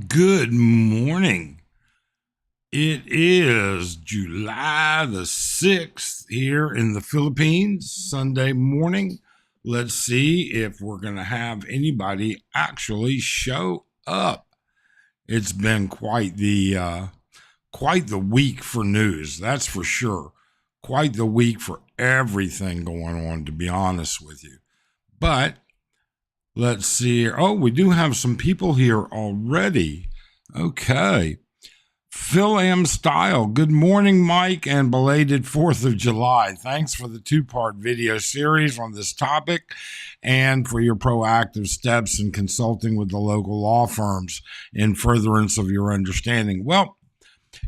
Good morning. It is July the 6th here in the Philippines, Sunday morning. Let's see if we're going to have anybody actually show up. It's been quite the week for news, that's for sure. Quite the week for everything going on, to be honest with you. But let's see. Oh, we do have some people here already. Okay. Phil Am Style. Good morning, Mike, and belated 4th of July. Thanks for the two-part video series on this topic and for your proactive steps in consulting with the local law firms in furtherance of your understanding. Well,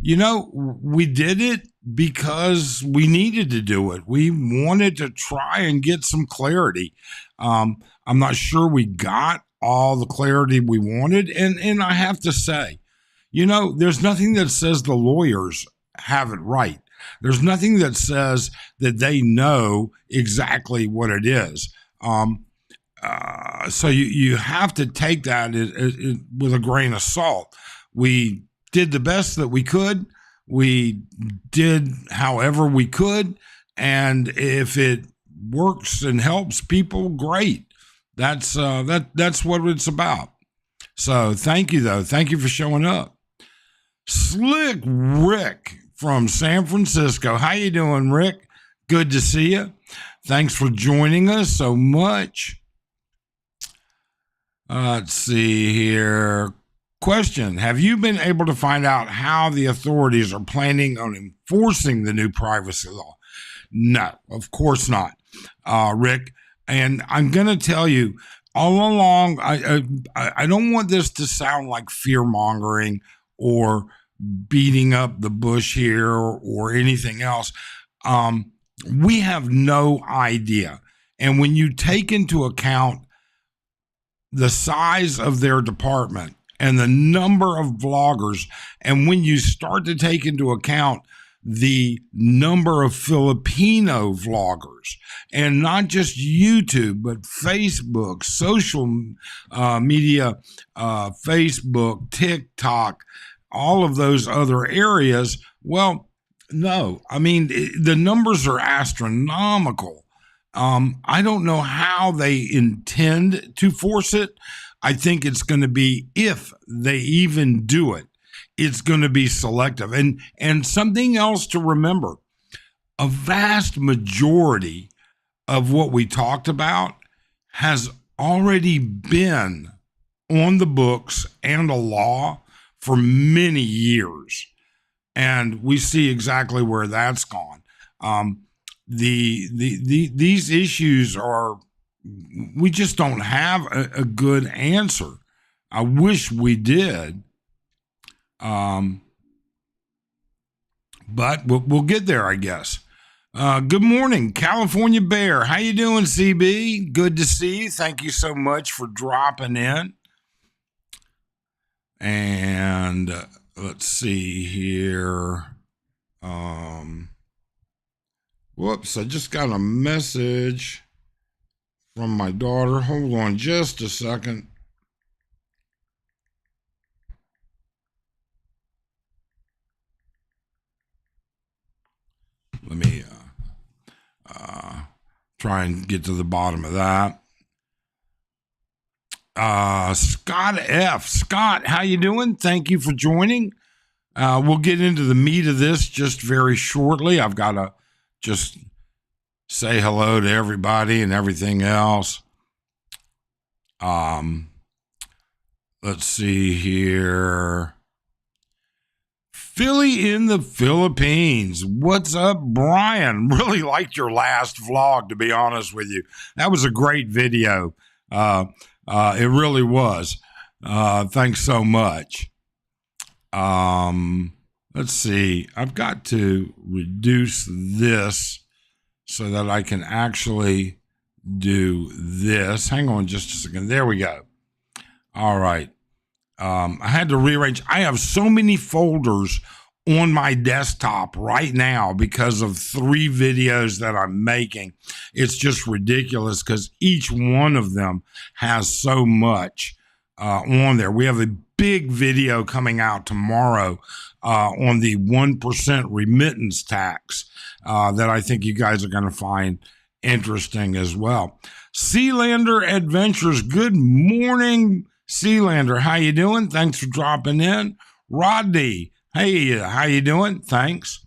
we did it because we needed to do it. We wanted to try and get some clarity. I'm not sure we got all the clarity we wanted. And I have to say, there's nothing that says the lawyers have it right. There's nothing that says that they know exactly what it is. So you have to take that with a grain of salt. We did the best that we could. We did however we could. And if it works and helps people, great. That's what it's about. So thank you, though. Thank you for showing up. Slick Rick from San Francisco. How you doing, Rick? Good to see you. Thanks for joining us so much. Let's see here. Question: have you been able to find out how the authorities are planning on enforcing the new privacy law? No, of course not, Rick. And I'm going to tell you, all along, I don't want this to sound like fear-mongering or beating up the bush here or anything else. We have no idea. And when you take into account the size of their department and the number of vloggers, and when you start to take into account the number of Filipino vloggers, and not just YouTube, but Facebook, social media, Facebook, TikTok, all of those other areas, well, no. I mean, the numbers are astronomical. I don't know how they intend to force it. I think it's going to be, if they even do it, it's going to be selective. And something else to remember, a vast majority of what we talked about has already been on the books and a law for many years. And we see exactly where that's gone. These issues are, we just don't have a good answer. I wish we did. But we'll get there, I guess. Good morning, California Bear. How you doing, CB? Good to see you. Thank you so much for dropping in. And let's see here. Whoops, I just got a message from my daughter. Hold on just a second. Let me try and get to the bottom of that. Scott F. Scott, how you doing? Thank you for joining. We'll get into the meat of this just very shortly. I've got to just say hello to everybody and everything else. Let's see here. Philly in the Philippines. What's up, Brian? Really liked your last vlog, to be honest with you. That was a great video. It really was. Thanks so much. Let's see. I've got to reduce this so that I can actually do this. Hang on just a second. There we go. All right. I had to rearrange. I have so many folders on my desktop right now because of 3 videos that I'm making. It's just ridiculous because each one of them has so much on there. We have a big video coming out tomorrow on the 1% remittance tax that I think you guys are going to find interesting as well. Sealander Adventures, good morning, Sealander. How you doing? Thanks for dropping in. Rodney, hey, how you doing? Thanks.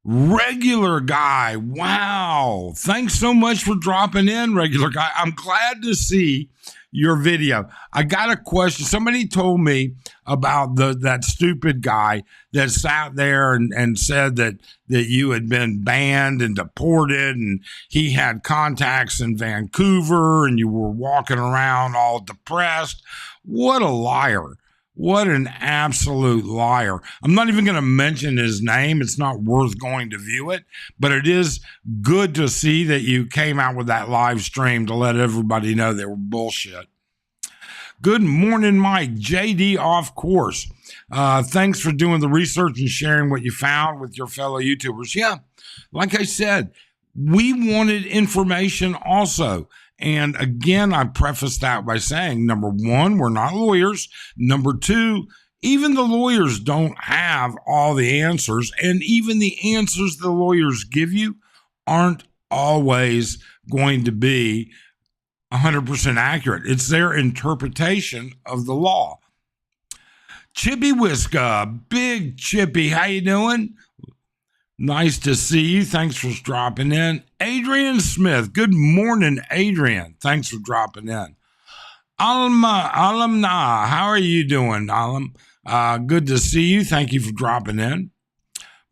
Regular Guy, wow. Thanks so much for dropping in, Regular Guy. I'm glad to see your video. I got a question. Somebody told me about that stupid guy that sat there and said that you had been banned and deported, and he had contacts in Vancouver, and you were walking around all depressed. What a liar. What an absolute liar. I'm not even going to mention his name. It's not worth going to view it, but it is good to see that you came out with that live stream to let everybody know they were bullshit. Good morning, Mike. JD off course. Thanks for doing the research and sharing what you found with your fellow YouTubers. Yeah, like I said, we wanted information also. And again, I preface that by saying, number one, we're not lawyers. Number two, even the lawyers don't have all the answers. And even the answers the lawyers give you aren't always going to be 100% accurate. It's their interpretation of the law. Chippy Whiska, Big Chippy, how you doing? Nice to see you. Thanks for dropping in. Adrian Smith. Good morning, Adrian. Thanks for dropping in. Alumna, how are you doing, Alum? Good to see you. Thank you for dropping in.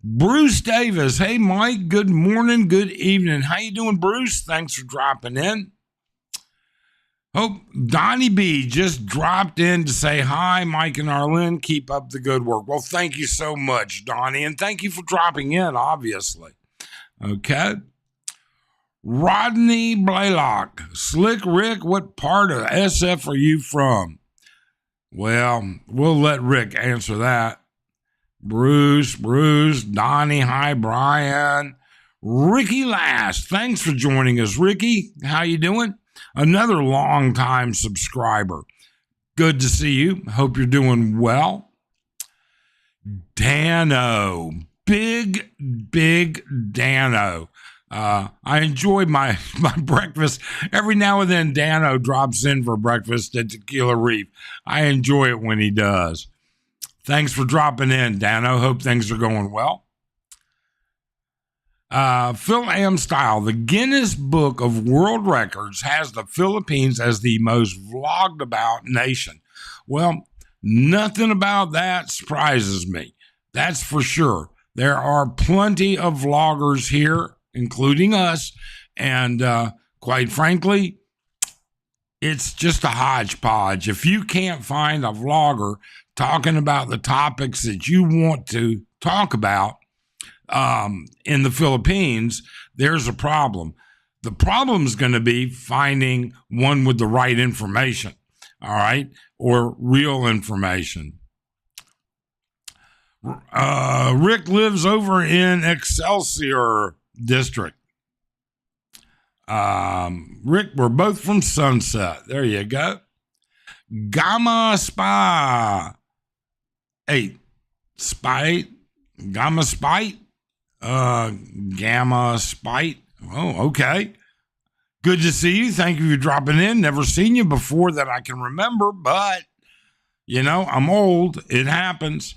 Bruce Davis. Hey, Mike. Good morning. Good evening. How you doing, Bruce? Thanks for dropping in. Oh, Donnie B just dropped in to say hi, Mike and Arlen. Keep up the good work. Well, thank you so much, Donnie, and thank you for dropping in, obviously. Okay. Rodney Blaylock. Slick Rick, what part of SF are you from? Well, we'll let Rick answer that. Bruce, Donnie, hi, Brian. Ricky Last, thanks for joining us, Ricky. How you doing? Another long-time subscriber. Good to see you. Hope you're doing well. Dano. Big Dano. I enjoy my breakfast. Every now and then, Dano drops in for breakfast at Tequila Reef. I enjoy it when he does. Thanks for dropping in, Dano. Hope things are going well. Phil Amstyle, the Guinness Book of World Records has the Philippines as the most vlogged about nation. Well, nothing about that surprises me. That's for sure. There are plenty of vloggers here, including us, and quite frankly, it's just a hodgepodge. If you can't find a vlogger talking about the topics that you want to talk about, in the Philippines, there's a problem. The problem is going to be finding one with the right information, all right, or real information. Rick lives over in Excelsior District. Rick, we're both from Sunset. There you go. Gamma Spa. Hey, Spite. Gamma Spite. Gamma Spite. Oh, okay. Good to see you. Thank you for dropping in. Never seen you before that I can remember, but, you know, I'm old. It happens.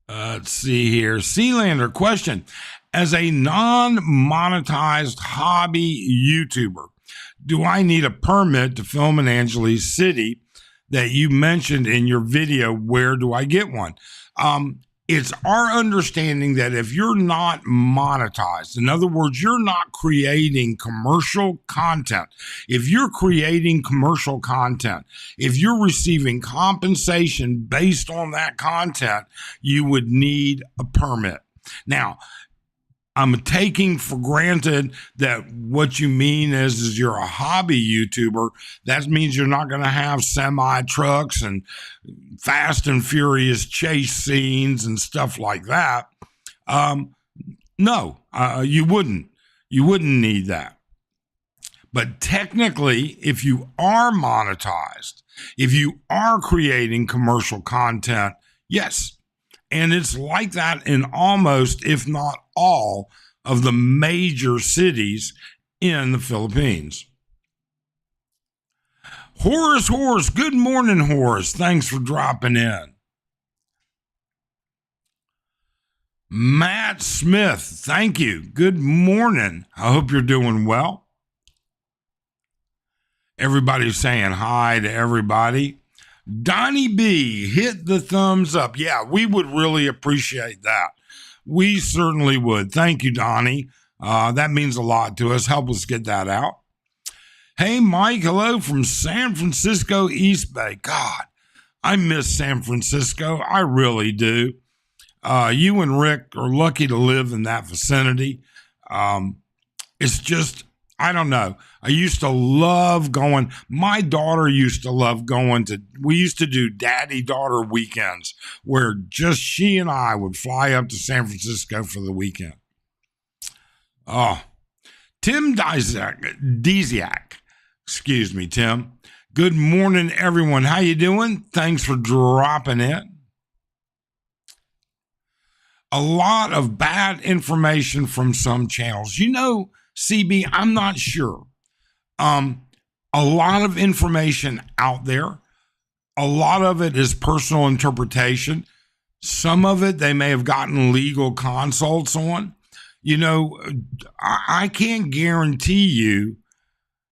Let's see here. Sealander question. As a non-monetized hobby YouTuber, do I need a permit to film in Angeles City that you mentioned in your video? Where do I get one? It's our understanding that if you're not monetized, in other words, you're not creating commercial content. If you're creating commercial content, if you're receiving compensation based on that content, you would need a permit. Now, I'm taking for granted that what you mean is you're a hobby YouTuber. That means you're not going to have semi trucks and fast and furious chase scenes and stuff like that. No, you wouldn't. You wouldn't need that. But technically, if you are monetized, if you are creating commercial content, yes. And it's like that in almost, if not all, of the major cities in the Philippines. Horace, good morning, Horace. Thanks for dropping in. Matt Smith, thank you. Good morning. I hope you're doing well. Everybody's saying hi to everybody. Donnie B, hit the thumbs up. Yeah, we would really appreciate that. We certainly would. Thank you, Donnie. That means a lot to us. Help us get that out. Hey, Mike, hello from San Francisco East Bay. God, I miss San Francisco. I really do. You and Rick are lucky to live in that vicinity. It's just, I don't know. I used to love going. My daughter used to love going to, we used to do daddy-daughter weekends where just she and I would fly up to San Francisco for the weekend. Oh, Tim Desiak. Excuse me, Tim. Good morning, everyone. How you doing? Thanks for dropping in. A lot of bad information from some channels. You know, CB, I'm not sure. A lot of information out there. A lot of it is personal interpretation. Some of it they may have gotten legal consults on. You know, I can't guarantee you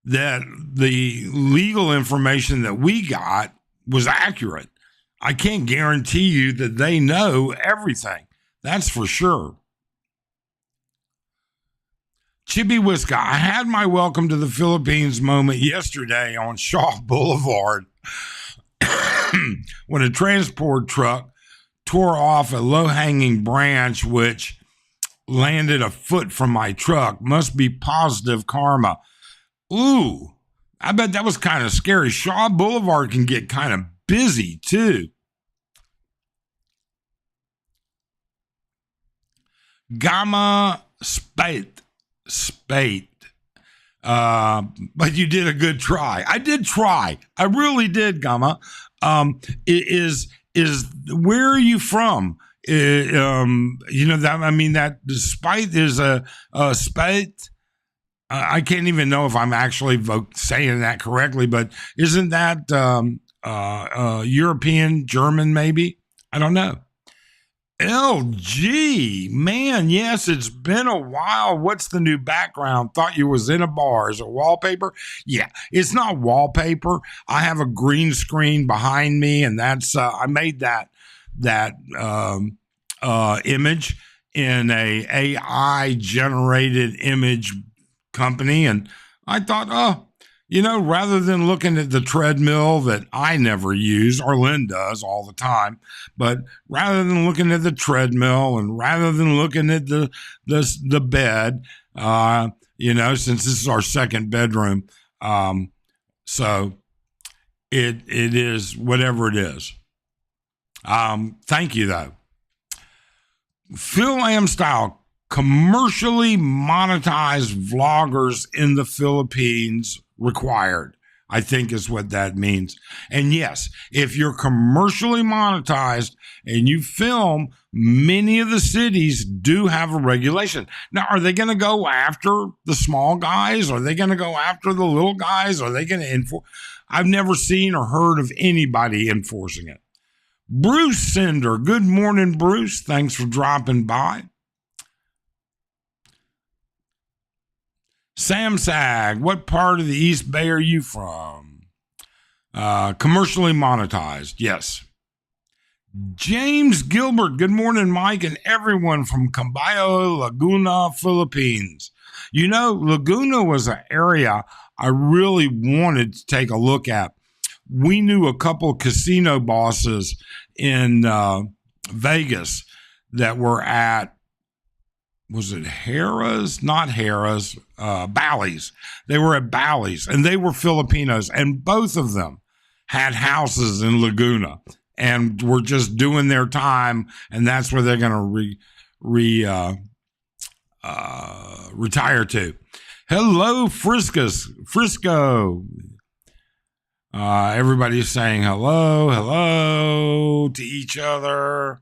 that the legal information that we got was accurate. I can't guarantee you that they know everything. That's for sure. Chibi Whiska, I had my welcome to the Philippines moment yesterday on Shaw Boulevard when a transport truck tore off a low-hanging branch which landed a foot from my truck. Must be positive karma. Ooh, I bet that was kind of scary. Shaw Boulevard can get kind of busy too. Gamma Spate. But you did a good try. I did try. I really did, Gamma. Is where are you from? You know that, I mean, that spite is a spate. I can't even know if I'm actually saying that correctly, but isn't that European, German, maybe? I don't know. LG, man, yes, it's been a while. What's the new background? Thought you was in a bar. Is it wallpaper? Yeah, it's not wallpaper. I have a green screen behind me, and that's I made that image in a AI generated image company, and I thought, oh, you know, rather than looking at the treadmill that I never use, or Lynn does all the time, but rather than looking at the treadmill and rather than looking at the bed, you know, since this is our second bedroom, so it is whatever it is. Thank you though. Phil Amstyle, commercially monetized vloggers in the Philippines required, I think is what that means. And yes, if you're commercially monetized and you film, many of the cities do have a regulation. Now, are they going to go after the small guys? Are they going to go after the little guys? Are they going to enforce? I've never seen or heard of anybody enforcing it. Bruce Cinder, good morning, Bruce. Thanks for dropping by. Sam Sag, what part of the East Bay are you from? Commercially monetized, yes. James Gilbert, good morning, Mike, and everyone from Cambayo, Laguna, Philippines. You know, Laguna was an area I really wanted to take a look at. We knew a couple casino bosses in Vegas that were at, was it Harrah's? Not Harrah's, Bally's. They were at Bally's, and they were Filipinos, and both of them had houses in Laguna and were just doing their time, and that's where they're going to retire to. Hello, Frisco. Everybody's saying hello to each other.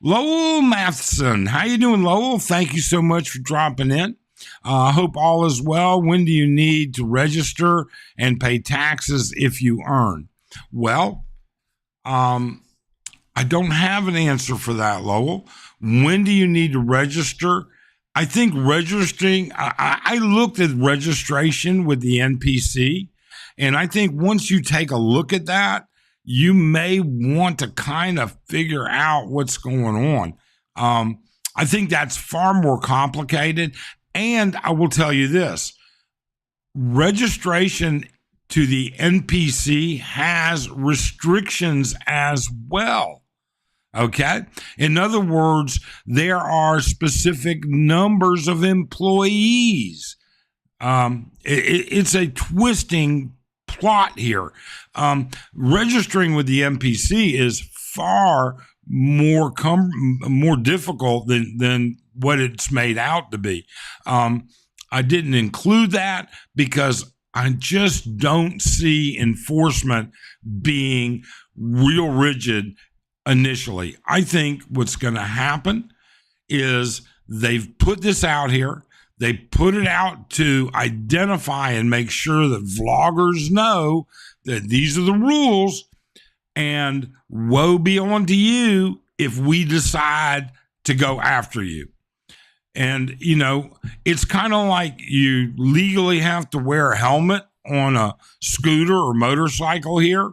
Lowell Matheson, how you doing, Lowell? Thank you so much for dropping in. I hope all is well. When do you need to register and pay taxes if you earn? Well, I don't have an answer for that, Lowell. When do you need to register? I think registering, I looked at registration with the NPC, and I think once you take a look at that, you may want to kind of figure out what's going on. I think that's far more complicated. And I will tell you this, registration to the NPC has restrictions as well. Okay. In other words, there are specific numbers of employees. It's a twisting plot here. Registering with the NPC is far more difficult than what it's made out to be. I didn't include that because I just don't see enforcement being real rigid initially. I think what's going to happen is they've put this out here. They put it out to identify and make sure that vloggers know that these are the rules, and woe be unto you if we decide to go after you. And, you know, it's kind of like you legally have to wear a helmet on a scooter or motorcycle here.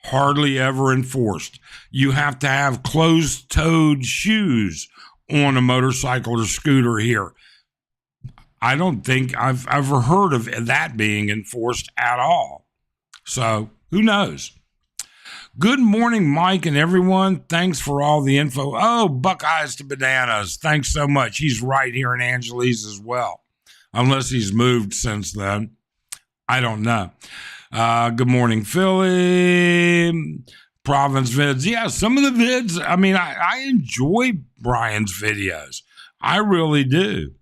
Hardly ever enforced. You have to have closed-toed shoes on a motorcycle or scooter here. I don't think I've ever heard of that being enforced at all. So who knows? Good morning, Mike and everyone. Thanks for all the info. Oh, Buckeyes to Bananas. Thanks so much. He's right here in Angeles as well. Unless he's moved since then. I don't know. Good morning, Philly. Province vids. Yeah, some of the vids, I mean, I enjoy Brian's videos. I really do.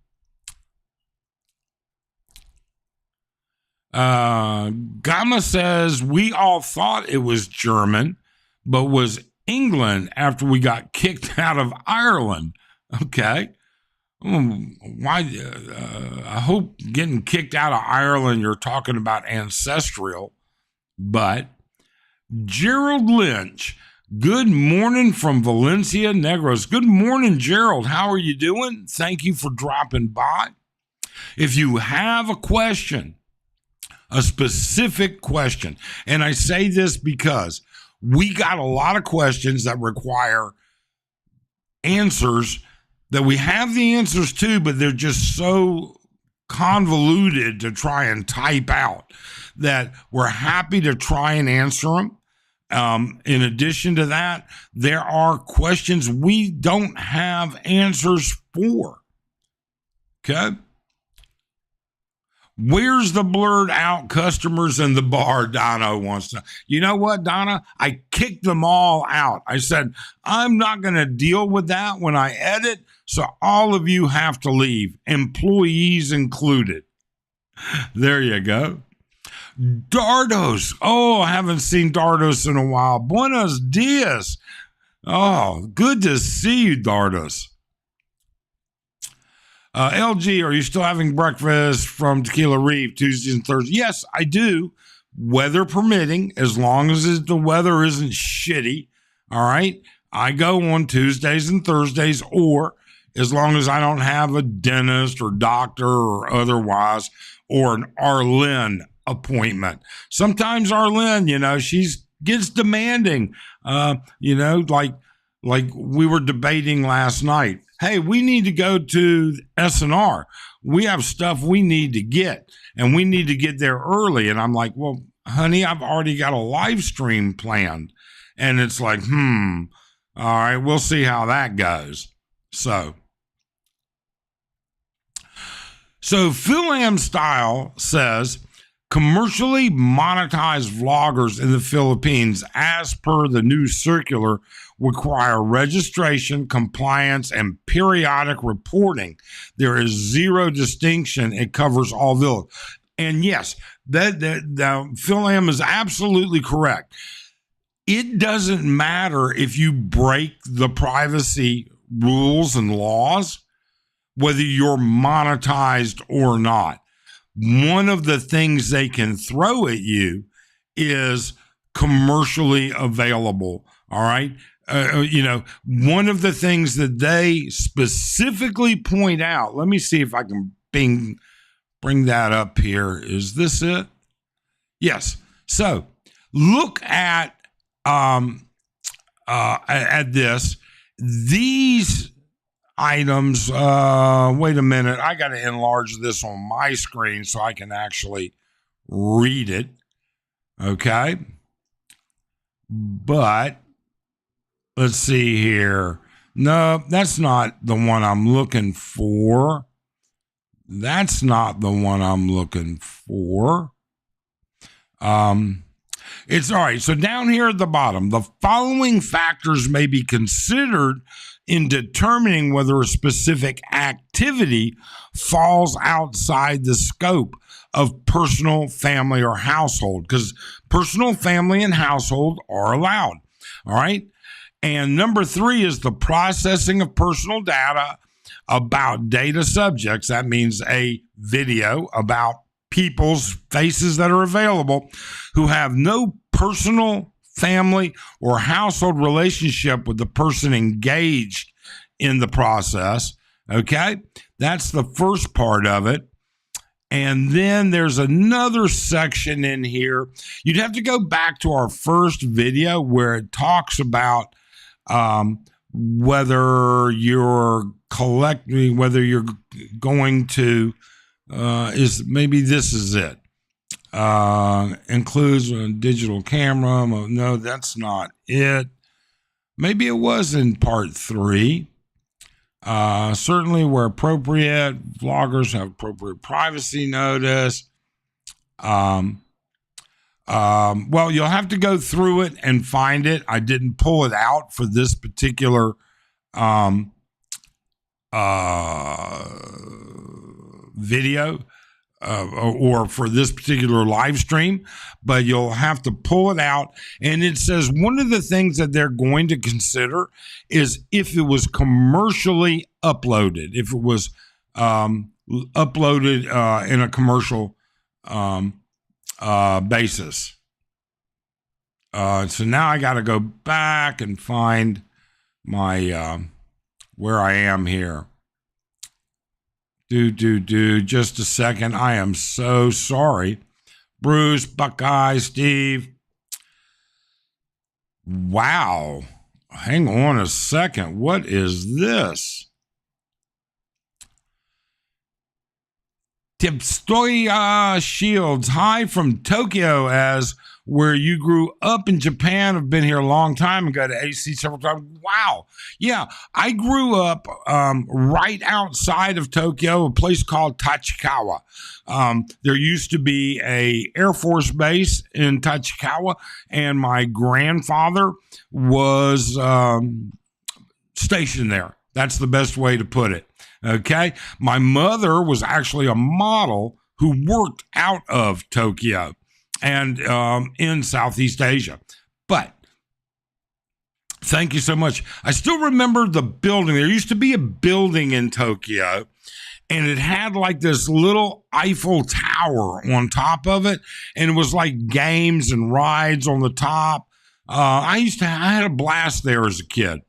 Gamma says, we all thought it was German, but was England after we got kicked out of Ireland. Okay. Why? I hope getting kicked out of Ireland, you're talking about ancestral. But Gerald Lynch, good morning from Valencia Negros. Good morning, Gerald. How are you doing? Thank you for dropping by. If you have a question, a specific question, and I say this because we got a lot of questions that require answers that we have the answers to, but they're just so convoluted to try and type out that we're happy to try and answer them. In addition to that, there are questions we don't have answers for. Okay. Where's the blurred out customers in the bar? Donna wants to. You know what, Donna? I kicked them all out. I said, I'm not going to deal with that when I edit, so all of you have to leave, employees included. There you go. Dardos. Oh, I haven't seen Dardos in a while. Buenos dias. Oh, good to see you, Dardos. LG, are you still having breakfast from Tequila Reef Tuesdays and Thursdays? Yes, I do. Weather permitting, as long as the weather isn't shitty. All right. I go on Tuesdays and Thursdays, or as long as I don't have a dentist or doctor or otherwise, or an Arlene appointment. Sometimes Arlene, you know, she gets demanding, you know, like we were debating last night. Hey, we need to go to S&R. We have stuff we need to get, and we need to get there early. And I'm like, well, honey, I've already got a live stream planned. And it's like, all right, we'll see how that goes. So Phil Am Style says, commercially monetized vloggers in the Philippines, as per the new circular, require registration, compliance, and periodic reporting. There is zero distinction. It covers all villas. And yes, that Phil Am is absolutely correct. It doesn't matter if you break the privacy rules and laws, whether you're monetized or not. One of the things they can throw at you is commercially available. All right. One of the things that they specifically point out, let me see if I can bring that up here. Is this it? Yes. So look at this. These items, wait a minute. I got to enlarge this on my screen so I can actually read it. Okay. But let's see here. No, that's not the one I'm looking for. That's not the one I'm looking for. It's all right. So down here at the bottom, the following factors may be considered in determining whether a specific activity falls outside the scope of personal, family, or household, because personal, family, and household are allowed. All right. And number 3 is the processing of personal data about data subjects. That means a video about people's faces that are available who have no personal, family, or household relationship with the person engaged in the process. Okay, that's the first part of it. And then there's another section in here. You'd have to go back to our first video where it talks about whether you're collecting, whether you're going to, maybe this is it. Includes a digital camera. No, that's not it. Maybe it was in part 3. Certainly where appropriate, vloggers have appropriate privacy notice. Well, you'll have to go through it and find it. I didn't pull it out for this particular video or for this particular live stream, but you'll have to pull it out. And it says one of the things that they're going to consider is if it was commercially uploaded, if it was uploaded in a commercial basis. So now I got to go back and find my where I am here. Just a second. I am so sorry. Bruce, Buckeye, Steve. Wow. Hang on a second. What is this? Tipstoya Shields. Hi from Tokyo, as where you grew up in Japan. I've been here a long time and got to AC several times. Wow. Yeah, I grew up right outside of Tokyo, a place called Tachikawa. There used to be a Air Force base in Tachikawa, and my grandfather was stationed there. That's the best way to put it. Okay. My mother was actually a model who worked out of Tokyo and in Southeast Asia. But thank you so much. I still remember the building. There used to be a building in Tokyo, and it had like this little Eiffel Tower on top of it, and it was like games and rides on the top. I had a blast there as a kid.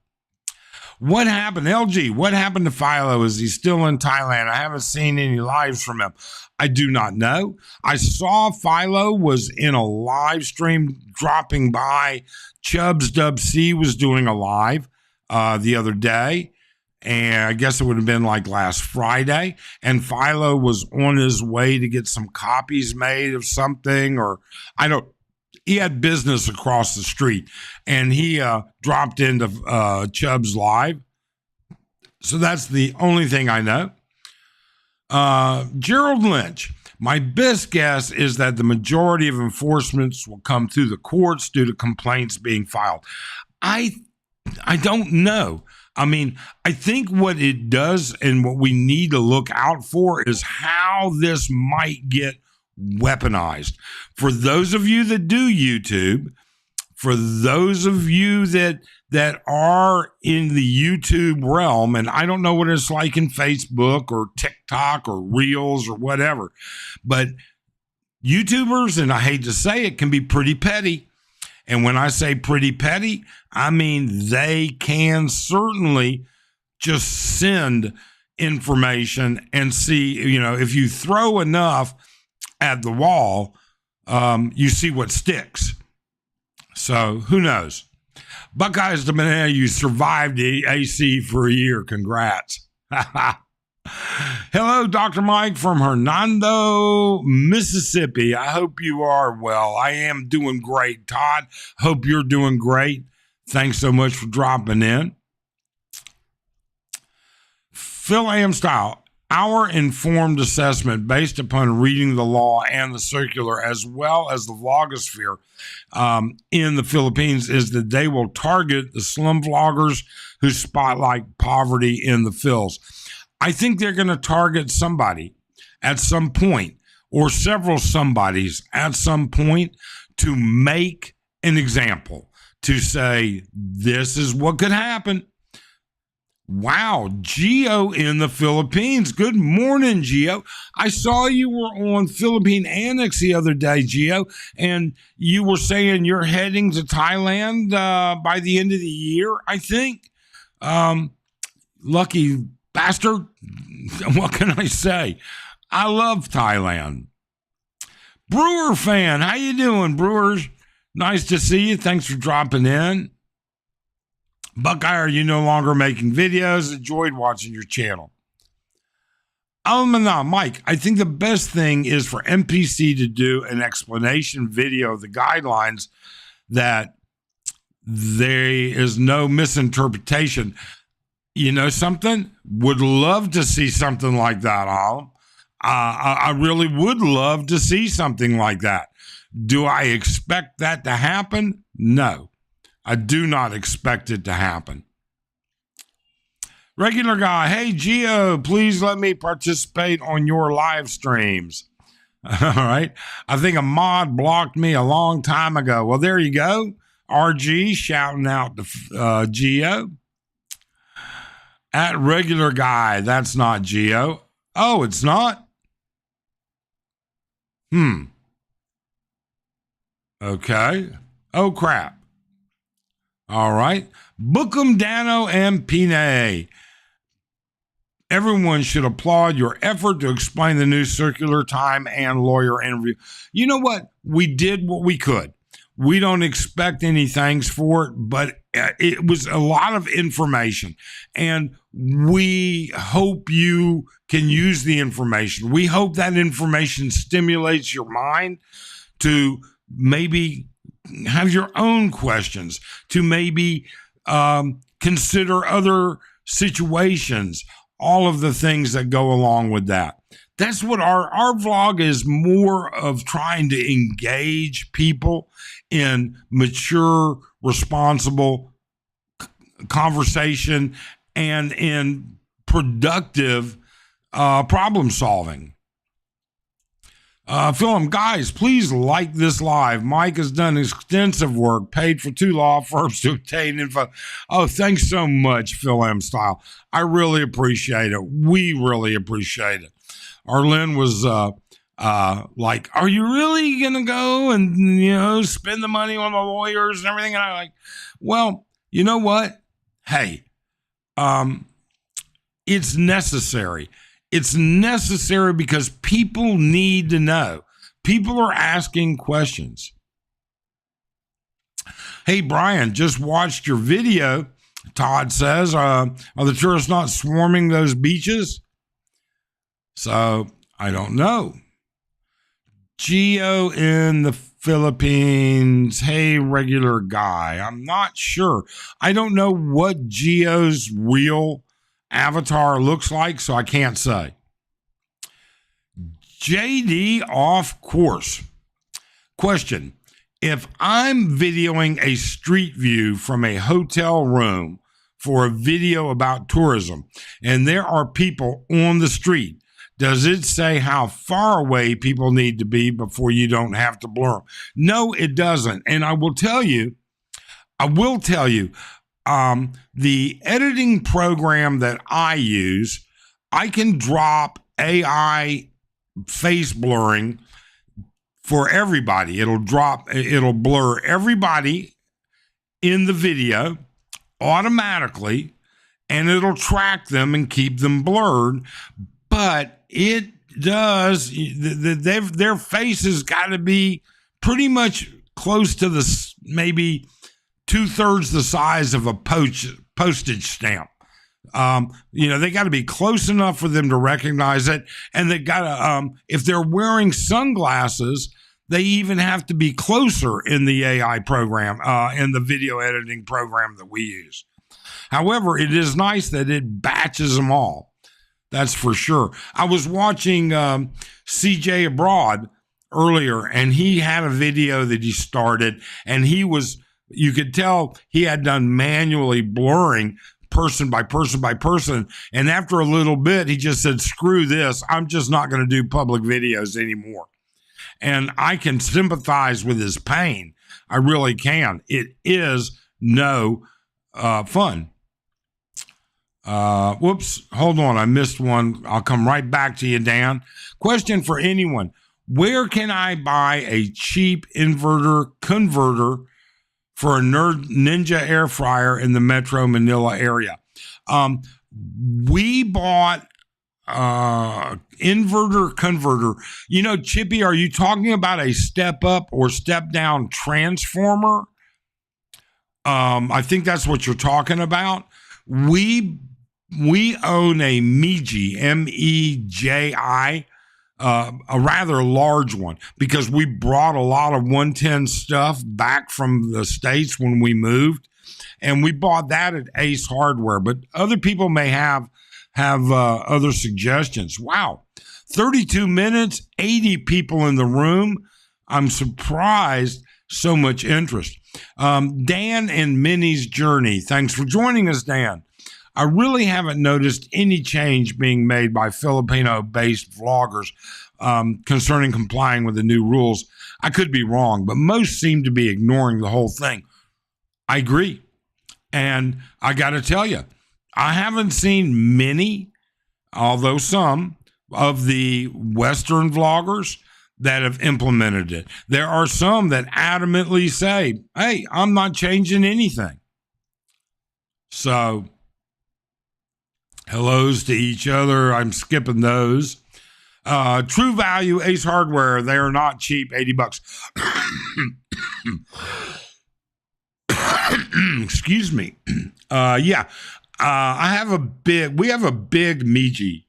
What happened? LG, what happened to Philo? Is he still in Thailand? I haven't seen any lives from him. I do not know. I saw Philo was in a live stream dropping by. Chubbs Dub C was doing a live the other day. And I guess it would have been like last Friday. And Philo was on his way to get some copies made of something, or he had business across the street, and he dropped into Chubb's live. So that's the only thing I know. Gerald Lynch, my best guess is that the majority of enforcements will come through the courts due to complaints being filed. I I don't know. I mean, I think what it does and what we need to look out for is how this might get weaponized. For those of you that do YouTube, for those of you that are in the YouTube realm, and I don't know what it's like in Facebook or TikTok or Reels or whatever, but YouTubers, and I hate to say it, can be pretty petty. And when I say pretty petty, I mean they can certainly just send information and see, if you throw enough at the wall, you see what sticks. So who knows? Buckeyes to Banana, you survived the AC for a year. Congrats. Hello, Dr. Mike from Hernando, Mississippi. I hope you are well. I am doing great. Todd, hope you're doing great. Thanks so much for dropping in. Phil Am Style, our informed assessment based upon reading the law and the circular as well as the vlogosphere in the Philippines is that they will target the slum vloggers who spotlight poverty in the Phils. I think they're going to target somebody at some point or several somebodies at some point to make an example, to say, this is what could happen. Wow, Gio in the Philippines. Good morning, Gio. I saw you were on Philippine Annex the other day, Gio, and you were saying you're heading to Thailand by the end of the year, I think. Lucky bastard. What can I say? I love Thailand. Brewer fan, how you doing, Brewers? Nice to see you. Thanks for dropping in. Buckeye, are you no longer making videos? Enjoyed watching your channel. Mike, I think the best thing is for MPC to do an explanation video of the guidelines that there is no misinterpretation. You know something? Would love to see something like that, Alan. I really would love to see something like that. Do I expect that to happen? No. I do not expect it to happen. Regular guy, hey, Gio, please let me participate on your live streams. All right. I think a mod blocked me a long time ago. Well, there you go. RG shouting out to Gio. At regular guy, that's not Gio. Oh, it's not? Okay. Oh, crap. All right. Bookum, Dano, and Pine. Everyone should applaud your effort to explain the new circular time and lawyer interview. You know what? We did what we could. We don't expect any thanks for it, but it was a lot of information. And we hope you can use the information. We hope that information stimulates your mind to maybe have your own questions, to maybe consider other situations, all of the things that go along with that. That's what our vlog is, more of trying to engage people in mature, responsible conversation and in productive problem solving. Philip, guys, please like this live. Mike has done extensive work, paid for 2 law firms to obtain info. Oh, thanks so much, Phil M. Style. I really appreciate it. We really appreciate it. Arlen was like, are you really going to go and, spend the money on the lawyers and everything? And I'm like, well, you know what? Hey, it's necessary. It's necessary because people need to know. People are asking questions. Hey, Brian, just watched your video. Todd says, are the tourists not swarming those beaches? So I don't know. Geo in the Philippines. Hey, regular guy. I'm not sure. I don't know what Geo's real avatar looks like, so I can't say. JD off course. Question. If I'm videoing a street view from a hotel room for a video about tourism, and there are people on the street, does it say how far away people need to be before you don't have to blur them? No, it doesn't. And I will tell you, the editing program that I use, I can drop AI face blurring for everybody. It'll blur everybody in the video automatically, and it'll track them and keep them blurred. But it does, their faces got to be pretty much close to maybe 2/3 the size of a postage stamp. They got to be close enough for them to recognize it. And they got to, if they're wearing sunglasses, they even have to be closer in the AI program, in the video editing program that we use. However, it is nice that it batches them all. That's for sure. I was watching CJ Abroad earlier, and he had a video that he started, and you could tell he had done manually blurring person by person by person. And after a little bit, he just said, screw this. I'm just not going to do public videos anymore. And I can sympathize with his pain. I really can. It is no fun. Whoops, hold on. I missed one. I'll come right back to you, Dan. Question for anyone. Where can I buy a cheap inverter converter for a Ninja air fryer in the Metro Manila area? We bought inverter converter. Chippy, are you talking about a step up or step down transformer? I think that's what you're talking about. We own a Meiji, MEJI, a rather large one, because we brought a lot of 110 stuff back from the States when we moved, and we bought that at Ace Hardware. But other people may have other suggestions. Wow, 32 minutes, 80 people in the room. I'm surprised so much interest. Dan and Minnie's Journey. Thanks for joining us, Dan. I really haven't noticed any change being made by Filipino-based vloggers concerning complying with the new rules. I could be wrong, but most seem to be ignoring the whole thing. I agree. And I got to tell you, I haven't seen many, although some, of the Western vloggers that have implemented it. There are some that adamantly say, hey, I'm not changing anything. So, hellos to each other. I'm skipping those. True Value, Ace Hardware. They are not cheap, $80. Excuse me. We have a big Meiji.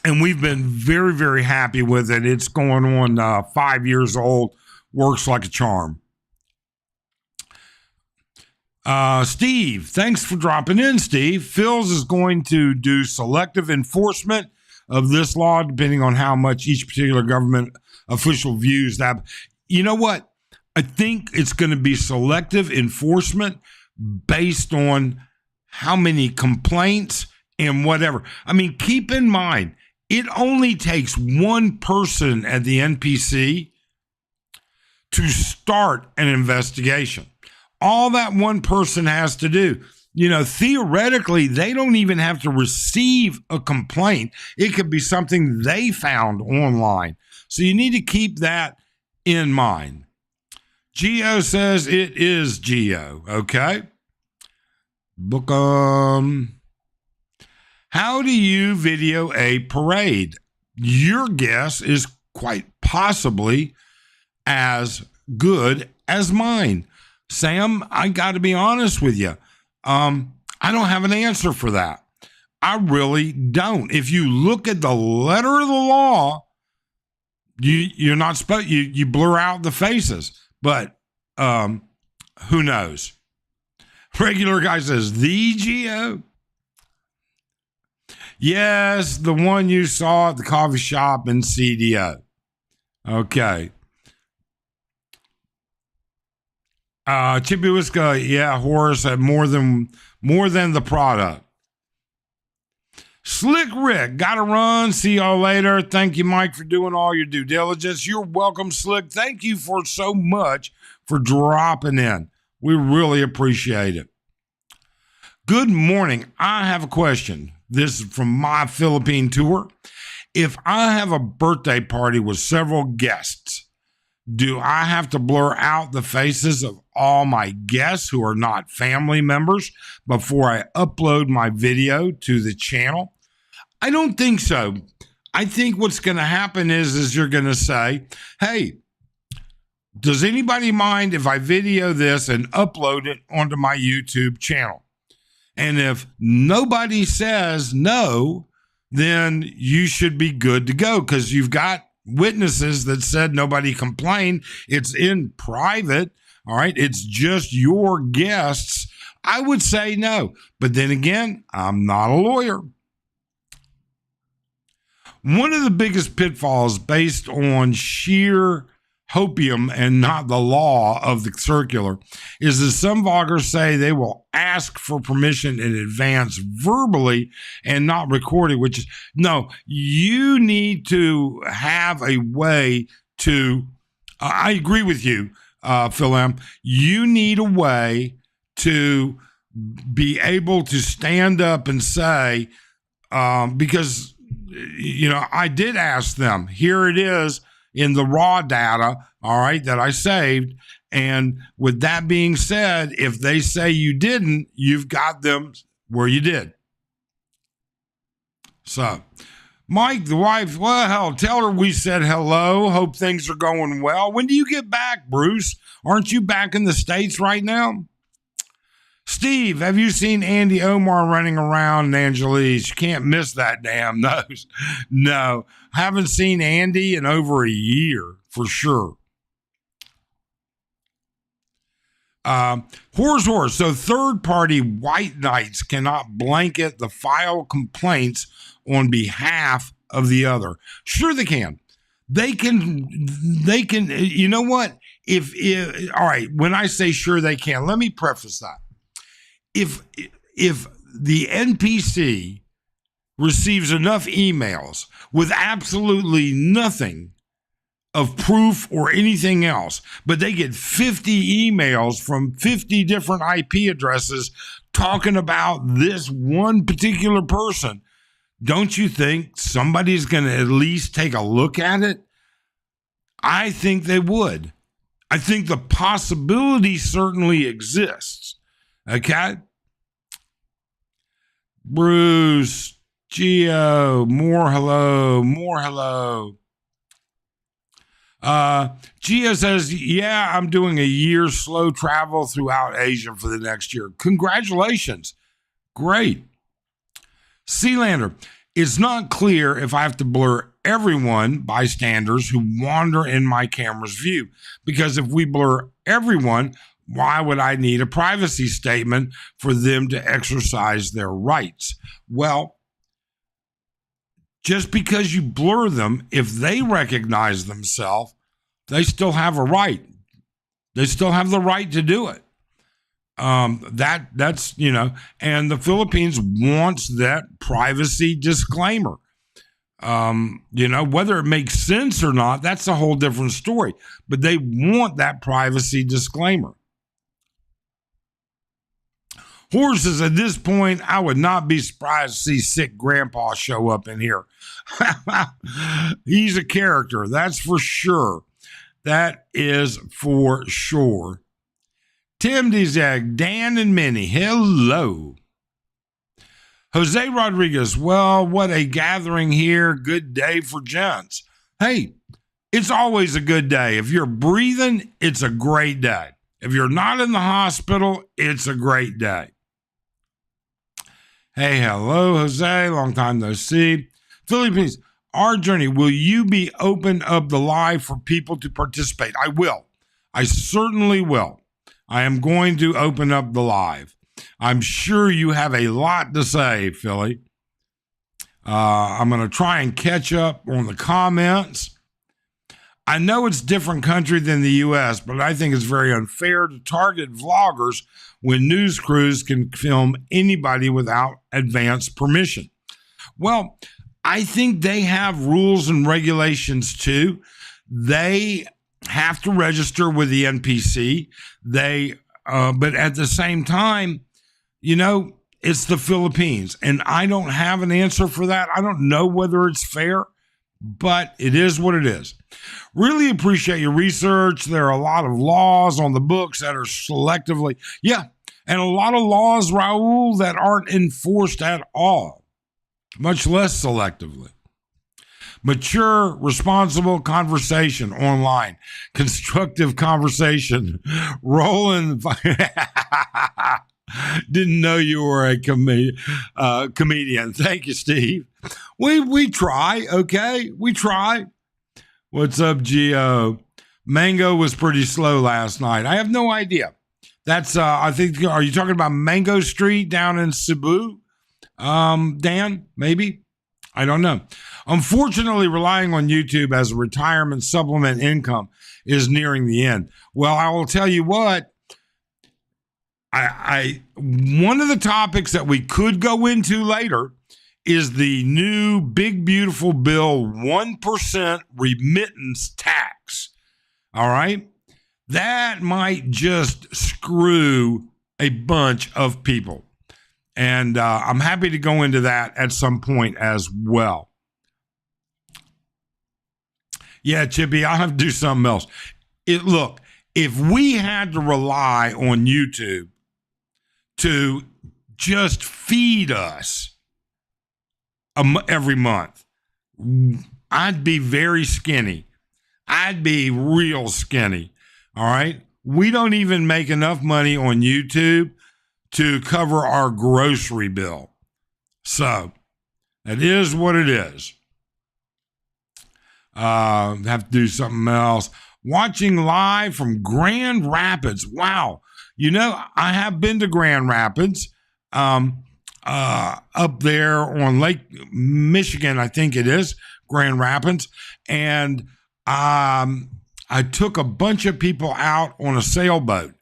And we've been very, very happy with it. It's going on 5 years old. Works like a charm. Steve, thanks for dropping in, Steve. Phil's is going to do selective enforcement of this law, depending on how much each particular government official views that. You know what? I think it's going to be selective enforcement based on how many complaints and whatever. I mean, keep in mind, it only takes one person at the NPC to start an investigation. All that one person has to do, theoretically, they don't even have to receive a complaint. It could be something they found online. So you need to keep that in mind. Geo says it is Geo. Okay. Book How do you video a parade? Your guess is quite possibly as good as mine. Sam, I got to be honest with you. I don't have an answer for that. I really don't. If you look at the letter of the law, you're not supposed, you blur out the faces, but who knows? Regular guy says, the Geo. Yes, the one you saw at the coffee shop in CDO. Okay. Chippy Whisker, yeah, Horace had more than the product. Slick Rick, gotta run. See y'all later. Thank you, Mike, for doing all your due diligence. You're welcome, Slick. Thank you for so much for dropping in. We really appreciate it. Good morning. I have a question. This is from my Philippine tour. If I have a birthday party with several guests, do I have to blur out the faces of all my guests who are not family members before I upload my video to the channel? I don't think so. I think what's going to happen is you're going to say, hey, does anybody mind if I video this and upload it onto my YouTube channel? And if nobody says no, then you should be good to go because you've got witnesses that said nobody complained. It's in private. All right. It's just your guests. I would say no. But then again, I'm not a lawyer. One of the biggest pitfalls based on sheer hopium and not the law of the circular is that some vloggers say they will ask for permission in advance verbally and not record it, which is no, you need to have a way to, I agree with you, Phil M. You need a way to be able to stand up and say, because, you know, I did ask them, here it is in the raw data, all right, that I saved. And with that being said, if they say you didn't, you've got them where you did. So, Mike, the wife, well, hell, tell her we said hello. Hope things are going well. When do you get back, Bruce? Aren't you back in the States right now? Steve, have you seen Andy Omar running around in Angeles? You can't miss that damn nose. No, haven't seen Andy in over a year for sure. Horse. So third-party white knights cannot blanket the file complaints on behalf of the other. Sure they can. They can, you know what? If all right, when I say sure they can, let me preface that. If the NPC receives enough emails with absolutely nothing of proof or anything else, but they get 50 emails from 50 different IP addresses talking about this one particular person, don't you think somebody's going to at least take a look at it? I think they would. I think the possibility certainly exists. Okay? Bruce, Geo, more hello. Geo says, yeah, I'm doing a year's slow travel throughout Asia for the next year. Congratulations. Great. Sealander, it's not clear if I have to blur everyone, bystanders, who wander in my camera's view. Because if we blur everyone, why would I need a privacy statement for them to exercise their rights? Well, just because you blur them, if they recognize themselves, they still have a right. They still have the right to do it. That's, you know, and the Philippines wants that privacy disclaimer. You know, whether it makes sense or not, that's a whole different story. But they want that privacy disclaimer. Horses, at this point, I would not be surprised to see sick grandpa show up in here. He's a character, that's for sure. That is for sure. Tim Dizag, Dan and Minnie, hello. Jose Rodriguez, well, what a gathering here. Good day for gents. Hey, it's always a good day. If you're breathing, it's a great day. If you're not in the hospital, it's a great day. Hey, hello, Jose. Long time no see. Philippines, our journey. Will you be open up the live for people to participate? I will. I certainly will. I am going to open up the live. I'm sure you have a lot to say, Philly. I'm going to try and catch up on the comments. I know it's a different country than the US, but I think it's very unfair to target vloggers when news crews can film anybody without advance permission. Well, I think they have rules and regulations too. They have to register with the NPC. But at the same time, it's the Philippines, and I don't have an answer for that. I don't know whether it's fair, but it is what it is. Really appreciate your research. There are a lot of laws on the books that are selectively, and a lot of laws, Raul, that aren't enforced at all, much less selectively. Mature, responsible conversation online. Constructive conversation. Roland. Didn't know you were a comedian. Thank you, Steve. We try, okay? We try. What's up, Gio? Mango was pretty slow last night. I have no idea. That's, I think, are you talking about Mango Street down in Cebu? Dan, maybe? I don't know. Unfortunately, relying on YouTube as a retirement supplement income is nearing the end. Well, I will tell you what, one of the topics that we could go into later is the new big, beautiful bill, 1% remittance tax. All right? That might just screw a bunch of people. And I'm happy to go into that at some point as well. Yeah, Chippy, I'll have to do something else. Look, if we had to rely on YouTube to just feed us every month, I'd be very skinny. I'd be real skinny. All right? We don't even make enough money on YouTube to cover our grocery bill. So, it is what it is. Have to do something else. Watching live from Grand Rapids. Wow. I have been to Grand Rapids, up there on Lake Michigan, I think it is, Grand Rapids. And I took a bunch of people out on a sailboat.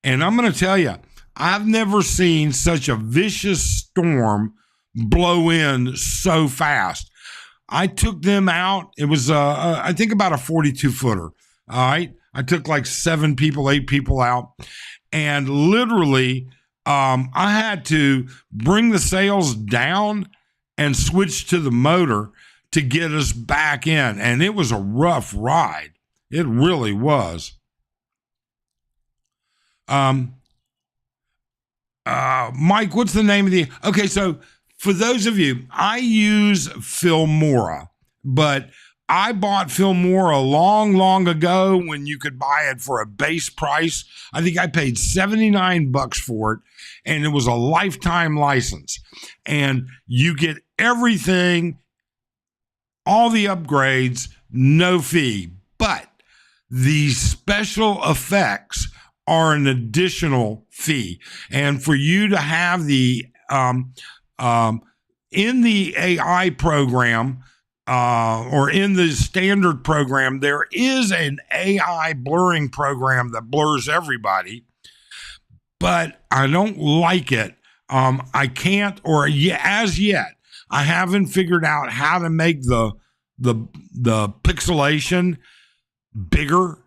And I'm going to tell you, I've never seen such a vicious storm blow in so fast. I took them out. It was, I think, about a 42-footer. All right. I took like 8 people out. And literally, I had to bring the sails down and switch to the motor to get us back in. And it was a rough ride. It really was. Mike, what's the name of the... Okay, so for those of you, I use Filmora, but I bought Filmora long ago when you could buy it for a base price. I think I paid $79 for it, and it was a lifetime license. And you get everything, all the upgrades, no fee. But the special effects are an additional fee. And for you to have the, in the AI program, or in the standard program, there is an AI blurring program that blurs everybody, but I don't like it. I can't, as yet, I haven't figured out how to make the pixelation bigger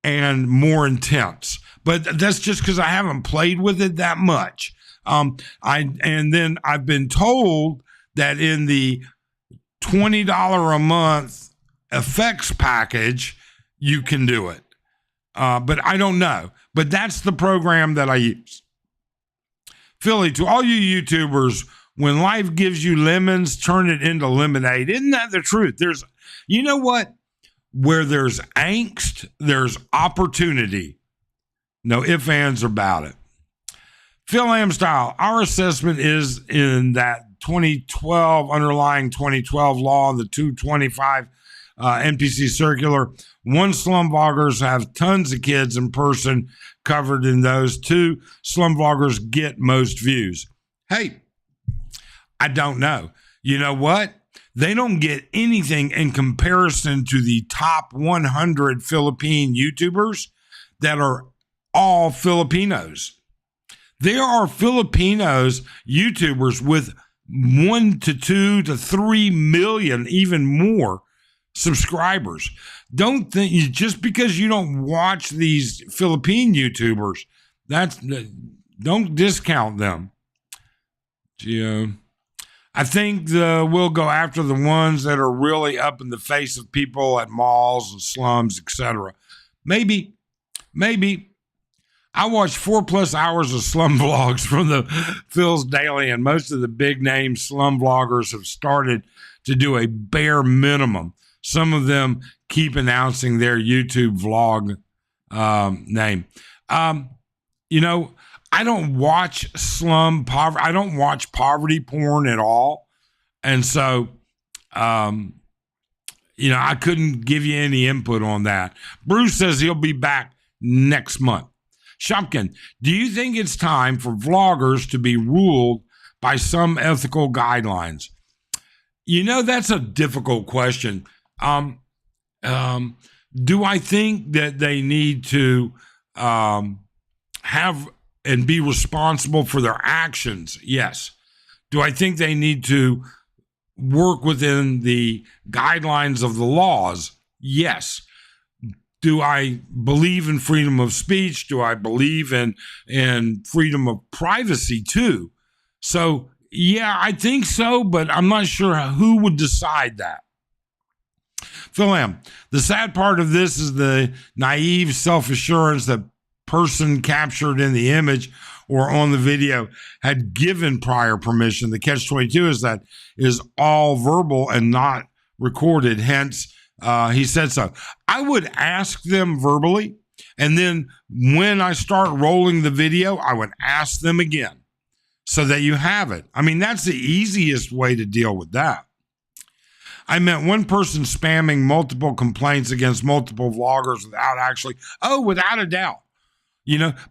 and more intense. But that's just because I haven't played with it that much. And then I've been told that in the $20 a month effects package, you can do it. But I don't know. But that's the program that I use. Philly, to all you YouTubers, when life gives you lemons, turn it into lemonade. Isn't that the truth? You know what? Where there's angst, there's opportunity. No ifs, ands, or about it. Phil Amstyle, our assessment is in that 2012 underlying 2012 law, the 225 NPC circular. 1, slum vloggers have tons of kids in person covered in those. 2, slum vloggers get most views. Hey, I don't know. You know what? They don't get anything in comparison to the top 100 Philippine YouTubers that are all Filipinos. There are Filipinos YouTubers with 1 to 2 to 3 million, even more subscribers. Don't think just because you don't watch these Philippine YouTubers, don't discount them. I think we'll go after the ones that are really up in the face of people at malls and slums, etc. Maybe. I watched 4+ hours of slum vlogs from the Phil's Daily, and most of the big name slum vloggers have started to do a bare minimum. Some of them keep announcing their YouTube vlog name. I don't watch poverty. I don't watch poverty porn at all. And so, I couldn't give you any input on that. Bruce says he'll be back next month. Shumpkin, do you think it's time for vloggers to be ruled by some ethical guidelines? That's a difficult question. Do I think that they need to have and be responsible for their actions? Yes. Do I think they need to work within the guidelines of the laws? Yes. Do I believe in freedom of speech? Do I believe in freedom of privacy too? So, yeah, I think so, but I'm not sure who would decide that. Phil M., the sad part of this is the naive self-assurance that person captured in the image or on the video had given prior permission. The catch-22 is that is all verbal and not recorded. Hence, he said so. I would ask them verbally, and then when I start rolling the video, I would ask them again so that you have it. I mean, that's the easiest way to deal with that. I met one person spamming multiple complaints against multiple vloggers without a doubt.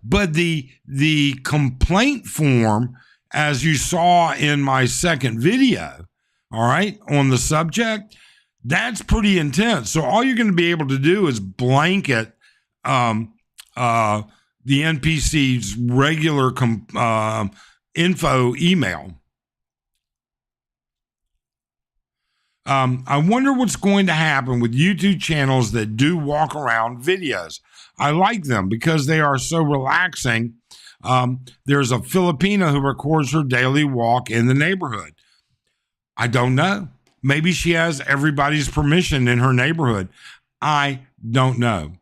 But the complaint form, as you saw in my second video, all right, on the subject, that's pretty intense. So all you're going to be able to do is blanket the NPC's regular info email. I wonder what's going to happen with YouTube channels that do walk around videos. I like them because they are so relaxing. There's a Filipina who records her daily walk in the neighborhood. I don't know. Maybe she has everybody's permission in her neighborhood. I don't know.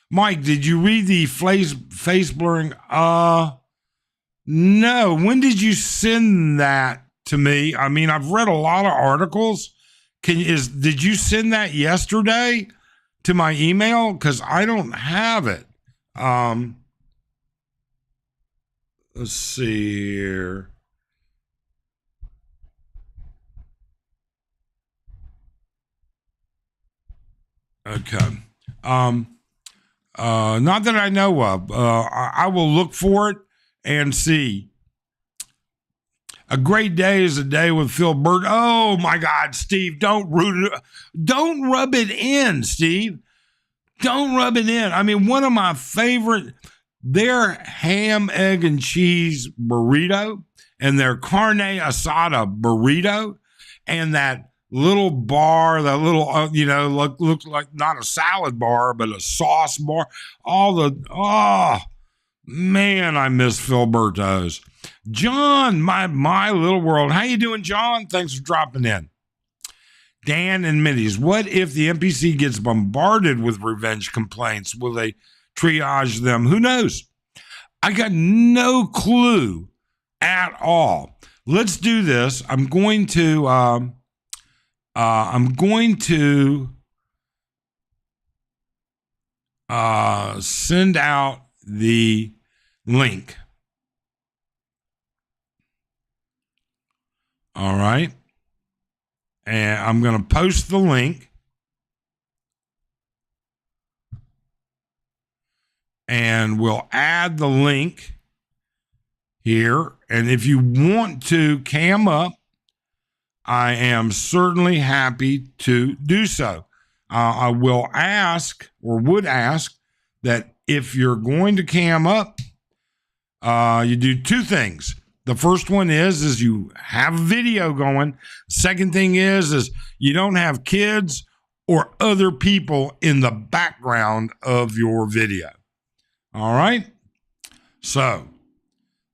Mike, did you read the face blurring? No. When did you send that to me? I mean, I've read a lot of articles. Did you send that yesterday to my email? Because I don't have it. Let's see here. Okay. Not that I know of. I will look for it and see. A great day is a day with Phil Burt. Oh my God, Steve, don't rub it in, Steve. Don't rub it in. I mean, one of my favorite, their ham, egg, and cheese burrito and their carne asada burrito and that little bar, that little, looks like not a salad bar, but a sauce bar. Man, I miss Filberto's. John, my little world. How you doing, John? Thanks for dropping in. Dan and Middies, what if the NPC gets bombarded with revenge complaints? Will they triage them? Who knows? I got no clue at all. Let's do this. I'm going to send out the link. All right. And I'm going to post the link. And we'll add the link here. And if you want to cam up, I am certainly happy to do so. I will ask, or would ask, that if you're going to cam up, you do two things. The first one is you have a video going. Second thing is you don't have kids or other people in the background of your video. All right? So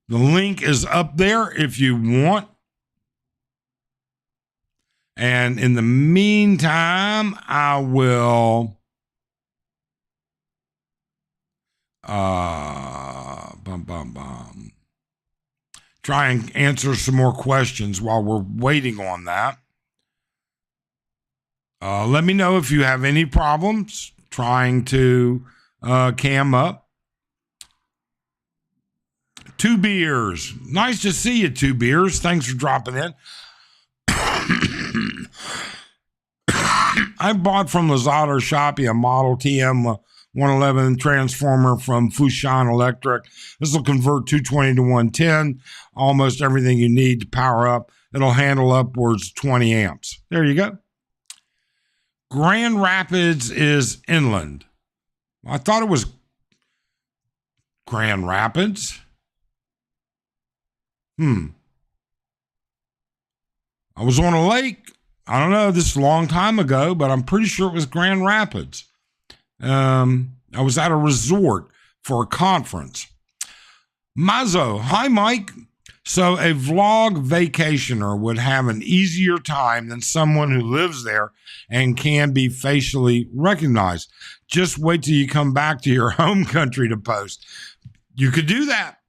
the link is up there if you want. And in the meantime, I will try and answer some more questions while we're waiting on that. Let me know if you have any problems trying to cam up. Two Beers. Nice to see you, Two Beers. Thanks for dropping in. I bought from Lazada or Shopee a Model TM 111 transformer from Fushan Electric. This will convert 220 to 110, almost everything you need to power up. It'll handle upwards 20 amps. There you go. Grand Rapids is inland. I thought it was Grand Rapids. I was on a lake. I don't know, this is a long time ago, but I'm pretty sure it was Grand Rapids. I was at a resort for a conference. Mazzo, hi, Mike. So a vlog vacationer would have an easier time than someone who lives there and can be facially recognized. Just wait till you come back to your home country to post. You could do that.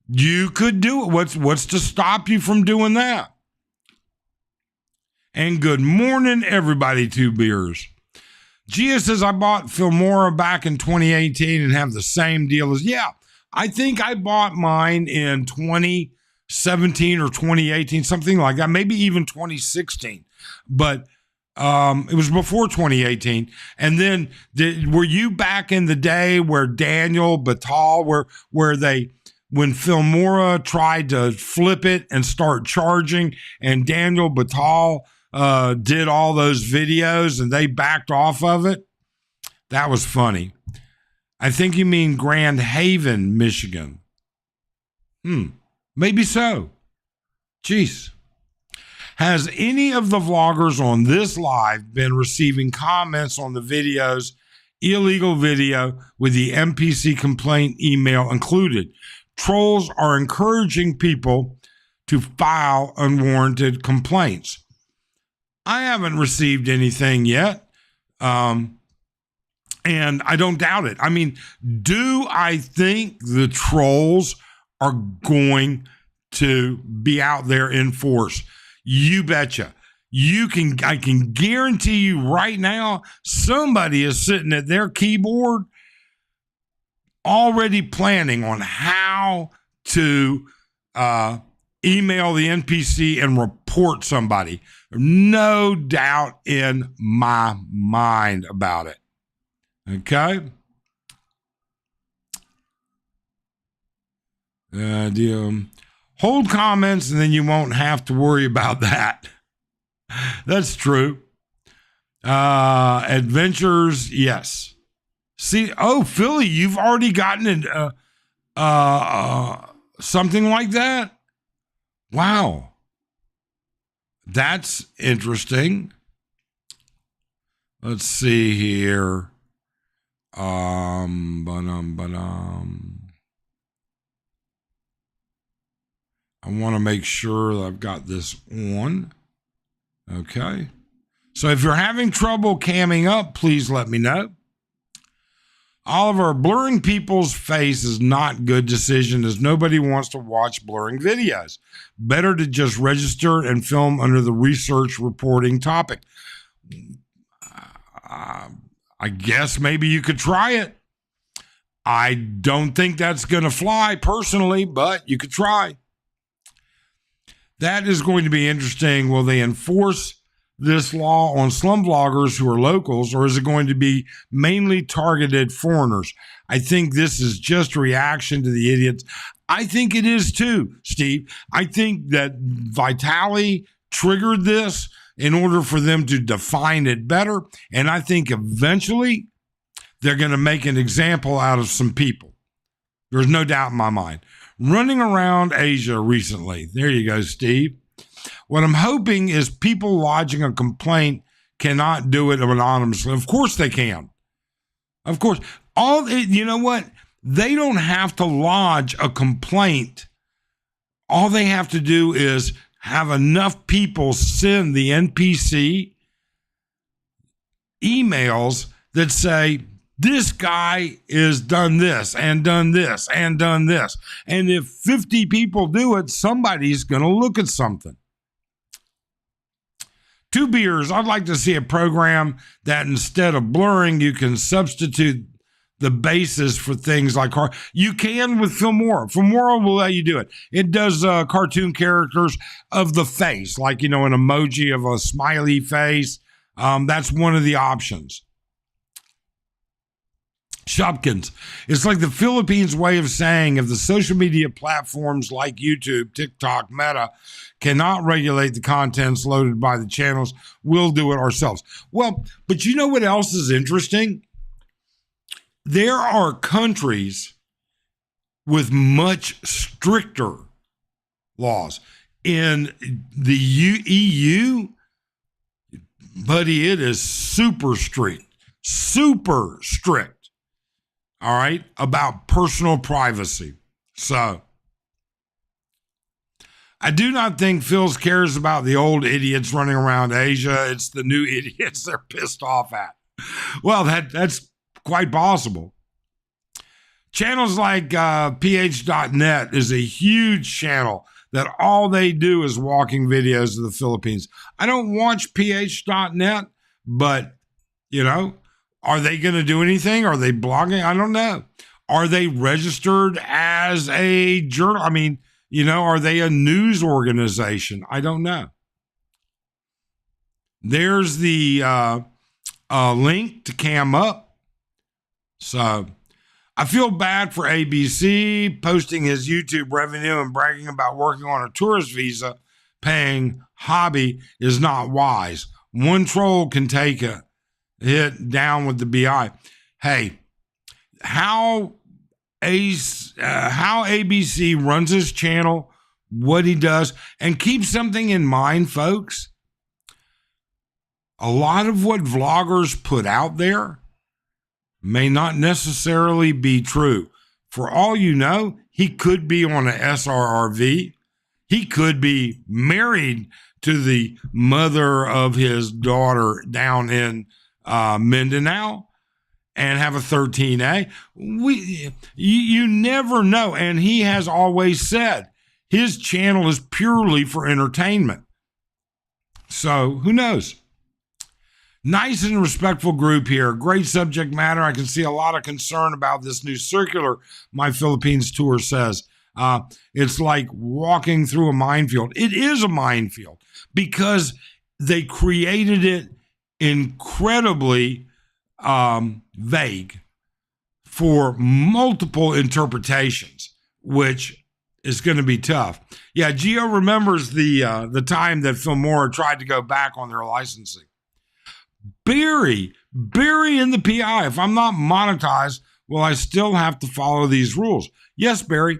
You could do it. What's to stop you from doing that? And good morning, everybody, Two Beers. Gia says, I bought Filmora back in 2018 and have the same deal as, yeah, I think I bought mine in 2017 or 2018, something like that, maybe even 2016. But it was before 2018. And then were you back in the day where Daniel Batal, when Filmora tried to flip it and start charging, and Daniel Batal did all those videos and they backed off of it? That was funny. I think you mean Grand Haven, Michigan. Maybe so. Jeez. Has any of the vloggers on this live been receiving comments on the videos, illegal video with the MPC complaint email included? Trolls are encouraging people to file unwarranted complaints. I haven't received anything yet, and I don't doubt it. I mean, do I think the trolls are going to be out there in force? You betcha. I can guarantee you right now, somebody is sitting at their keyboard already planning on how to email the NPC and report somebody. No doubt in my mind about it. Okay? Hold comments and then you won't have to worry about that. That's true. Adventures, yes. See, Philly, you've already gotten something like that? Wow. That's interesting. Let's see here. I want to make sure that I've got this on. Okay. So if you're having trouble camming up, please let me know. Oliver, blurring people's face is not good decision as nobody wants to watch blurring videos. Better to just register and film under the research reporting topic. I guess maybe you could try it. I don't think that's going to fly personally, but you could try. That is going to be interesting. Will they enforce this law on slum vloggers who are locals, or is it going to be mainly targeted foreigners? I think this is just a reaction to the idiots. I think it is too, Steve. I think that Vitali triggered this in order for them to define it better. And I think eventually they're going to make an example out of some people. There's no doubt in my mind. Running around Asia recently. There you go, Steve. What I'm hoping is people lodging a complaint cannot do it anonymously. Of course they can. Of course. You know what? They don't have to lodge a complaint. All they have to do is have enough people send the NPC emails that say, this guy is done this and done this and done this. And if 50 people do it, somebody's going to look at something. Two beers. I'd like to see a program that instead of blurring, you can substitute the basis for things like you can with Filmora. Filmora will let you do it. It does cartoon characters of the face, like, an emoji of a smiley face. That's one of the options. Shopkins. It's like the Philippines way of saying if the social media platforms like YouTube, TikTok, Meta cannot regulate the contents loaded by the channels, we'll do it ourselves. Well, but you know what else is interesting? There are countries with much stricter laws. In the EU, buddy, it is super strict. All right, about personal privacy. So I do not think Phil cares about the old idiots running around Asia. It's the new idiots they're pissed off at. Well, that's quite possible. Channels like ph.net is a huge channel that all they do is walking videos of the Philippines. I don't watch ph.net, but, are they going to do anything? Are they blogging? I don't know. Are they registered as a journal? I mean, are they a news organization? I don't know. There's the link to Cam Up. So I feel bad for ABC posting his YouTube revenue and bragging about working on a tourist visa. Paying hobby is not wise. One troll can take a hit down with the BI. Hey, how ABC runs his channel, what he does, and keep something in mind, folks. A lot of what vloggers put out there may not necessarily be true. For all you know, he could be on an SRRV. He could be married to the mother of his daughter down in Mindanao and have a 13A. You never know. And he has always said his channel is purely for entertainment. So who knows? Nice and respectful group here. Great subject matter. I can see a lot of concern about this new circular My Philippines tour says. It's like walking through a minefield. It is a minefield because they created it incredibly vague for multiple interpretations, which is going to be tough. Yeah, Gio remembers the time that Filmora tried to go back on their licensing. Barry in the PI. If I'm not monetized, will I still have to follow these rules? Yes, Barry.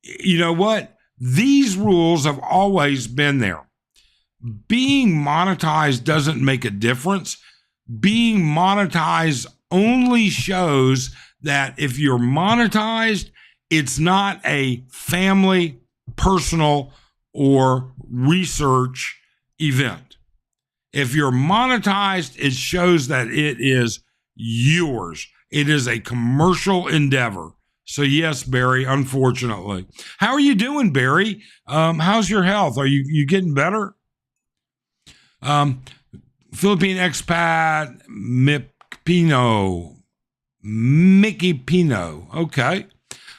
You know what? These rules have always been there. Being monetized doesn't make a difference. Being monetized only shows that if you're monetized, it's not a family, personal, or research event. If you're monetized, it shows that it is yours. It is a commercial endeavor. So yes, Barry, unfortunately. How are you doing, Barry? How's your health? Are you getting better? Philippine expat Mickey Pino. Okay.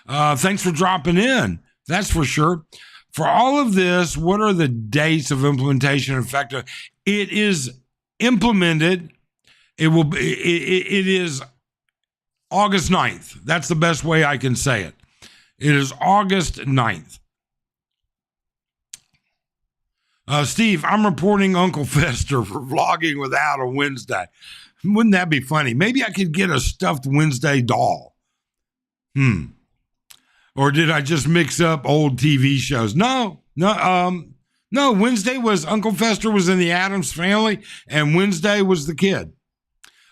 Thanks for dropping in. That's for sure. For all of this, what are the dates of implementation effective? It is implemented. It is August 9th. That's the best way I can say it. It is August 9th. Steve, I'm reporting Uncle Fester for vlogging without a Wednesday. Wouldn't that be funny? Maybe I could get a stuffed Wednesday doll. Or did I just mix up old TV shows? No. Wednesday was Uncle Fester was in the Addams Family, and Wednesday was the kid,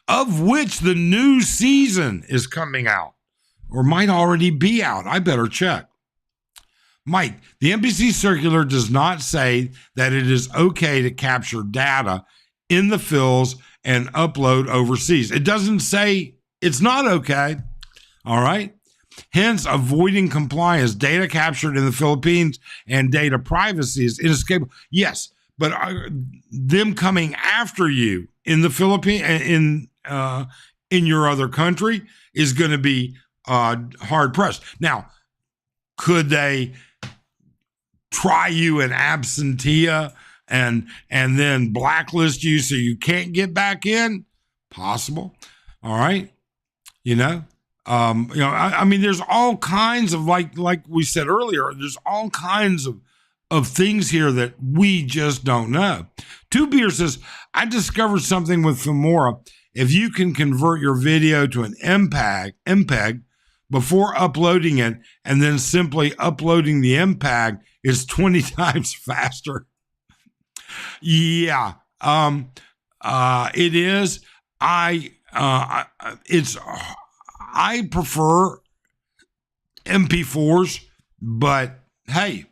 of which the new season is coming out, or might already be out. I better check. Mike, the NBC circular does not say that it is okay to capture data in the fills and upload overseas. It doesn't say it's not okay. All right. Hence, avoiding compliance, data captured in the Philippines and data privacy is inescapable. Yes, but them coming after you in the Philippines, in your other country, is going to be hard pressed. Now, could they try you in absentia and then blacklist you so you can't get back in? Possible. All right. I mean, there's all kinds of, like we said earlier, there's all kinds of things here that we just don't know. Two Beer says, I discovered something with Filmora. If you can convert your video to an MPEG before uploading it, and then simply uploading the MPEG is 20 times faster. Yeah, it is. I prefer MP4s, but hey,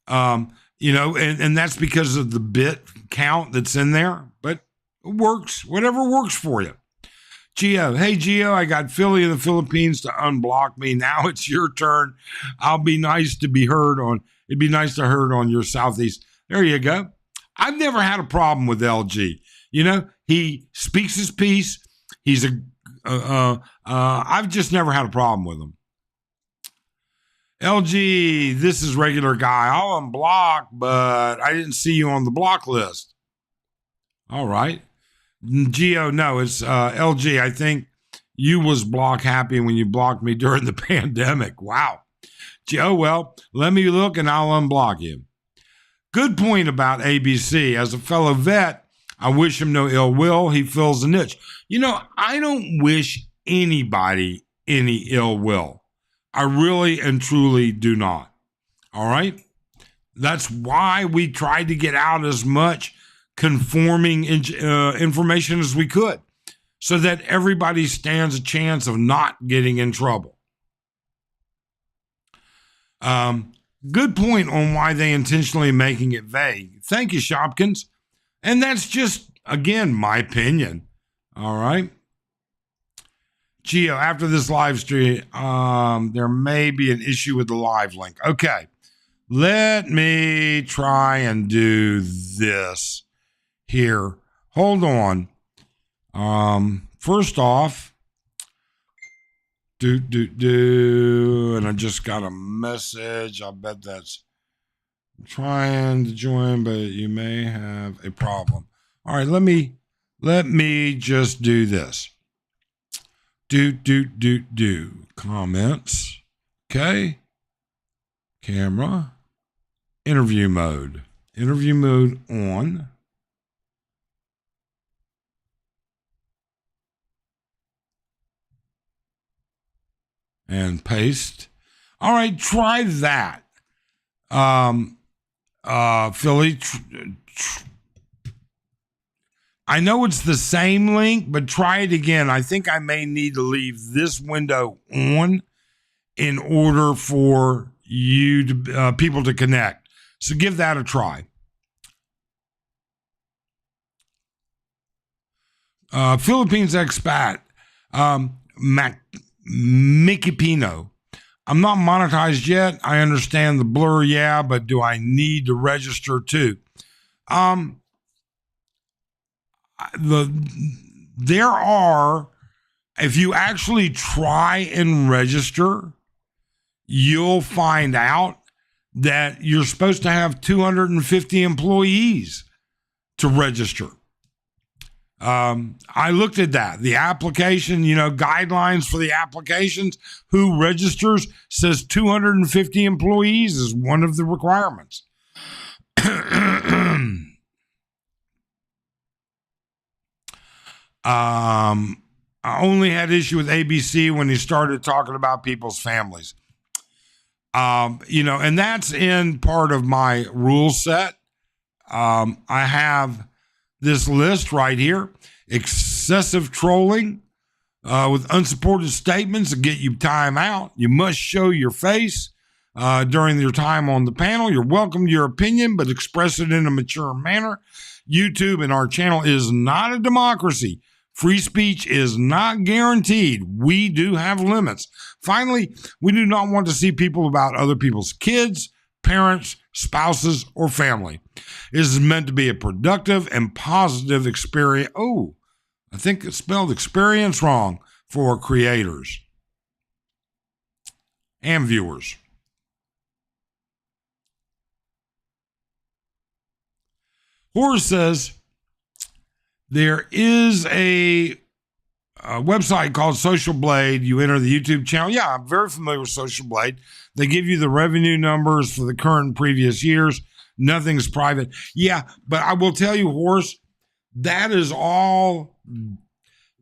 and that's because of the bit count that's in there, but it works, whatever works for you. Gio, hey Gio, I got Philly in the Philippines to unblock me. Now it's your turn. It'd be nice to heard on your Southeast. There you go. I've never had a problem with LG. He speaks his piece. He's I've just never had a problem with him. LG, this is regular guy. I'll unblock, but I didn't see you on the block list. All right. Geo, no, it's LG. I think you was block happy when you blocked me during the pandemic. Wow. Geo, well, let me look and I'll unblock you. Good point about ABC. As a fellow vet, I wish him no ill will. He fills a niche. I don't wish anybody any ill will. I really and truly do not. All right? That's why we tried to get out as much conforming information as we could, so that everybody stands a chance of not getting in trouble. Good point on why they intentionally making it vague. Thank you, Shopkins. And that's just, again, my opinion. All right. Gio, after this live stream, there may be an issue with the live link. Okay. Let me try and do this here. Hold on. First off, and I just got a message. I'll bet that's trying to join, but you may have a problem. All right, let me just do this. Comments. Okay. Camera. Interview mode. Interview mode on. And paste. All right, try that. Philly, I know it's the same link, but try it again. I think I may need to leave this window on in order for you to people to connect. So give that a try. Philippines expat, Mickey Pino. I'm not monetized yet. I understand the blur, yeah, but do I need to register too? There are, if you actually try and register, you'll find out that you're supposed to have 250 employees to register. I looked at that. The application, guidelines for the applications, who registers, says 250 employees is one of the requirements. I only had issue with ABC when he started talking about people's families. And that's in part of my rule set. I have this list right here: excessive trolling with unsupported statements that get you time out. You must show your face during your time on the panel. You're welcome to your opinion, but express it in a mature manner. YouTube and our channel is not a democracy. Free speech is not guaranteed. We do have limits. Finally, we do not want to see people about other people's kids, parents, spouses, or family. This is meant to be a productive and positive experience. Oh, I think it spelled experience wrong for creators and viewers. Horace says, there is a website called Social Blade. You enter the YouTube channel. Yeah, I'm very familiar with Social Blade. They give you the revenue numbers for the current and previous years. Nothing's private. Yeah, but I will tell you, Horace, that is all.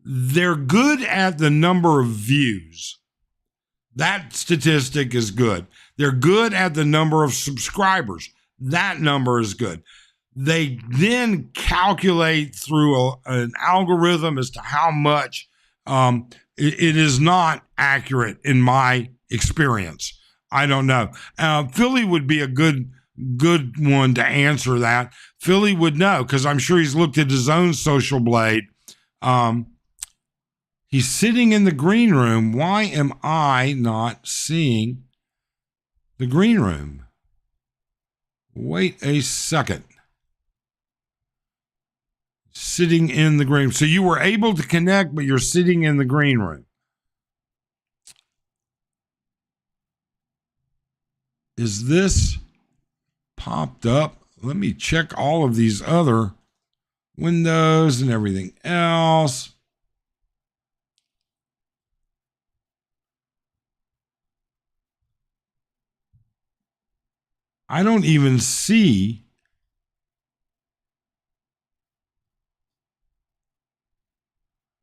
They're good at the number of views. That statistic is good. They're good at the number of subscribers. That number is good. They then calculate through an algorithm as to how much. It is not accurate in my experience. I don't know. Philly would be a good one to answer that. Philly would know because I'm sure he's looked at his own Social Blade. He's sitting in the green room. Why am I not seeing the green room? Wait a second. Sitting in the green room. So you were able to connect, but you're sitting in the green room. Is this popped up? Let me check all of these other windows and everything else. I don't even see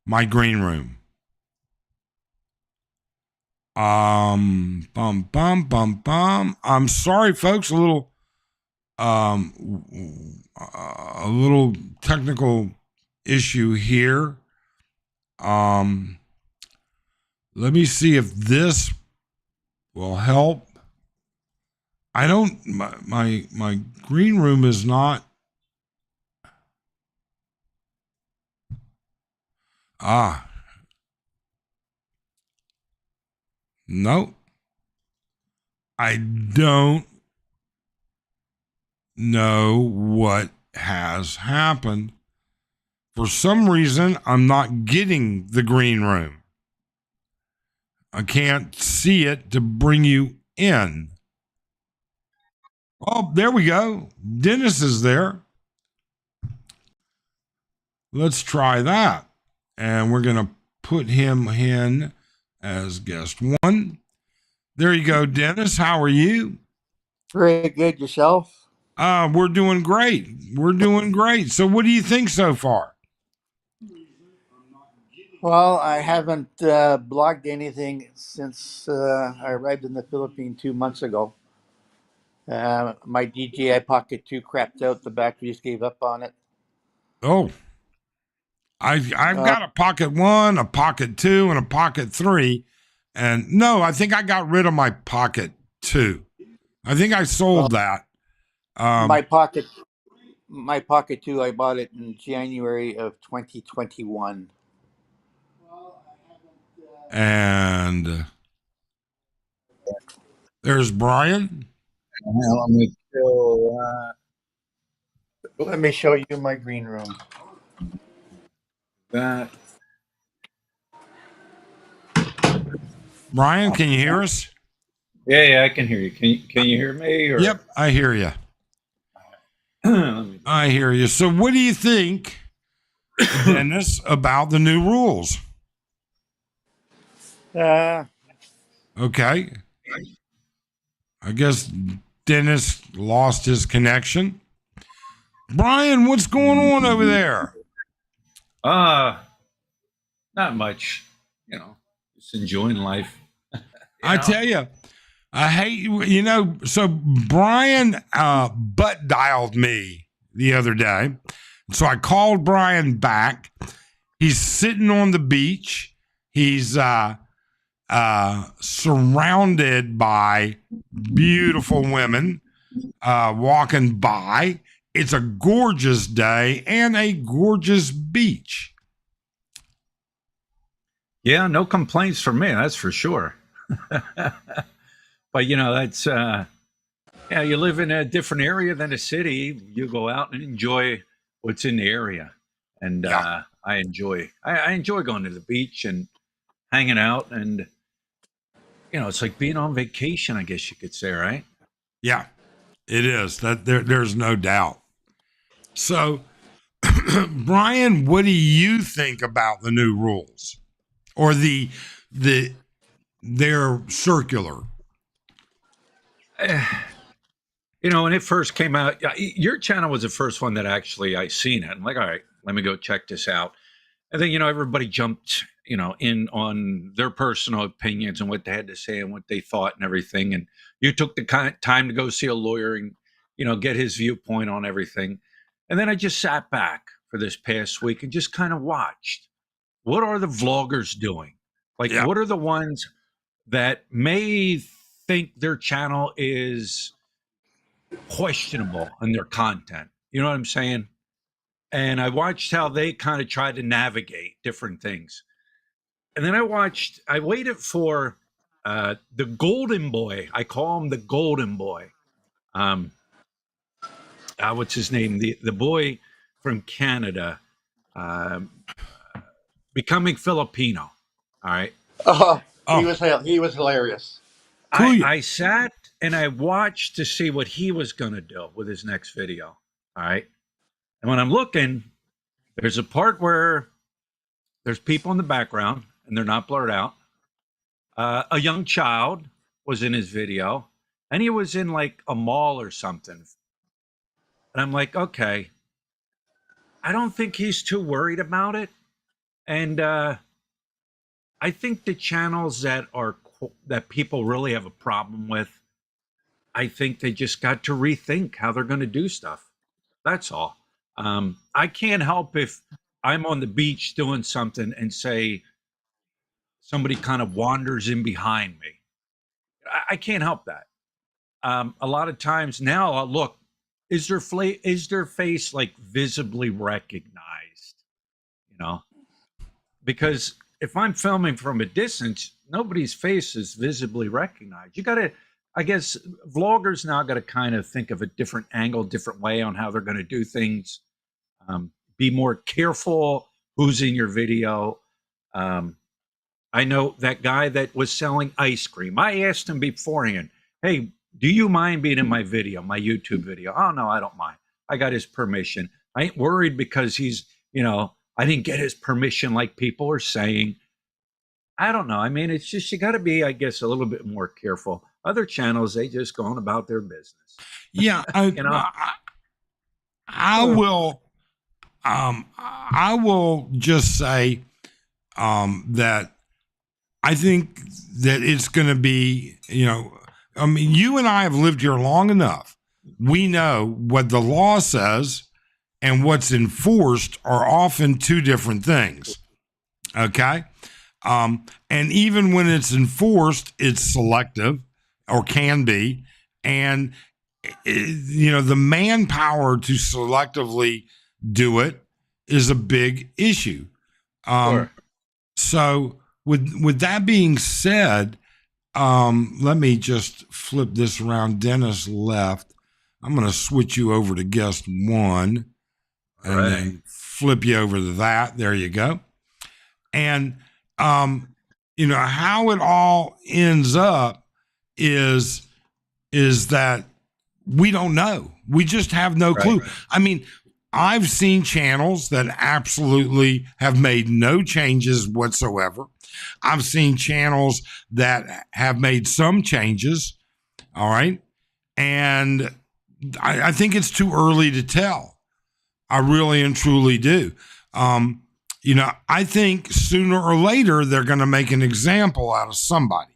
my green room. Bum, bum, bum, bum. I'm sorry, folks. A little technical issue here. Let me see if this will help. I don't. My green room is not. No, I don't know what has happened. For some reason, I'm not getting the green room. I can't see it to bring you in. Oh, there we go. Dennis is there. Let's try that. And we're going to put him in as guest one. There you go, Dennis. How are you? Very good. Yourself? We're doing great. We're doing great. So what do you think so far? Well, I haven't blogged anything since I arrived in the Philippines 2 months ago. My DJI Pocket 2 crapped out. The batteries gave up on it. Oh, I've got a Pocket 1, a Pocket 2, and a Pocket 3. And no, I think I got rid of my Pocket 2. I think I sold that. My Pocket 2, I bought it in January of 2021. And there's Brian. Let me show you my green room. That. Brian, can you hear us? Yeah, I can hear you. Can you hear me? Or? Yep, I hear you. I hear you. So what do you think, Dennis, about the new rules? Okay. I guess Dennis lost his connection. Brian, what's going on over there? Not much, just enjoying life. I tell you, I hate, so Brian butt dialed me the other day. So I called Brian back. He's sitting on the beach. He's surrounded by beautiful women walking by. It's a gorgeous day and a gorgeous beach. Yeah, no complaints from me, that's for sure. But that's yeah, you live in a different area than a city. You go out and enjoy what's in the area, and Yeah. I enjoy going to the beach and hanging out, and it's like being on vacation, I guess you could say, right? Yeah, it is. There's no doubt. So, Brian, what do you think about the new rules or their circular? When it first came out, your channel was the first one that actually I seen it. I'm like, all right, let me go check this out. And then, everybody jumped, in on their personal opinions and what they had to say and what they thought and everything. And you took the time to go see a lawyer and, get his viewpoint on everything. And then I just sat back for this past week and just kind of watched. What are the vloggers doing? Like, Yeah. what are the ones that may think their channel is questionable in their content? You know what I'm saying? And I watched how they kind of tried to navigate different things. And then I waited for the golden boy. I call him the golden boy. What's his name? The boy from Canada, um, becoming Filipino. All right. Oh, Oh, he was hilarious. cool. I sat and I watched to see what he was going to do with his next video. All right. And when I'm looking, there's a part where there's people in the background and they're not blurred out. A young child was in his video and he was in like a mall or something. And I'm like, okay, I don't think he's too worried about it. And I think the channels that people really have a problem with, I think they just got to rethink how they're going to do stuff. That's all. I can't help if I'm on the beach doing something and say somebody kind of wanders in behind me. I can't help that. A lot of times now, I'll look. Is their face like visibly recognized? You know, because if I'm filming from a distance, nobody's face is visibly recognized. You got to, I guess, vloggers now got to kind of think of a different angle, different way on how they're going to do things. Be more careful who's in your video. I know that guy that was selling ice cream. I asked him beforehand, hey, do you mind being in my video, my YouTube video? Oh, no, I don't mind. I got his permission. I ain't worried because I didn't get his permission like people are saying. I don't know. I mean, it's just, you got to be, I guess, a little bit more careful. Other channels, they just go on about their business. Yeah, You know? I will just say that I think that it's going to be, I mean, you and I have lived here long enough. We know what the law says and what's enforced are often two different things. Okay. And even when it's enforced, it's selective or can be. And, the manpower to selectively do it is a big issue. Sure. So, with that being said, let me just flip this around. Dennis left. I'm going to switch you over to guest one and Right. then flip you over to that. There you go. And, how it all ends up is that we don't know. We just have no clue. Right. I mean, I've seen channels that absolutely have made no changes whatsoever. I've seen channels that have made some changes. All right. And I think it's too early to tell. I really and truly do. I think sooner or later they're going to make an example out of somebody.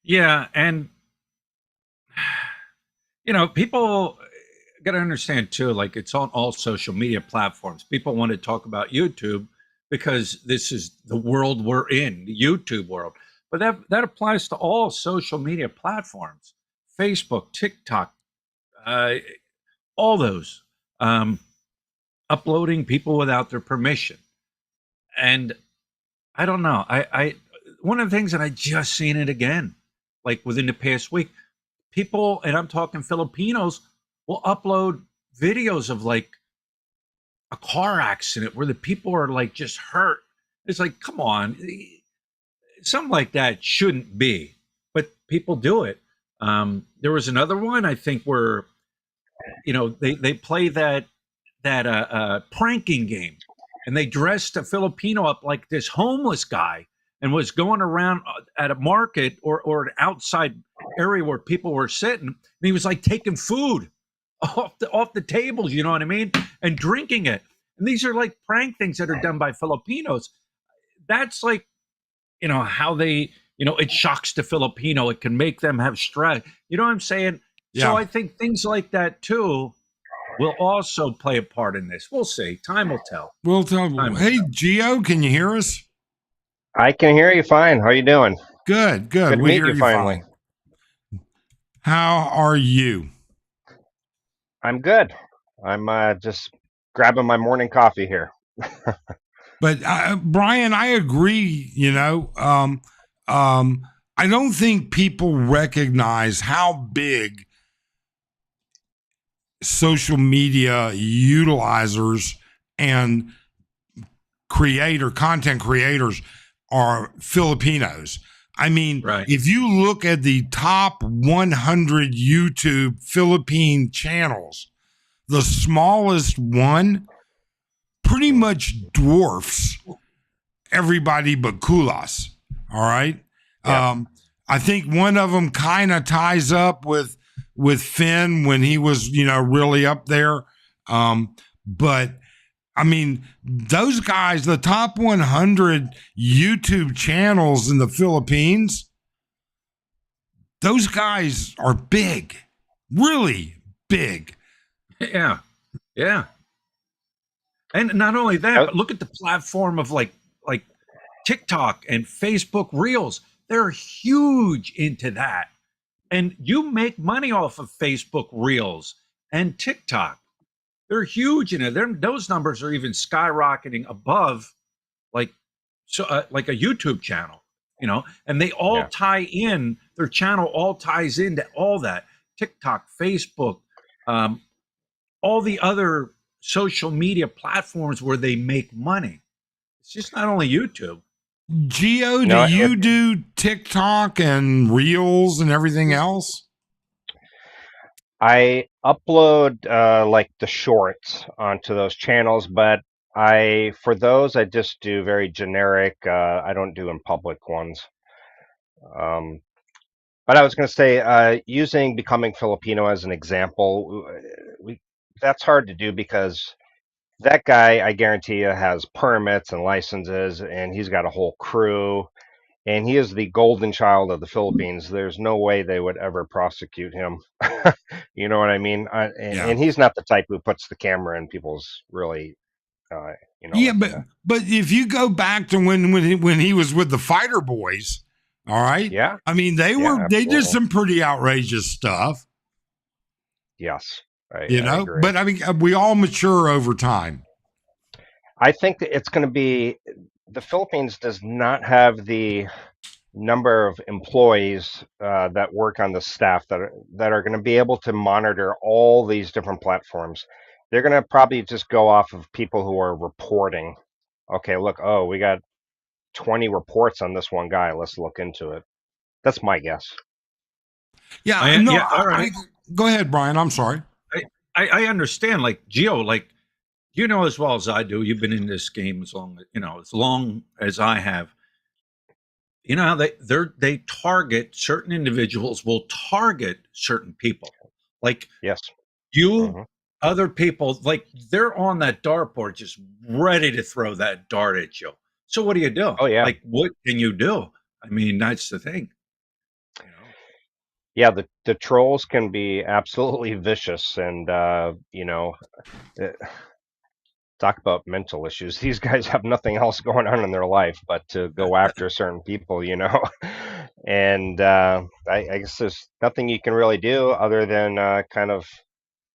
Yeah, and people got to understand too. Like it's on all social media platforms. People want to talk about YouTube because this is the world we're in, the YouTube world. But that applies to all social media platforms: Facebook, TikTok, uh, all those. Um, Uploading people without their permission. And I don't know. I one of the things that I just seen it again, like within the past week, people, and I'm talking Filipinos, will upload videos of like a car accident where the people are like just hurt. It's like, come on, something like that shouldn't be, but people do it. There was another one I think where they play that pranking game, and they dressed a Filipino up like this homeless guy and was going around at a market or an outside area where people were sitting, and he was like taking food off the tables, you know what I mean, and drinking it. And these are like prank things that are done by Filipinos. That's like how they it shocks the Filipino. It can make them have stress. You know what I'm saying? So Yeah. I think things like that too will also play a part in this. We'll see. Time will tell. We'll tell. Time will Hey, tell. Gio, can you hear us? I can hear you fine. How are you doing? Good. Good to We meet hear you you finally. fine. How are you? I'm good. I'm just grabbing my morning coffee here. But Brian, I agree. I don't think people recognize how big social media utilizers and content creators are Filipinos. I mean, Right. if you look at the top 100 YouTube Philippine channels, the smallest one pretty much dwarfs everybody but Kulas. All right. Yeah. I think one of them kind of ties up with Finn when he was, really up there. But I mean, those guys, the top 100 YouTube channels in the Philippines, those guys are big, really big. Yeah. Yeah. And not only that, Oh, but look at the platform of like TikTok and Facebook Reels. They're huge into that. And you make money off of Facebook Reels and TikTok. They're huge in it. Those numbers are even skyrocketing above like like a YouTube channel, and they all yeah. tie in. Their channel all ties into all that TikTok, Facebook, um, all the other social media platforms where they make money. It's just not only YouTube. Geo, do No, you do TikTok and Reels and everything else? I upload like the shorts onto those channels, but for those I just do very generic. I don't do in public ones. Um, but I was going to say, using becoming Filipino as an example, we that's hard to do because that guy, I guarantee you, has permits and licenses, and he's got a whole crew, and he is the golden child of the Philippines. There's no way they would ever prosecute him. You know what I mean? Yeah. And he's not the type who puts the camera in people's really, Yeah, like, but if you go back to when he was with the Fighter Boys, all right. yeah, I mean, yeah, they did absolutely, some pretty outrageous stuff, yes, I agree. But I mean, we all mature over time. I think that it's going to be the Philippines does not have the number of employees that work on the staff that are going to be able to monitor all these different platforms. They're going to probably just go off of people who are reporting. Okay, look, oh, we got 20 reports on this one guy. Let's look into it. That's my guess. Yeah, no, Yeah, all right. Go ahead, Brian. I'm sorry. I understand. Like Geo, like as well as I do. You've been in this game as long as I have. You know how they target certain individuals. Will target certain people. Like Yes. you Hmm. other people, like they're on that dartboard just ready to throw that dart at you. So what do you do? Oh yeah. Like, what can you do? I mean, that's the thing. You know? Yeah, the trolls can be absolutely vicious, and uh, talk about mental issues. These guys have nothing else going on in their life but to go after certain people, and I guess there's nothing you can really do other than kind of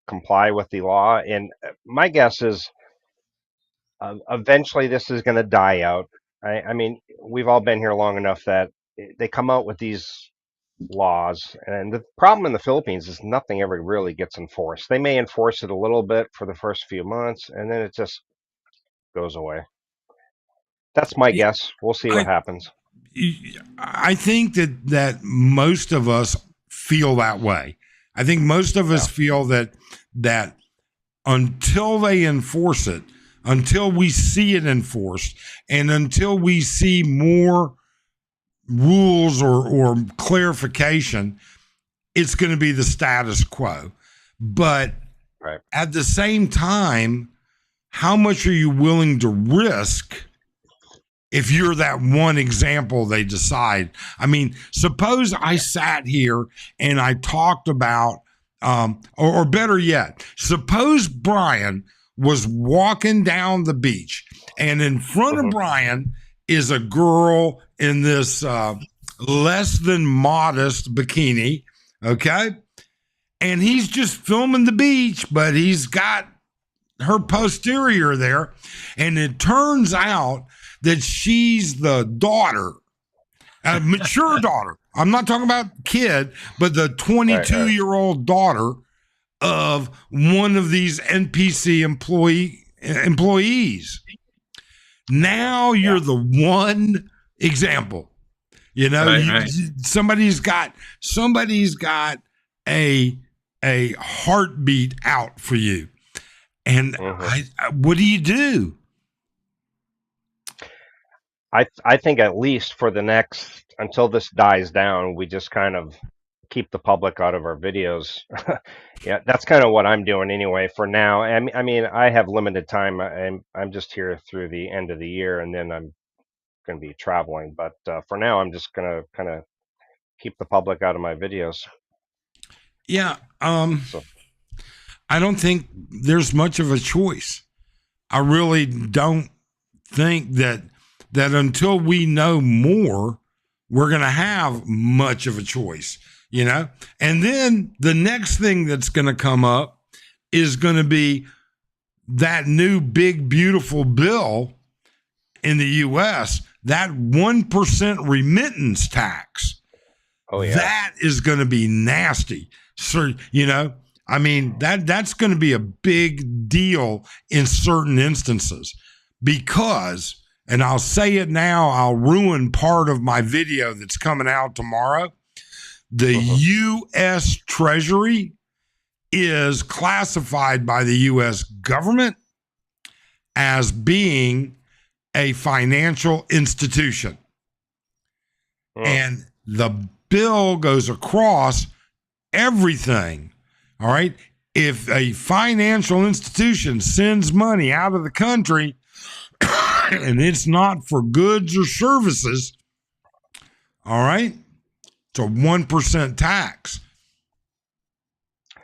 comply with the law. And my guess is eventually this is going to die out. I mean, we've all been here long enough that they come out with these laws, and the problem in the Philippines is nothing ever really gets enforced. They may enforce it a little bit for the first few months, and then it just goes away. That's my guess. We'll see what I happens. I think that most of us feel that way. I think most of us Yeah. feel that until they enforce it, until we see it enforced, and until we see more rules or clarification, it's going to be the status quo. But Right. at the same time, how much are you willing to risk if you're that one example they decide? I mean, suppose I sat here and I talked about, or better yet, suppose Brian was walking down the beach and in front of Hmm. Brian is a girl in this less than modest bikini, okay? And he's just filming the beach, but he's got her posterior there. And it turns out that she's the daughter, a mature daughter. I'm not talking about kid, but the 22-year-old daughter of one of these NPC employees. Now you're the one example. Right. Somebody's got a heartbeat out for you. And what do you do? I think at least for the next until this dies down, we just kind of keep the public out of our videos. Yeah, that's kind of what I'm doing anyway for now. I mean, I have limited time. I'm just here through the end of the year, and then I'm going to be traveling. But for now, I'm just going to kind of keep the public out of my videos. Yeah, So I don't think there's much of a choice. I really don't think that until we know more, we're going to have much of a choice, And then the next thing that's going to come up is going to be that new big beautiful bill in the US, that 1% remittance tax. oh yeah, That is going to be nasty. So, I mean, that's going to be a big deal in certain instances because, and I'll say it now, I'll ruin part of my video that's coming out tomorrow. The U.S. Treasury is classified by the U.S. government as being a financial institution. And the bill goes across everything. All right. If a financial institution sends money out of the country and it's not for goods or services, all right, it's a 1% tax.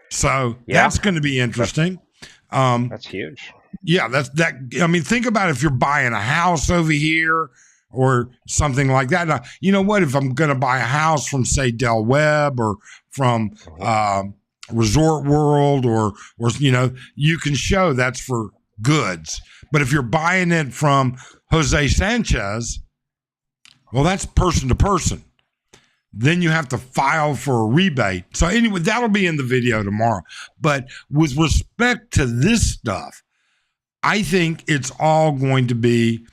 So that's going to be interesting. That's huge. Yeah, that. I mean, think about if you're buying a house over here or something like that. Now, you know what? If I'm going to buy a house from, say, Del Webb or from Resort World, or you can show that's for goods. But if you're buying it from Jose Sanchez, well, that's person to person. Then you have to file for a rebate. So anyway, that'll be in the video tomorrow. But with respect to this stuff, I think it's all going to be,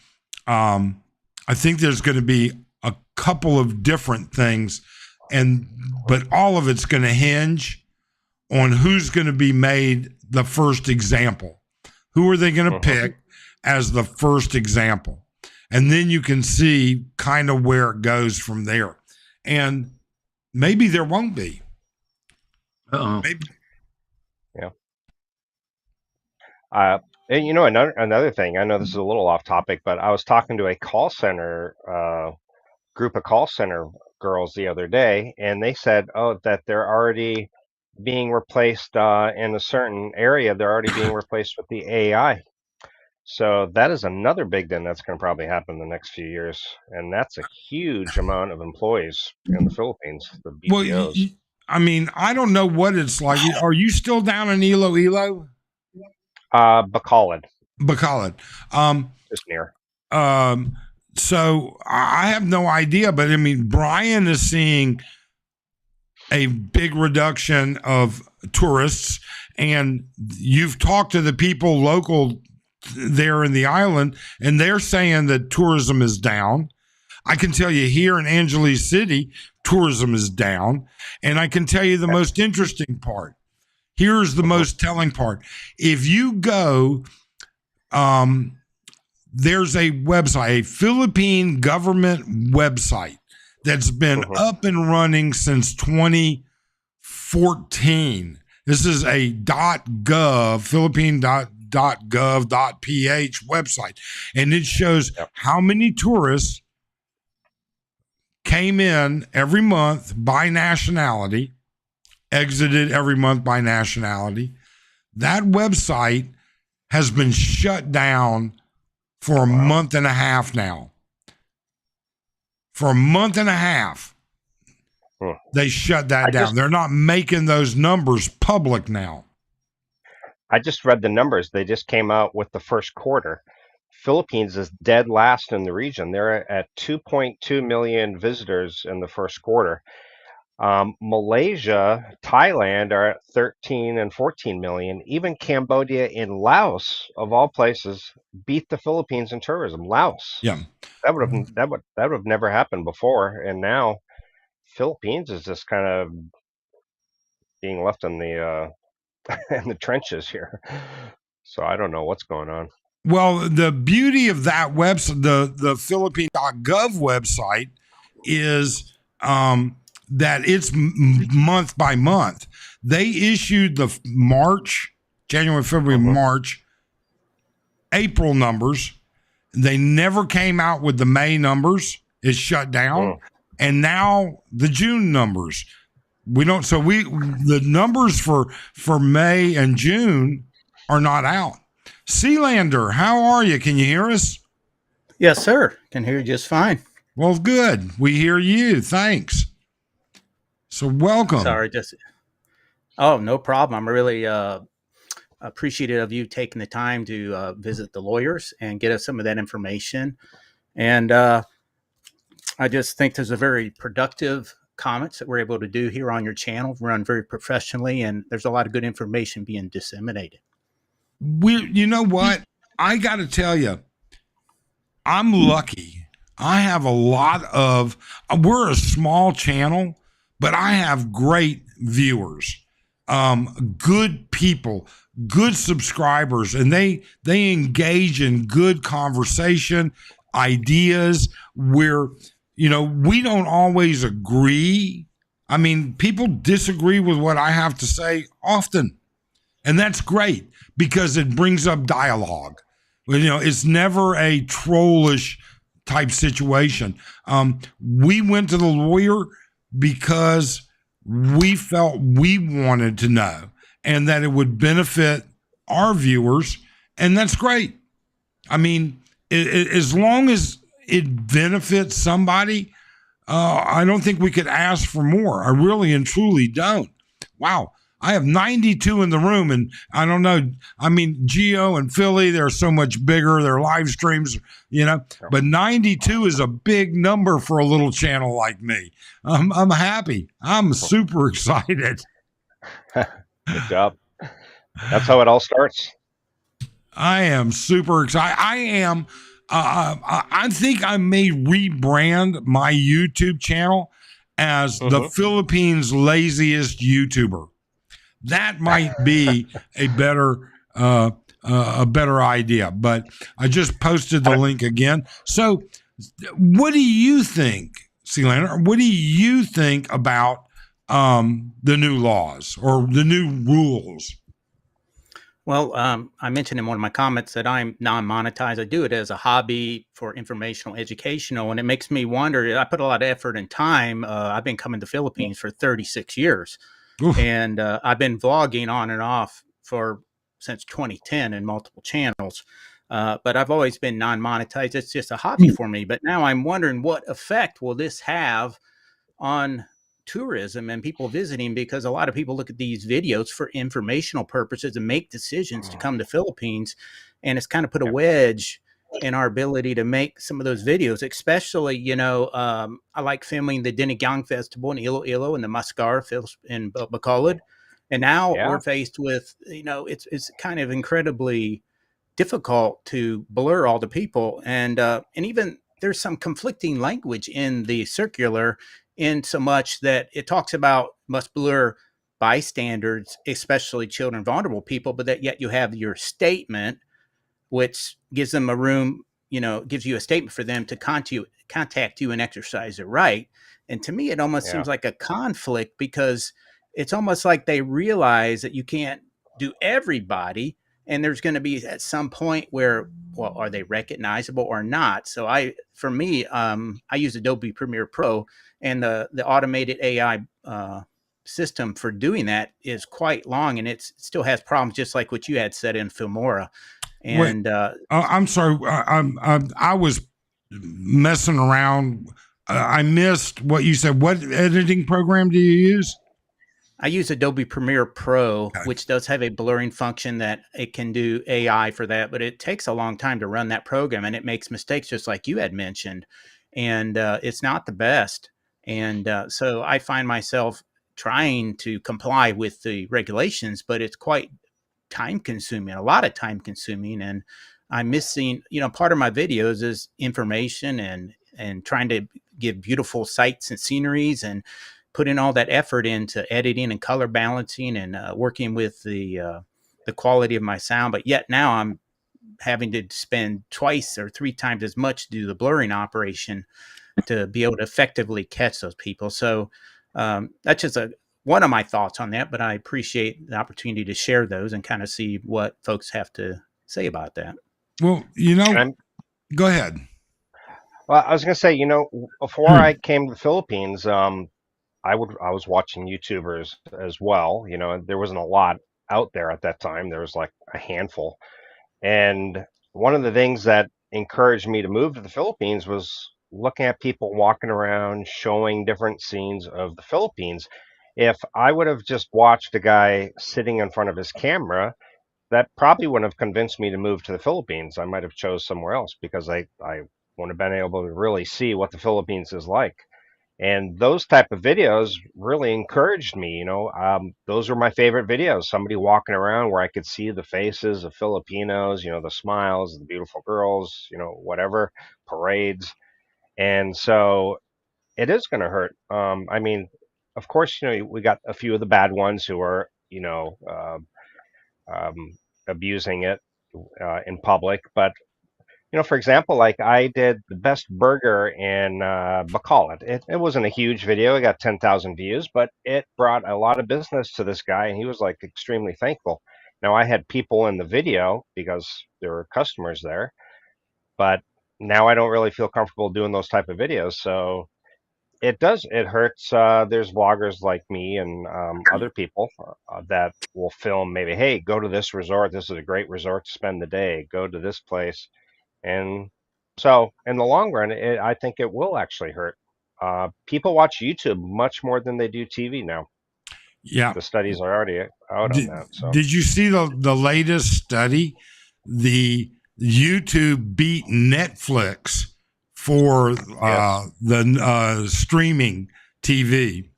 I think there's going to be a couple of different things, but all of it's going to hinge on who's going to be made the first example. Who are they going to pick as the first example? And then you can see kind of where it goes from there. And maybe there won't be. Uh-oh. Maybe. Yeah. Uh, and another thing. I know this is a little off topic, but I was talking to a call center group of call center girls the other day, and they said, oh, that they're already being replaced in a certain area. They're already being replaced with the AI. So that is another big thing that's going to probably happen in the next few years, and that's a huge amount of employees in the Philippines, the Well, BPOs. I mean, I don't know what it's like. Are you still down in Iloilo? Bacolod, Bacolod. Um, just near. um, so I have no idea, but I mean, Brian is seeing a big reduction of tourists, and you've talked to the people local there in the island, and they're saying that tourism is down. I can tell you here in Angeles City, tourism is down. And I can tell you the most interesting part. Here's the most telling part. If you go, there's a website, a Philippine government website that's been up and running since 2014. This is a .gov, Philippine.gov.ph website. And it shows how many tourists came in every month by nationality, exited every month by nationality. That website has been shut down for a month and a half now. For a month and a half, they shut that down. They're not making those numbers public now. I just read the numbers. They just came out with the first quarter. Philippines is dead last in the region. They're at 2.2 million visitors in the first quarter. Malaysia, Thailand are at 13 and 14 million. Even Cambodia and Laos, of all places, beat the Philippines in tourism. Laos, Yeah, that would have never happened before, and now Philippines is just kind of being left in the in the trenches here. So I don't know what's going on. Well, the beauty of that website, the Philippine.gov website, is that it's month by month. They issued the January, February, March, April numbers. They never came out with the May numbers. It's shut down. And now the June numbers. The numbers for May and June are not out. Sealander, how are you? Can you hear us? Yes, sir. Can hear you just fine. Well, good. We hear you. Thanks. So welcome. Sorry, no problem. I'm really appreciative of you taking the time to visit the lawyers and get us some of that information. And I just think there's a very productive comments that we're able to do here on your channel, run very professionally, and there's a lot of good information being disseminated. You know what? I got to tell you, I'm lucky. I have we're a small channel, but I have great viewers, good people, good subscribers, and they engage in good conversation, ideas. We don't always agree. I mean, people disagree with what I have to say often. And that's great because it brings up dialogue. It's never a trollish type situation. We went to the lawyer because we felt we wanted to know and that it would benefit our viewers. And that's great. I mean, as long as it benefits somebody, I don't think we could ask for more. I really and truly don't. Wow. I have 92 in the room, and I don't know. I mean, Geo and Philly, they're so much bigger. Their live streams, but 92 is a big number for a little channel like me. I'm happy. I'm super excited. Good job. That's how it all starts. I am super excited. I think I may rebrand my YouTube channel as the Philippines' laziest YouTuber. That might be a better idea, but I just posted the link again. So what do you think, Sealander? What do you think about the new laws or the new rules? Well, I mentioned in one of my comments that I'm non-monetized. I do it as a hobby for informational, educational, and it makes me wonder. I put a lot of effort and time. I've been coming to the Philippines for 36 years, Oof. and I've been vlogging on and off for since 2010 in multiple channels. But I've always been non-monetized. It's just a hobby for me. But now I'm wondering what effect will this have on tourism and people visiting, because a lot of people look at these videos for informational purposes and make decisions to come to Philippines, and it's kind of put a wedge in our ability to make some of those videos, especially, I like filming the Dinigang Festival in Iloilo and the Mascara in Bacolod. And now Yeah, we're faced with, it's kind of incredibly difficult to blur all the people, and even there's some conflicting language in the circular, in so much that it talks about must blur bystanders, especially children, vulnerable people, but that yet you have your statement which gives them a room, gives you a statement for them to contact you and exercise their right. And to me, it almost yeah, seems like a conflict, because it's almost like they realize that you can't do everybody. And there's going to be at some point where, well, are they recognizable or not? So for me, I use Adobe Premiere Pro, and the automated AI system for doing that is quite long, and it still has problems, just like what you had said in Filmora. Wait, And I'm sorry. I was messing around. I missed what you said. What editing program do you use? I use Adobe Premiere Pro, Okay. which does have a blurring function that it can do AI for that, but it takes a long time to run that program, and it makes mistakes, just like you had mentioned. And it's not the best. And so I find myself trying to comply with the regulations, but it's quite time consuming, a lot of time consuming. And I'm missing, part of my videos is information and trying to give beautiful sights and sceneries, and putting all that effort into editing and color balancing, and working with the quality of my sound. But yet now I'm having to spend twice or three times as much to do the blurring operation to be able to effectively catch those people. So that's just one of my thoughts on that, but I appreciate the opportunity to share those and kind of see what folks have to say about that. Well, and go ahead. well, I was gonna say, before I came to the Philippines, I was watching YouTubers as well. There wasn't a lot out there at that time. There was like a handful. And one of the things that encouraged me to move to the Philippines was looking at people walking around showing different scenes of the Philippines. If I would have just watched a guy sitting in front of his camera, that probably wouldn't have convinced me to move to the Philippines. I might have chose somewhere else because I wouldn't have been able to really see what the Philippines is like. And those type of videos really encouraged me. Those were my favorite videos. Somebody walking around where I could see the faces of Filipinos, the smiles, the beautiful girls, whatever, parades. And so it is going to hurt. I mean, of course, we got a few of the bad ones who are, um, abusing it in public. But for example, like I did the best burger in Bacolod. It wasn't a huge video. It got 10,000 views, but it brought a lot of business to this guy, and he was like extremely thankful. Now I had people in the video because there were customers there, but now I don't really feel comfortable doing those type of videos. So it hurts. There's vloggers like me and other people that will film maybe, hey, go to this resort. This is a great resort to spend the day. Go to this place. And so, in the long run, I think it will actually hurt. People watch YouTube much more than they do TV now. Yeah. The studies are already out on Did, that. So, did you see the latest study? The YouTube beat Netflix for yes, the streaming TV.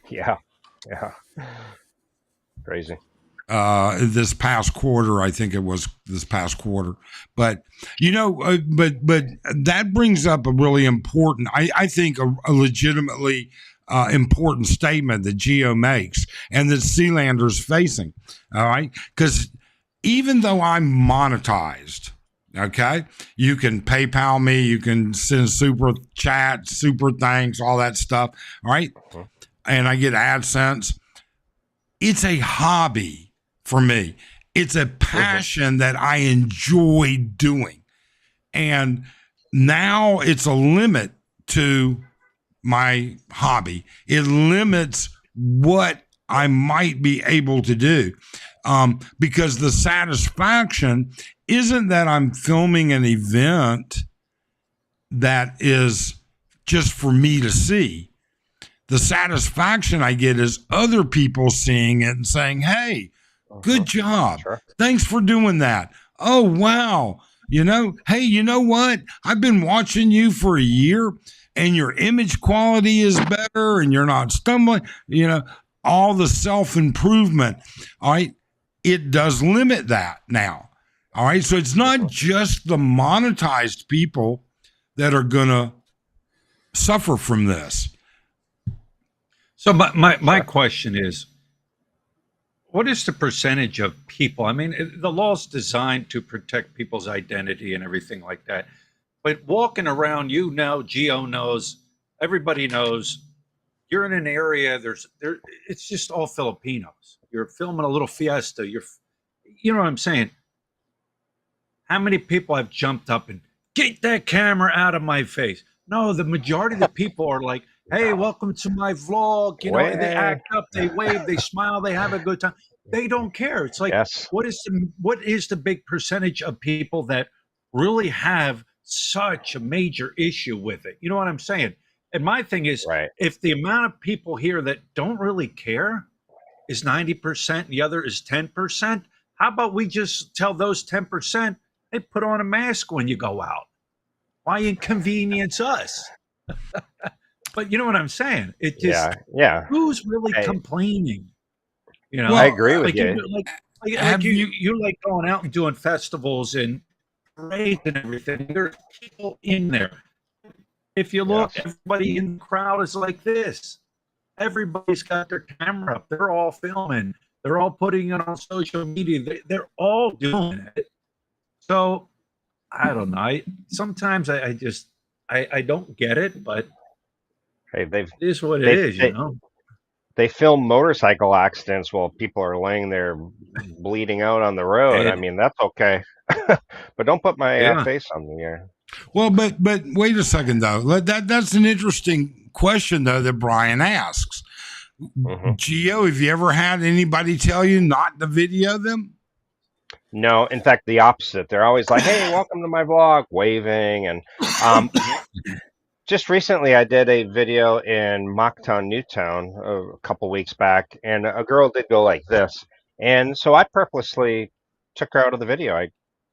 yeah, yeah, crazy. This past quarter, I think it was this past quarter. But but that brings up a really important, I think, a legitimately important statement that Geo makes and that Sealander's facing. All right, because even though I'm monetized, okay, you can PayPal me, you can send super chat, super thanks, all that stuff. All right, and I get AdSense. It's a hobby for me. It's a passion that I enjoy doing. And now it's a limit to my hobby. It limits what I might be able to do, because the satisfaction isn't that I'm filming an event that is just for me to see. The satisfaction I get is other people seeing it and saying, hey, good job. Sure. Thanks for doing that. Oh, wow. Hey, you know what? I've been watching you for a year and your image quality is better and you're not stumbling, all the self-improvement. All right. It does limit that now. All right. So it's not just the monetized people that are going to suffer from this. So my question is, what is the percentage of people? I mean, the law's designed to protect people's identity and everything like that. But walking around, Geo knows, everybody knows, you're in an area, it's just all Filipinos. You're filming a little fiesta. You know what I'm saying? How many people have jumped up and get that camera out of my face? No, the majority of the people are like, hey, welcome to my vlog. They act up, they wave, they smile, they have a good time. They don't care. It's like, Yes. what is the big percentage of people that really have such a major issue with it? You know what I'm saying? And my thing is, Right. if the amount of people here that don't really care is 90% and the other is 10%, how about we just tell those 10%, hey, put on a mask when you go out? Why inconvenience us? But you know what I'm saying? It just, Yeah. who's really complaining? Well, I agree with like you. you like going out and doing festivals and parades and everything. There's people in there. If you look, Yes. everybody in the crowd is like this. Everybody's got their camera up. They're all filming. They're all putting it on social media. They're all doing it. So I don't know. Sometimes I just don't get it, but Hey, it is what it is, they film motorcycle accidents while people are laying there bleeding out on the road. I And, mean, that's okay, but don't put my yeah. face on the air. Well, but wait a second though. That's an interesting question though that Brian asks. Geo, have you ever had anybody tell you not to video them? No, in fact, the opposite. They're always like, "Hey, welcome to my vlog," waving, and just recently I did a video in Mocktown, Newtown, a couple weeks back, and a girl did go like this, and so I purposely took her out of the video. I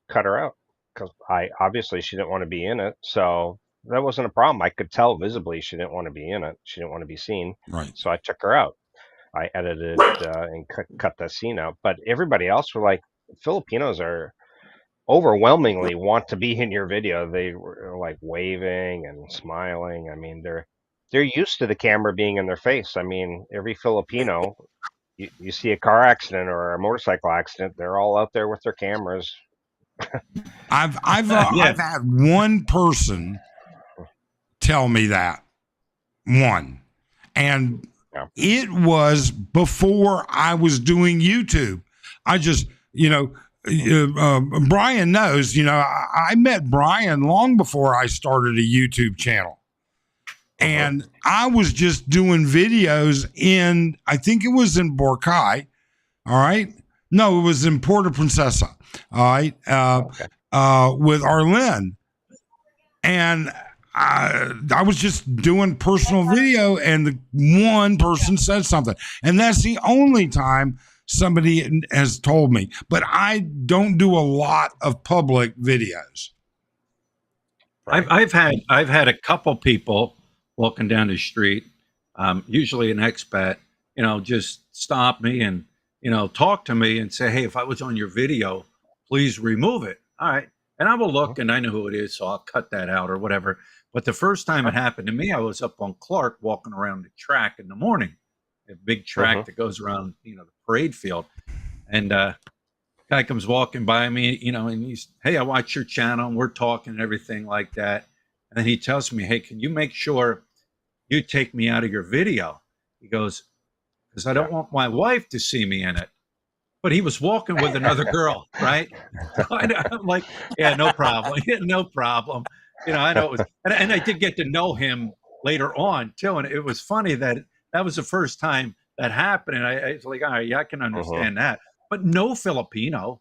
cut her out because obviously she didn't want to be in it, so that wasn't a problem. I could tell visibly she didn't want to be in it. She didn't want to be seen, Right. so I took her out. I edited and cut that scene out. But everybody else were like, Filipinos are overwhelmingly want to be in your video. They were like waving and smiling. I mean, they're used to the camera being in their face. I mean, every Filipino, you see a car accident or a motorcycle accident, they're all out there with their cameras. I've had one person tell me that, and it was before I was doing YouTube. I just, Brian knows, I met Brian long before I started a YouTube channel. And I was just doing videos I think it was in Boracay. All right. No, it was in Puerto Princesa. All right. With Arlen. And I was just doing personal video, and the one person said something. And that's the only time somebody has told me. But I don't do a lot of public videos. Right. I've had a couple people walking down the street, usually an expat, just stop me and talk to me and say, hey, if I was on your video, please remove it. All right. And I will look, and I know who it is, so I'll cut that out or whatever. But the first time it happened to me, I was up on Clark walking around the track in the morning, a big track that goes around, the parade field. And guy comes walking by me, and he's, hey, I watch your channel, and we're talking and everything like that. And then he tells me, hey, can you make sure you take me out of your video? He goes, because I don't want my wife to see me in it. but he was walking with another girl, right? So I'm like, yeah, no problem. Yeah, no problem. I know it was, and I did get to know him later on too. And it was funny that that was the first time that happened. And I was like, all right, yeah, I can Hmm. understand that. But no Filipino,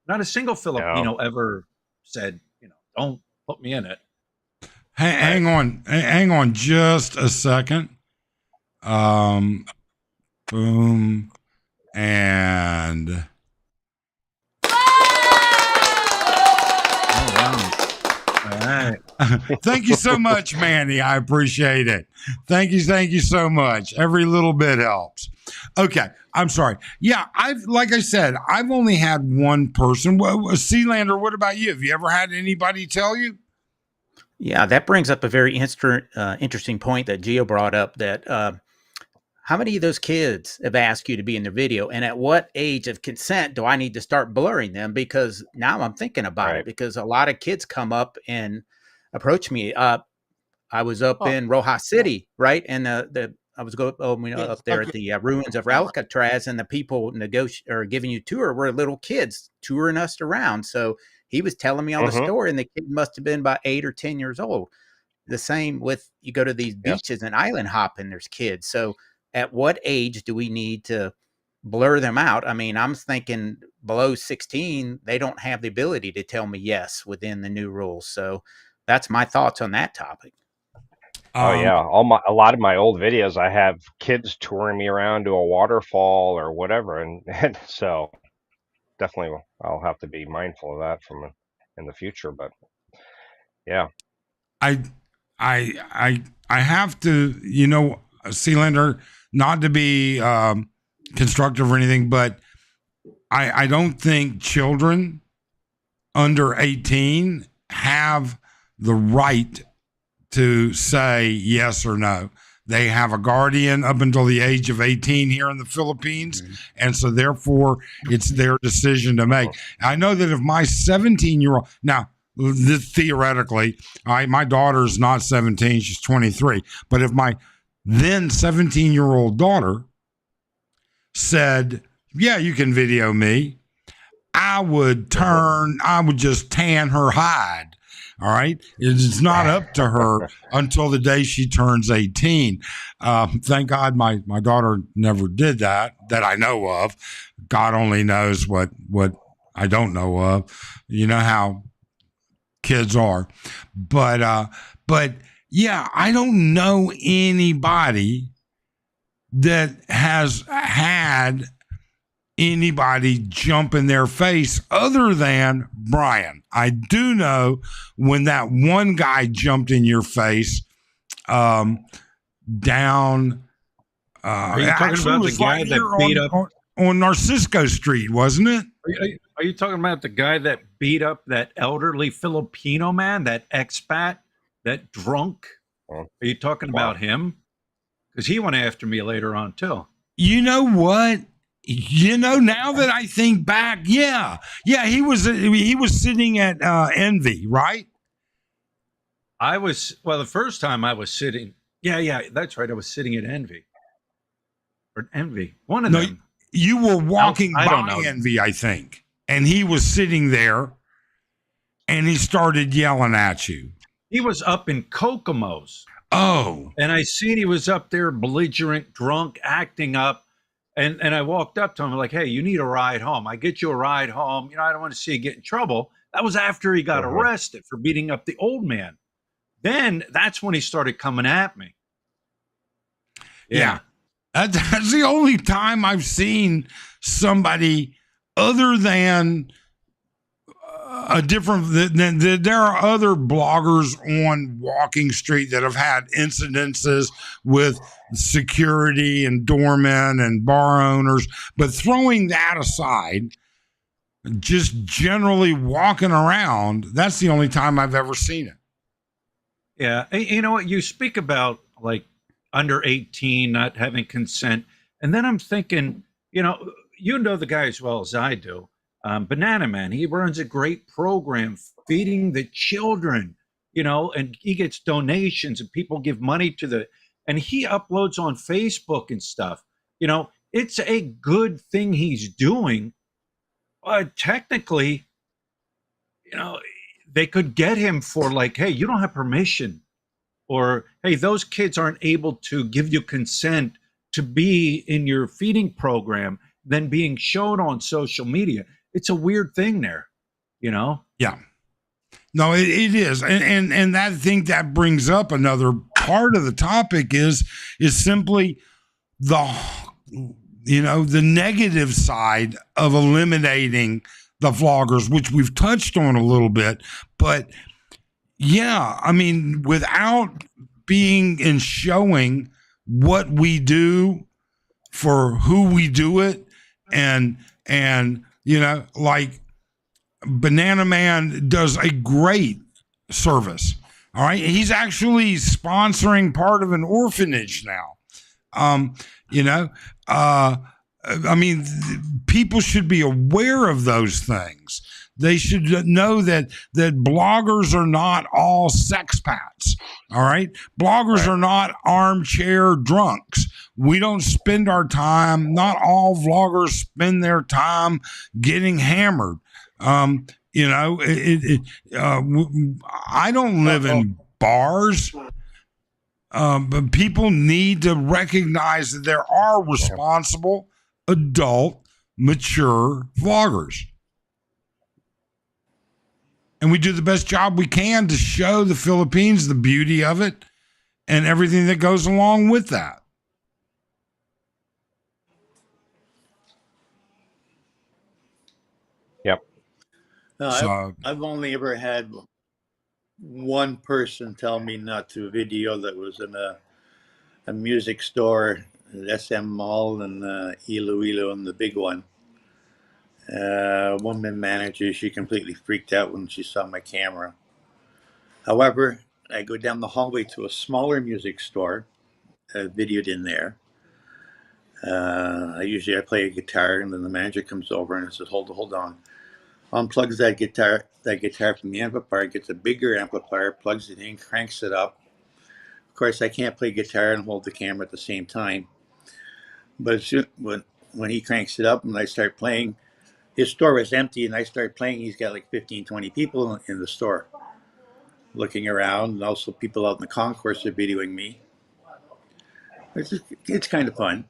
not a single No. Filipino ever said, don't put me in it. Hang on, hang on just a second. Boom, and Oh, wow. All right. thank you so much, Manny. I appreciate it. Thank you so much. Every little bit helps. Okay, I'm sorry. Yeah, like I said, I've only had one person. Sealander, what about you? Have you ever had anybody tell you? Yeah, that brings up a very interesting point that Gio brought up. That how many of those kids have asked you to be in the video, and at what age of consent do I need to start blurring them? Because now I'm thinking about it. Right. Because a lot of kids come up and approach me. I was up Oh, in Rojas yeah. City, right? And I was up there at Okay. the ruins of Alcatraz, and the people or giving you tour were little kids touring us around. So he was telling me all the Hmm. story, and the kid must have been about 8 or 10 years old. The same with you go to these Yes. beaches and island hopping, there's kids. So at what age do we need to blur them out? I mean, I'm thinking below 16, they don't have the ability to tell me yes within the new rules. So that's my thoughts on that topic. Oh Um, yeah, a lot of my old videos, I have kids touring me around to a waterfall or whatever, and so definitely I'll have to be mindful of that in the future. But yeah, I, I have to, Sealander, not to be constructive or anything, but I don't think children under 18 have the right to say yes or no. They have a guardian up until the age of 18 here in the Philippines. Mhm. And so, therefore, it's their decision to make. I know that if my 17-year-old, now, theoretically, my daughter's not 17, she's 23. But if my then 17-year-old daughter said, yeah, you can video me, I would just tan her hide. All right. It's not up to her until the day she turns 18. Thank God my daughter never did that I know of. God only knows what I don't know of. You know how kids are. But yeah, I don't know anybody that has had anybody jump in their face other than Brian. I do know when that one guy jumped in your face down. Are you talking about the guy that beat up? On Narcisco Street, wasn't it? Are you talking about the guy that beat up that elderly Filipino man, that expat, that drunk? well, Are you talking wow. about him? Because he went after me later on too. You know what? Now that I think back, yeah, he was sitting at Envy, right? The first time I was sitting. Yeah, that's right. I was sitting at Envy or Envy, one of No, them. you were walking I don't by know. Envy, I think, and he was sitting there, and he started yelling at you. He was up in Kokomo's. Oh, And I seen he was up there belligerent, drunk, acting up. And I walked up to him like, hey, you need a ride home. I get you a ride home. I don't want to see you get in trouble. That was after he got Hmm. arrested for beating up the old man. Then that's when he started coming at me. yeah. That's the only time I've seen somebody other than a different. There are other bloggers on Walking Street that have had incidences with security and doormen and bar owners, but throwing that aside, just generally walking around, that's the only time I've ever seen it. Yeah. You know what? You speak about like under 18 not having consent. And then I'm thinking, you know the guy as well as I do. Banana Man, he runs a great program feeding the children, and he gets donations and people give money and he uploads on Facebook and stuff. It's a good thing he's doing. technically, you know, they could get him for like, hey, you don't have permission, or hey, those kids aren't able to give you consent to be in your feeding program, then being shown on social media. It's a weird thing there, you know? Yeah. No, it is. And I think that brings up another part of the topic is simply the the negative side of eliminating the vloggers, which we've touched on a little bit. But yeah, I mean, without being and showing what we do for who we do it, and like Banana Man does a great service. All right. He's actually sponsoring part of an orphanage now. Um, you know, I mean, people should be aware of those things. They should know that bloggers are not all sexpats. All right. Bloggers are not armchair drunks. We don't spend our time, not all vloggers spend their time getting hammered. I don't live in bars, but people need to recognize that there are responsible, adult, mature vloggers. And we do the best job we can to show the Philippines, the beauty of it, and everything that goes along with that. Yep. So I've only ever had one person tell me not to video that was in a music store at SM Mall and Iloilo and the big one. Woman manager, she completely freaked out when she saw my camera. However, I go down the hallway to a smaller music store, videoed in there. I play a guitar, and then the manager comes over and says, hold on. Unplugs that guitar from the amplifier, gets a bigger amplifier, plugs it in, cranks it up. Of course, I can't play guitar and hold the camera at the same time. But when he cranks it up and I start playing, his store was empty and I start playing, he's got like 15, 20 people in the store looking around, and also people out in the concourse are videoing me. It's kind of fun.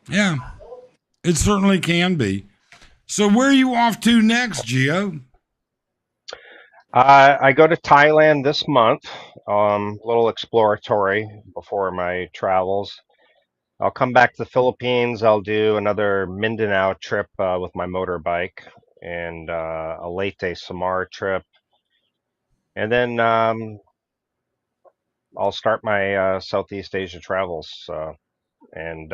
yeah, it certainly can be. So where are you off to next, Gio? I go to Thailand this month, a little exploratory before my travels. I'll come back to the Philippines. I'll do another Mindanao trip with my motorbike, and a Leyte Samar trip. And then I'll start my Southeast Asia travels. And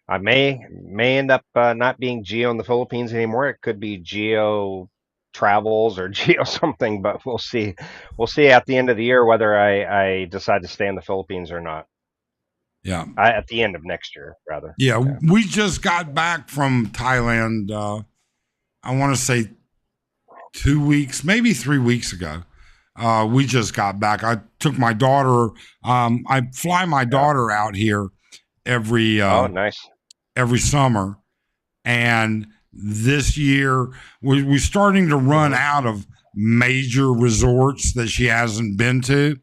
I may end up not being Geo in the Philippines anymore. It could be Geo Travels or Geo something, but we'll see. We'll see at the end of the year whether I decide to stay in the Philippines or not. Yeah. At the end of next year, rather. Yeah, we just got back from Thailand. I want to say 2 weeks, maybe 3 weeks ago. We just got back. I took my daughter. I fly my daughter out here every nice. every summer, and this year we're starting to run out of major resorts that she hasn't been to.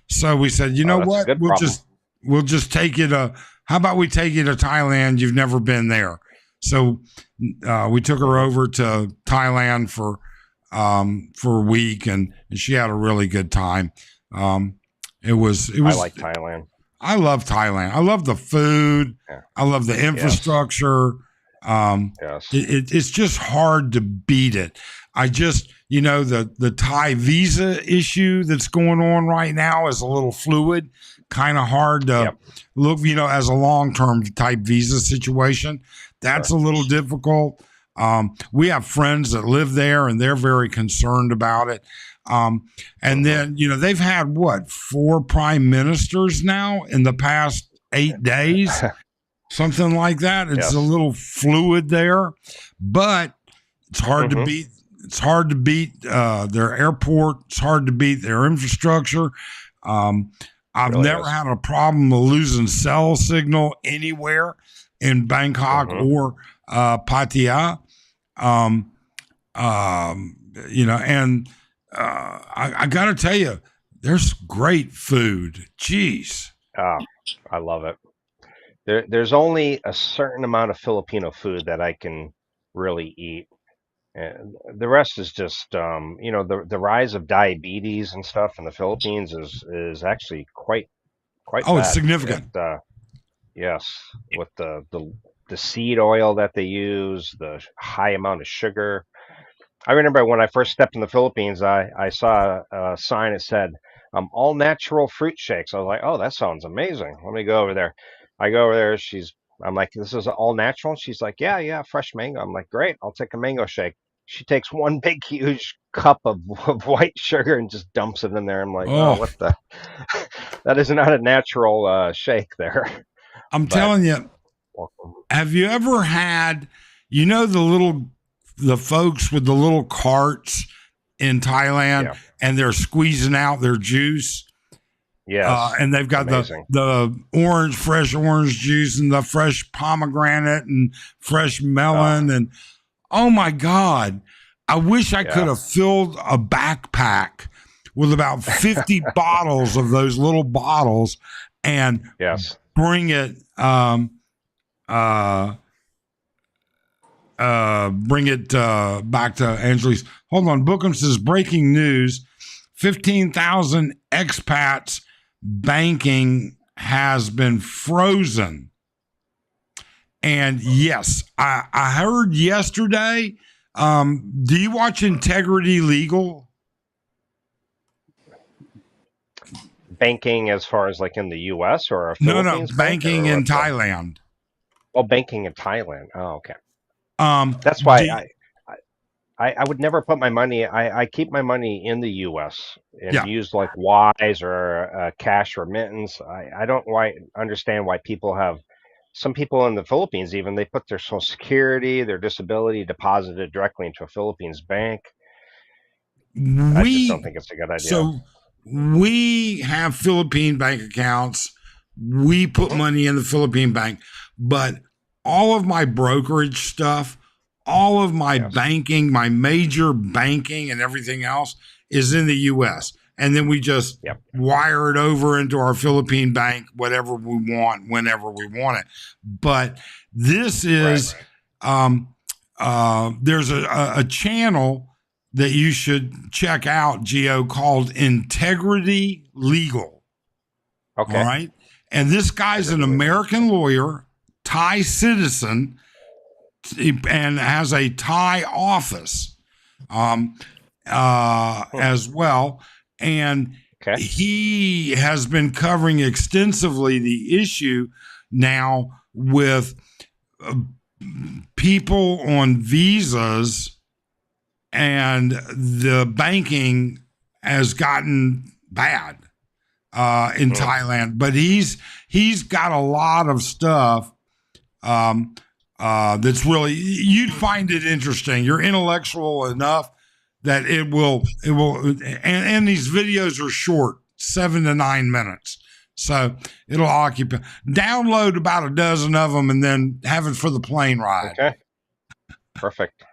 So we said, you know what, we'll just take you to. How about we take you to Thailand? You've never been there. So we took her over to Thailand for a week, and she had a really good time. It was. I like Thailand. I love Thailand. I love the food. Yeah. I love the infrastructure. Yes. It's just hard to beat it. I just, the Thai visa issue that's going on right now is a little fluid, kind of hard to look, as a long-term type visa situation. That's a little difficult. We have friends that live there and they're very concerned about it. And then, they've had 4 prime ministers now in the past 8 days, something like that. It's a little fluid there, but it's hard to beat. It's hard to beat their airport. It's hard to beat their infrastructure. I've never had a problem losing cell signal anywhere in Bangkok or Pattaya. Um, and I got to tell you, there's great food. Jeez. Oh, I love it. There's only a certain amount of Filipino food that I can really eat. And the rest is just, the rise of diabetes and stuff in the Philippines is actually quite Oh, it's bad. It significant. Yes, with the seed oil that they use, the high amount of sugar. I remember when I first stepped in the Philippines, I saw a sign that said all natural fruit shakes. I was like, oh, that sounds amazing. Let me go over there. I go over there. I'm like, this is all natural. She's like, yeah, yeah, fresh mango. I'm like, great. I'll take a mango shake. She takes one big, huge cup of white sugar and just dumps it in there. I'm like, oh, Oh, what the? That is not a natural shake there. I'm But telling you, have you ever had, the folks with the little carts in Thailand yeah, and they're squeezing out their juice? yes, And they've got amazing. the fresh orange juice and the fresh pomegranate and fresh Oh, melon. And oh my God, I wish I could yeah, have filled a backpack with about 50 bottles of those little bottles and yes. bring it, uh, back to Angelique. Hold on. Bookham says breaking news 15,000 expats banking has been frozen. And yes, I heard yesterday. Do you watch Integrity Legal? Banking as far as like in the U.S. or a No, Philippines bank banking or in what? Thailand. Oh, banking in Thailand. Oh, okay. Um, That's why do, I would never put my money. I keep my money in the U.S. and yeah, use like Wise or cash remittance. I don't understand why people have. Some people in the Philippines even they put their Social Security, their disability deposited directly into a Philippines bank. I just don't we think it's a good idea. so we have Philippine bank accounts. We put Hmm. money in the Philippine bank, but all of my brokerage stuff, all of my Yes. banking, my major banking and everything else is in the US. And then we just Yep. wire it over into our Philippine bank, whatever we want, whenever we want it. But this Right. is, there's a channel that you should check out, Geo, called Integrity Legal. All Okay. right. And this guy's an Integrity legal. American lawyer, Thai citizen, and has a Thai office um, Hmm. as well. And Okay. he has been covering extensively the issue now with uh, people on visas, and the banking has gotten bad in Hmm. Thailand. But he's got a lot of stuff um, that's really, you'd find it interesting. You're intellectual enough that and these videos are short, 7 to 9 minutes. So it'll occupy, download about a dozen of them and then have it for the plane ride. Okay. Perfect.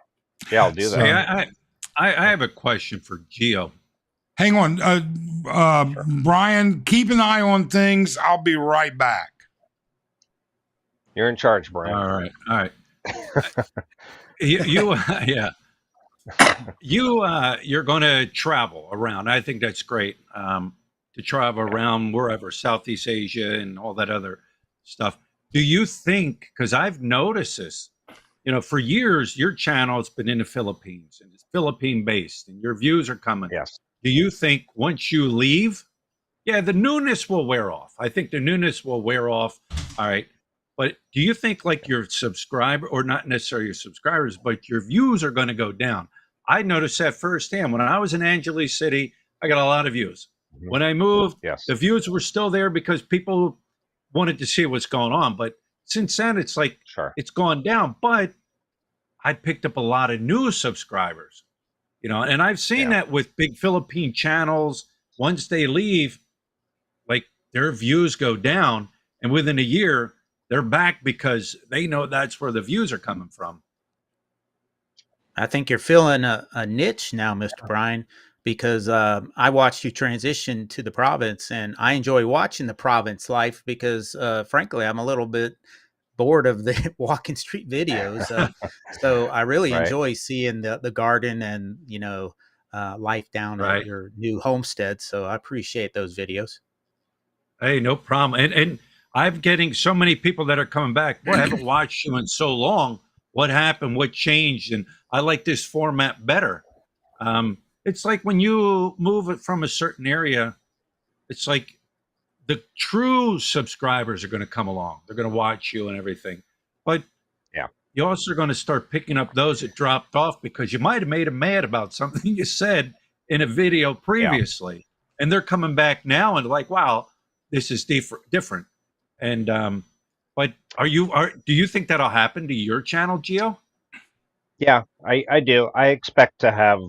Yeah, I'll do So Hey, that. I have a question for Gio. hang on, Sure. Brian, keep an eye on things. I'll be right back. You're in charge, Brian. All right. You yeah. You're going to travel around. I think that's great to travel around wherever, Southeast Asia and all that other stuff. Do you think? Because I've noticed this. For years, your channel has been in the Philippines and it's Philippine based, and your views are coming. Yes. Do you think once you leave, yeah, the newness will wear off? I think the newness will wear off. All right. But do you think like your subscriber, or not necessarily your subscribers, but your views are going to go down? I noticed that firsthand. When I was in Angeles City, I got a lot of views. Mhm. When I moved, Yes. the views were still there because people wanted to see what's going on. But since then, it's like Sure. it's gone down. But I picked up a lot of new subscribers, and I've seen Yeah. that with big Philippine channels. Once they leave, like their views go down, and within a year, they're back because they know that's where the views are coming from. I think you're filling a niche now, Mr. Brian, because I watched you transition to the province, and I enjoy watching the province life because, frankly, I'm a little bit bored of the walking street videos. So I really Right. enjoy seeing the garden and life down at Right. your new homestead. So I appreciate those videos. Hey, no problem. And I'm getting so many people that are coming back. Boy, I haven't watched you in so long. What happened? What changed? And I like this format better. It's like when you move it from a certain area, it's like the true subscribers are going to come along. They're going to watch you and everything. But Yeah. you also are going to start picking up those that dropped off because you might have made them mad about something you said in a video Yeah. previously. And they're coming back now and like, wow, this is different. And but do you think that'll happen to your channel, Gio? Yeah, I do. I expect to have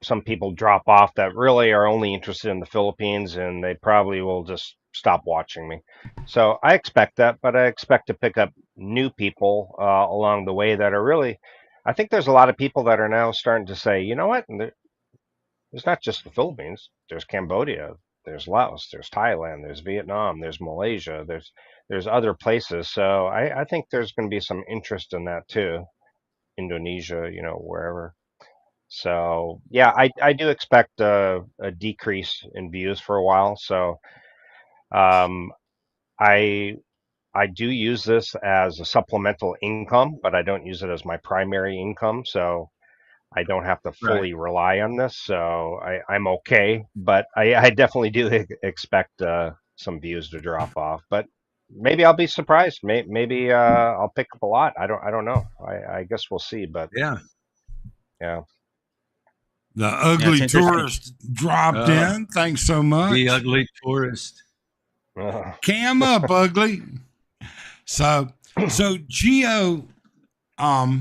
some people drop off that really are only interested in the Philippines, and they probably will just stop watching me. So I expect that, but I expect to pick up new people along the way that are really. I think there's a lot of people that are now starting to say, you know what? There's not just the Philippines. There's Cambodia, there's Laos, there's Thailand, there's Vietnam, there's Malaysia, there's other places. So I think there's going to be some interest in that too. Indonesia, wherever. So yeah, I do expect a decrease in views for a while. So um, I I do use this as a supplemental income, but I don't use it as my primary income. So I don't have to Right. fully rely on this. So I'm okay, but I definitely do expect some views to drop off. But maybe I'll be surprised. Maybe I'll pick up a lot. I don't know. I guess we'll see. But Yeah. yeah. The Yeah, it's ugly interesting. tourist dropped in. Thanks so much. The ugly tourist. Cam up, ugly. So Gio, how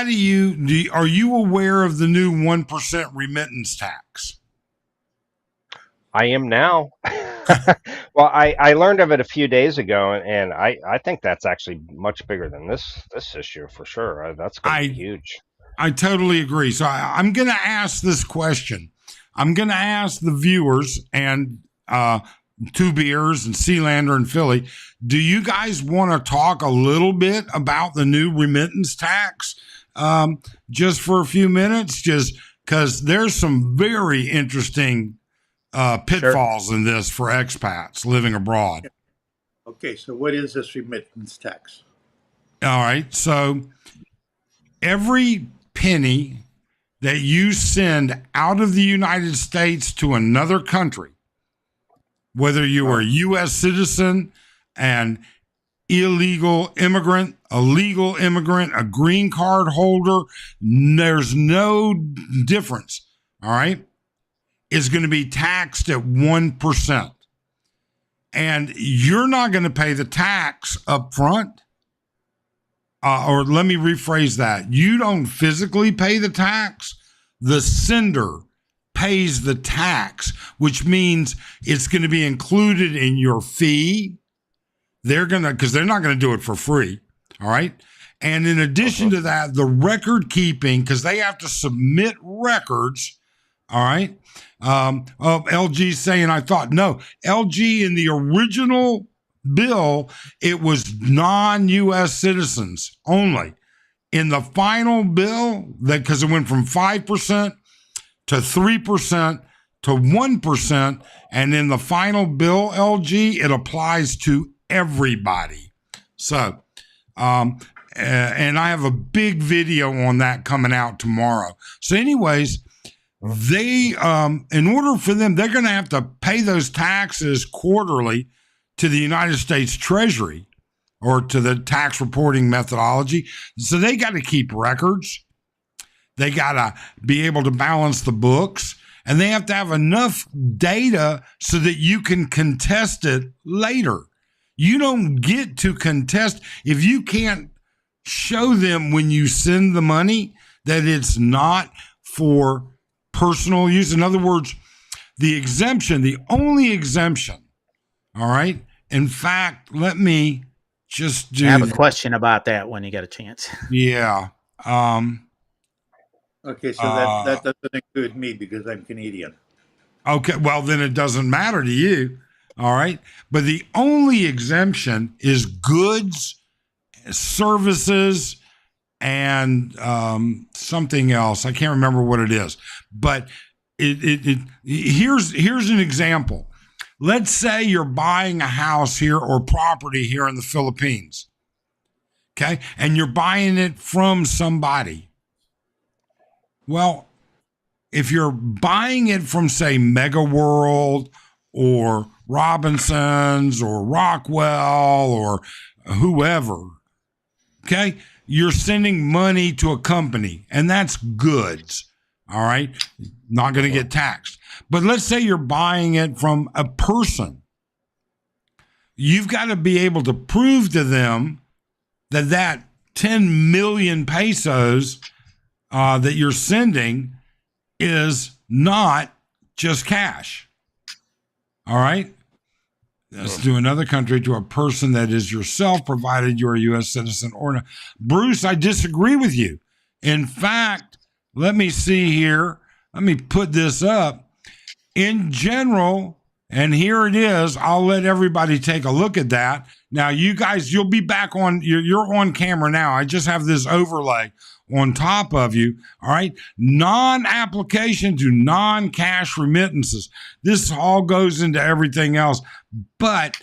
are you aware of the new 1% remittance tax? I am now. Well, I learned of it a few days ago, and I think that's actually much bigger than this issue for sure. That's going to be huge. I totally agree. So I'm going to ask this question. I'm going to ask the viewers and Two Beers and Sealander and Philly, do you guys want to talk a little bit about the new remittance tax just for a few minutes? Just because there's some very interesting pitfalls in this for expats living abroad. Okay, so what is this remittance tax? All right. So every penny that you send out of the United States to another country, whether you are a U.S. citizen, an illegal immigrant, a legal immigrant, a green card holder, there's no difference. All right. Is going to be taxed at 1%. And you're not going to pay the tax up front. Or let me rephrase that. You don't physically pay the tax. The sender pays the tax, which means it's going to be included in your fee. Because they're not going to do it for free. All right. And in addition to that, the record keeping, because they have to submit records. All right. LG saying, I thought, no, LG in the original bill, it was non-U.S. citizens only. In the final bill, because it went from 5% to 3% to 1%, and in the final bill, LG, it applies to everybody. So, and I have a big video on that coming out tomorrow. So anyways, they, in order for them, they're going to have to pay those taxes quarterly to the United States Treasury or to the tax reporting methodology. So they got to keep records. They got to be able to balance the books, and they have to have enough data so that you can contest it later. You don't get to contest if you can't show them when you send the money that it's not for personal use. In other words, the only exemption, all right? In fact, let me just do I have a question about that when you get a chance. Yeah. Um, Okay, so uh, that doesn't include me because I'm Canadian. okay, well, then it doesn't matter to you. All right. But the only exemption is goods, services, and something else. I can't remember what it is. But here's an example. Let's say you're buying a house here or property here in the Philippines. Okay. And you're buying it from somebody. Well, if you're buying it from, say, Mega World or Robinson's or Rockwell or whoever, okay, you're sending money to a company and that's goods. All right. Not going to get taxed. But let's say you're buying it from a person. You've got to be able to prove to them that 10 million pesos that you're sending is not just cash. All right. Let's do another country to a person that is yourself, provided you're a U.S. citizen or not. Bruce, I disagree with you. In fact, let me see here. Let me put this up. In general, and here it is. I'll let everybody take a look at that. Now, you guys, you'll be back on, you're on camera now. I just have this overlay on top of you. All right. Non-application to non-cash remittances. This all goes into everything else. But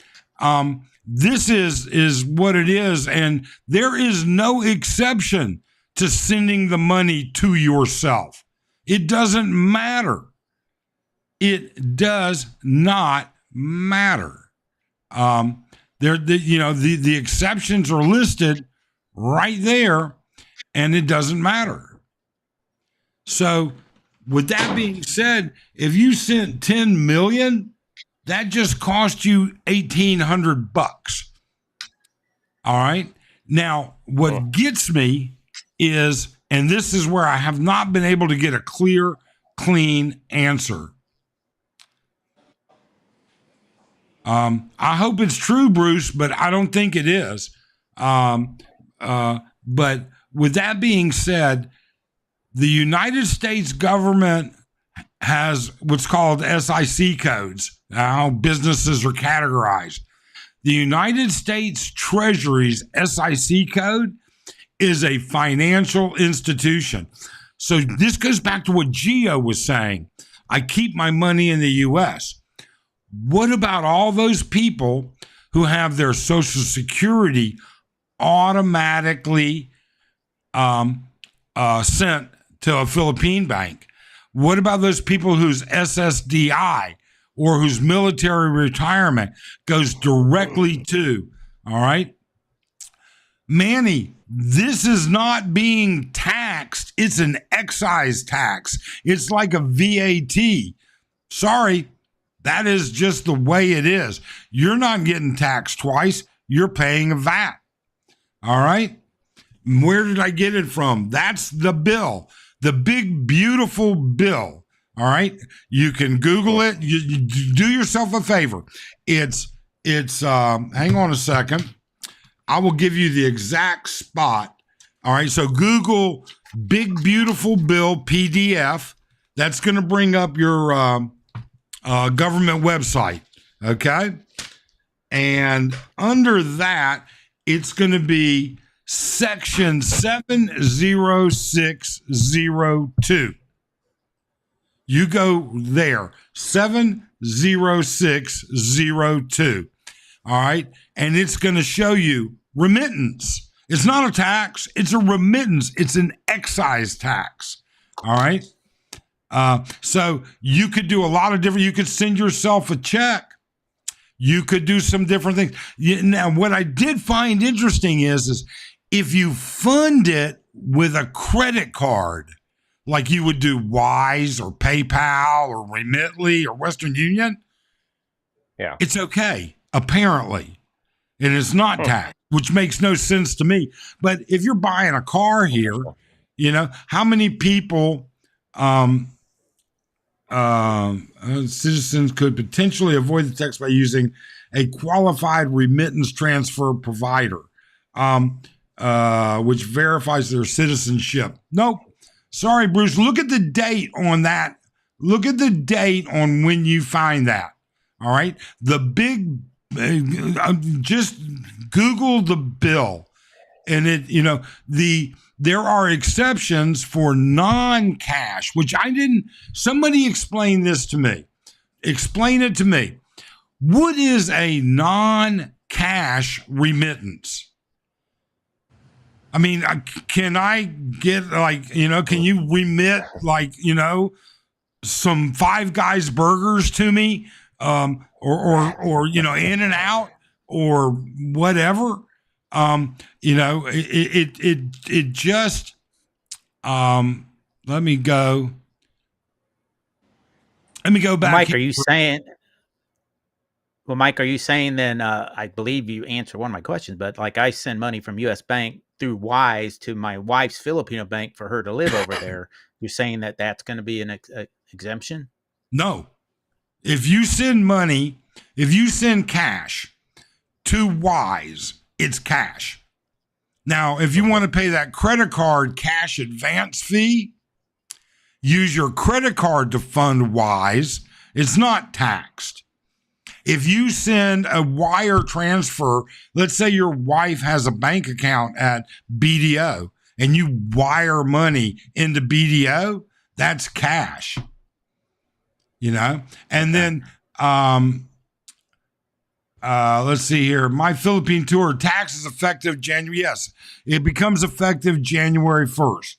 this is what it is. And there is no exception to sending the money to yourself. It doesn't matter. It does not matter. The exceptions are listed right there, and it doesn't matter. So, with that being said, if you sent 10 million, that just cost you $1,800. All right. Now, what gets me is, and this is where I have not been able to get a clear, clean answer. I hope it's true, Bruce, but I don't think it is. But with that being said, the United States government has what's called SIC codes, how businesses are categorized. The United States Treasury's SIC code is a financial institution. So this goes back to what Gio was saying. I keep my money in the U.S. What about all those people who have their Social Security automatically sent to a Philippine bank? What about those people whose SSDI or whose military retirement goes directly to? All right. Manny, this is not being taxed. It's an excise tax. It's like a VAT. Sorry, that is just the way it is. You're not getting taxed twice. You're paying a VAT. All right. Where did I get it from? That's the bill, the big, beautiful bill. All right. You can Google it. You do yourself a favor. It's hang on a second. I will give you the exact spot. All right. So Google big, beautiful bill PDF. That's going to bring up your government website. Okay. And under that, it's going to be section 70602. You go there, 70602. All right. And it's going to show you remittance. It's not a tax, it's a remittance. It's an excise tax. All right. So you could do a lot of different, you could send yourself a check. You could do some different things. Now, what I did find interesting is if you fund it with a credit card, like you would do Wise or PayPal or Remitly or Western Union, Yeah, it's okay, apparently. It is not taxed, which makes no sense to me. But if you're buying a car here, how many people, citizens could potentially avoid the tax by using a qualified remittance transfer provider? which verifies their citizenship. Nope. Sorry, Bruce. Look at the date on that. Look at the date on when you find that. All right. The big, just Google the bill, and there are exceptions for non-cash, which I didn't. Somebody explain this to me. Explain it to me. What is a non-cash remittance? I mean, can I get can you remit some Five Guys burgers to me, or In and Out or whatever? It just let me go back. Mike, are you saying? Well, Mike, are you saying then? I believe you answered one of my questions, but like I send money from U.S. Bank through Wise to my wife's Filipino bank for her to live over there. You're saying that that's going to be an exemption? No. If you send cash to Wise, it's cash. Now, if you want to pay that credit card cash advance fee, use your credit card to fund Wise. It's not taxed. If you send a wire transfer, let's say your wife has a bank account at BDO and you wire money into BDO, that's cash. And then let's see here. My Philippine tour tax is effective January. Yes, it becomes effective January 1st.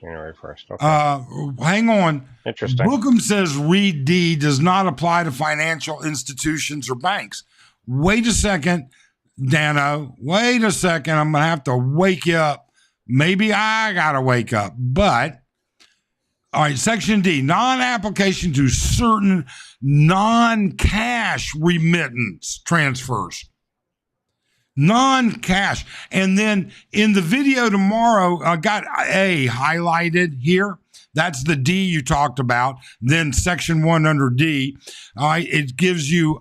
January 1st. Okay. Hang on. Interesting. Bookham says Read D does not apply to financial institutions or banks. Wait a second, Dano. Wait a second. I'm going to have to wake you up. Maybe I got to wake up. But, all right, Section D, non-application to certain non-cash remittance transfers. Non-cash. And then in the video tomorrow, I got A highlighted here. That's the D you talked about. Then section 1 under D, it gives you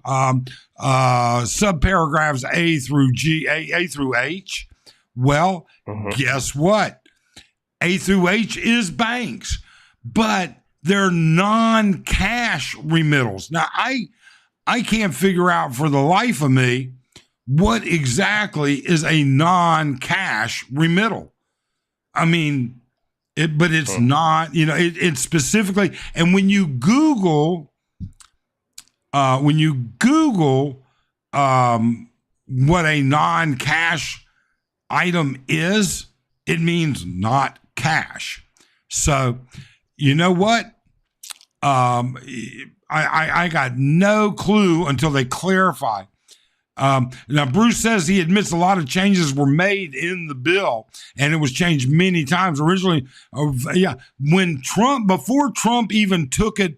subparagraphs A through G, A through H. Well, guess what? A through H is banks, but they're non-cash remittals. Now, I can't figure out for the life of me what exactly is a non-cash remittal. I mean, but it's not, it's specifically, and when you Google what a non-cash item is, it means not cash. So, you know what? I got no clue until they clarify. Now, Bruce says he admits a lot of changes were made in the bill, and it was changed many times. Originally, before Trump even took it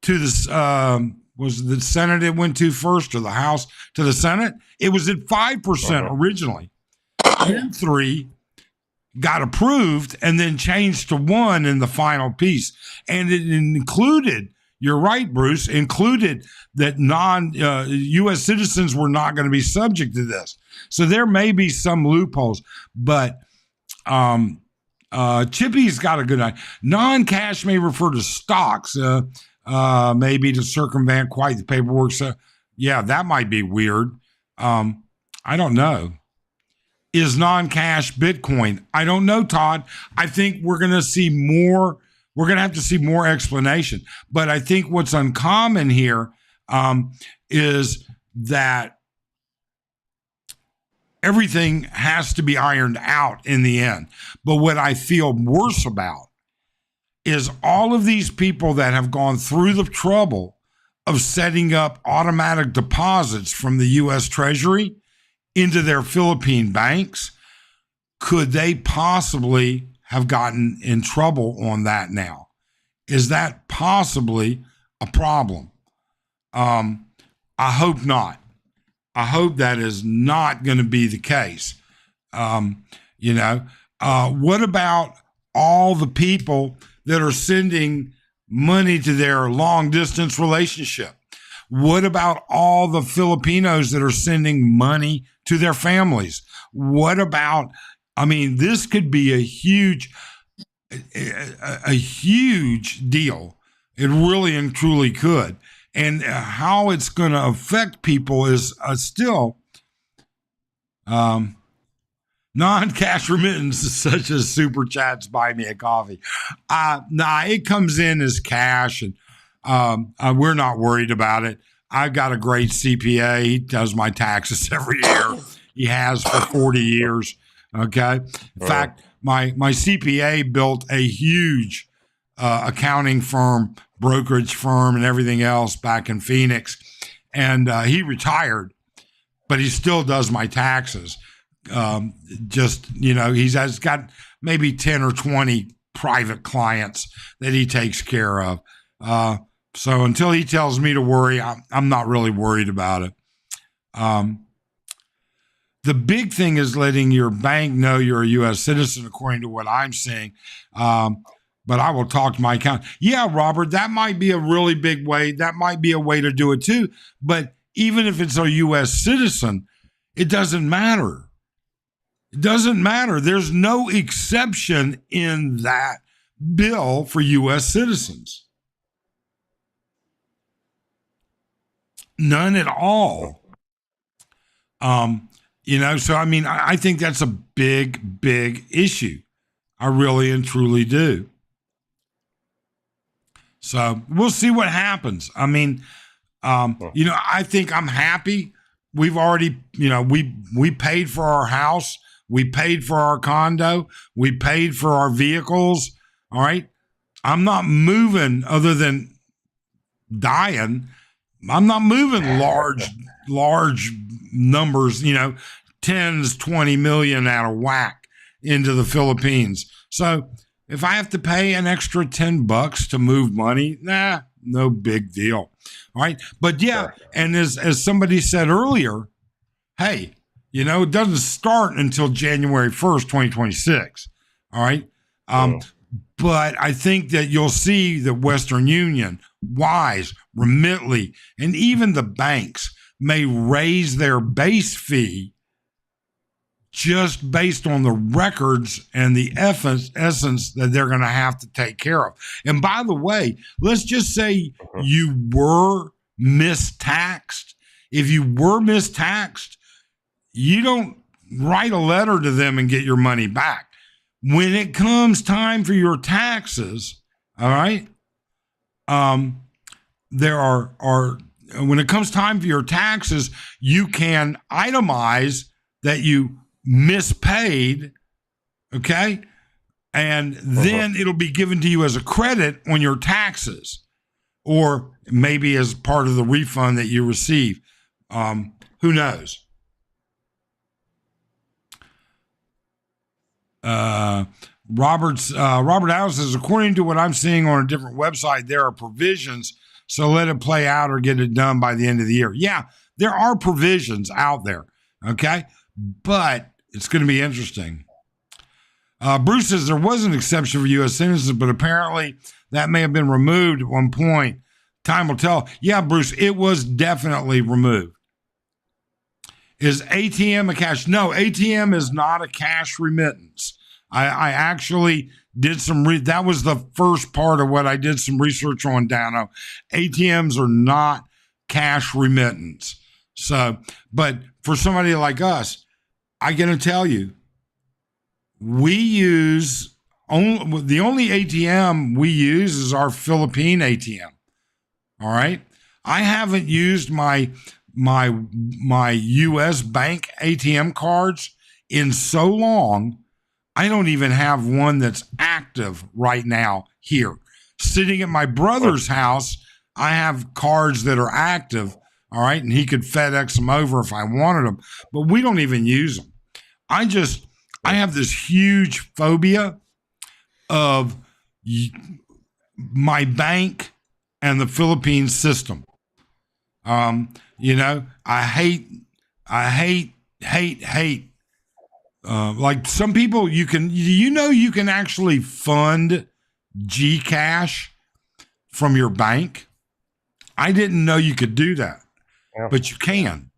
to the, was the Senate it went to first, or the House to the Senate? It was at 5% originally. And 3 got approved and then changed to 1 in the final piece. And it included, you're right, Bruce, included that non-U.S. citizens were not going to be subject to this. So there may be some loopholes, but Chippy's got a good idea. Non-cash may refer to stocks, maybe to circumvent quite the paperwork. So, yeah, that might be weird. I don't know. Is non-cash Bitcoin? I don't know, Todd. I think we're going to see more. We're going to have to see more explanation. But I think what's uncommon here is that everything has to be ironed out in the end. But what I feel worse about is all of these people that have gone through the trouble of setting up automatic deposits from the U.S. Treasury into their Philippine banks. Could they possibly have gotten in trouble on that now? Is that possibly a problem? I hope not. I hope that is not going to be the case. What about all the people that are sending money to their long distance relationship? What about all the Filipinos that are sending money to their families? What about, I mean, this could be a huge deal. It really and truly could. And how it's going to affect people is still non-cash remittance, such as super chats, buy me a coffee. It comes in as cash, and we're not worried about it. I've got a great CPA. He does my taxes every year. He has for 40 years. Okay. In fact, my CPA built a huge accounting firm, brokerage firm, and everything else back in Phoenix. And he retired, but he still does my taxes. He's got maybe 10 or 20 private clients that he takes care of. So until he tells me to worry, I'm not really worried about it. The big thing is letting your bank know you're a U.S. citizen, according to what I'm seeing. But I will talk to my accountant. Yeah, Robert, that might be a really big way. That might be a way to do it too. But even if it's a U.S. citizen, it doesn't matter. It doesn't matter. There's no exception in that bill for U.S. citizens. None at all. So I mean, I think that's a big, big issue. I really and truly do. So we'll see what happens. I mean, I think I'm happy. We've already, we paid for our house. We paid for our condo. We paid for our vehicles. All right. I'm not moving other than dying. I'm not moving large numbers, 10s, 20 million out of whack into the Philippines. So if I have to pay an extra $10 to move money, no big deal. All right. But yeah, and as somebody said earlier, hey, it doesn't start until January 1st, 2026. All right. But I think that you'll see that Western Union, Wise, Remitly, and even the banks may raise their base fee just based on the records and the essence that they're going to have to take care of. And by the way, let's just say you were mistaxed. If you were mistaxed, you don't write a letter to them and get your money back. When it comes time for your taxes, all right, when it comes time for your taxes, you can itemize that you mispaid, okay? And then it'll be given to you as a credit on your taxes, or maybe as part of the refund that you receive. Who knows? Robert Allen says, according to what I'm seeing on a different website, there are provisions, so let it play out or get it done by the end of the year. Yeah, there are provisions out there, okay? But it's going to be interesting. Bruce says there was an exception for U.S. citizens, but apparently that may have been removed at one point. Time will tell. Yeah, Bruce, it was definitely removed. Is ATM a cash? No, ATM is not a cash remittance. I actually did that was the first part of what I did some research on, Dano. ATMs are not cash remittance. So, but for somebody like us, I got to tell you, we use the only ATM we use is our Philippine ATM. All right. I haven't used my U.S. bank ATM cards in so long. I don't even have one that's active right now here. Sitting at my brother's house, I have cards that are active, all right, and he could FedEx them over if I wanted them, but we don't even use them. I have this huge phobia of my bank and the Philippine system. I hate like some people, you can actually fund Gcash from your bank. I didn't know you could do that, Yeah. but you can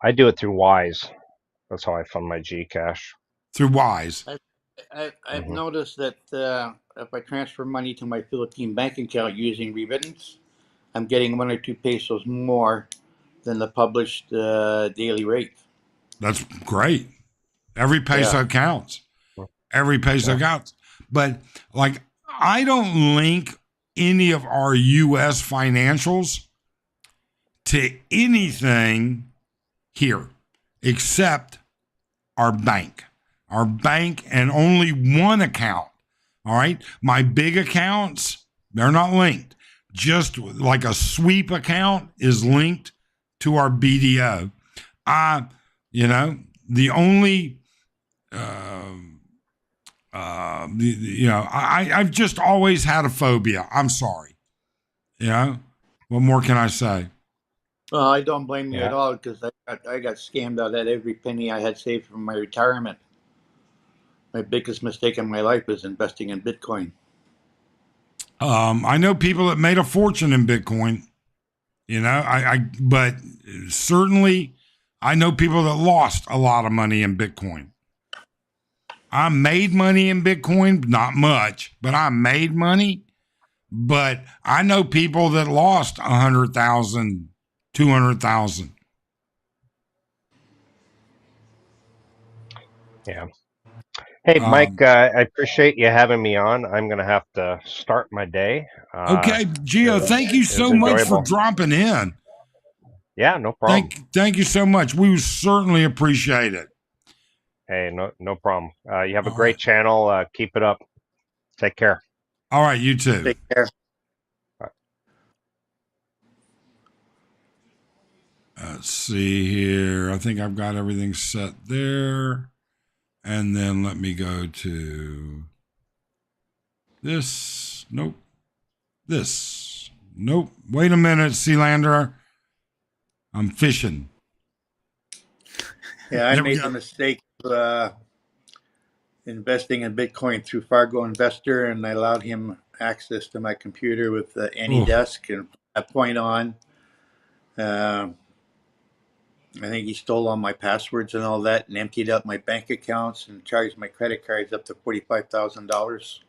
I do it through Wise. That's how I fund my Gcash. through Wise. I've Hmm. noticed that if I transfer money to my Philippine bank account using Remittance, I'm getting 1 or 2 pesos more than the published daily rate. That's great. Every Yeah. peso counts. Every peso Yeah. counts. But like, I don't link any of our U.S. financials to anything here except our bank. Our bank and only one account. All right. My big accounts, they're not linked. Just like a sweep account is linked to our BDO. The only, I've just always had a phobia. I'm sorry. What more can I say? Well, I don't blame you at Yeah. all because I got scammed out of every penny I had saved from my retirement. My biggest mistake in my life was investing in Bitcoin. I know people that made a fortune in Bitcoin. But certainly I know people that lost a lot of money in Bitcoin. I made money in Bitcoin, not much, but I made money. But I know people that lost 100,000, 200,000. Yeah. Hey, Mike, Um, I appreciate you having me on. I'm going to have to start my day. okay, It Gio, thank was you it was so much for enjoyable. dropping in. Yeah, no problem. Thank you so much. We certainly appreciate it. Hey, no problem. You have a All right. great channel. Keep it up. Take care. All right, you too. Take care. Let's see here. I think I've got everything set there. And then let me go to this. Nope. This. Nope. Wait a minute, Sealander. I'm fishing. Yeah, I There we made the go. mistake of investing in Bitcoin through Fargo Investor, and I allowed him access to my computer with Oh, AnyDesk. And from that point on, uh, I think he stole all my passwords and all that, and emptied out my bank accounts and charged my credit cards up to $45,000.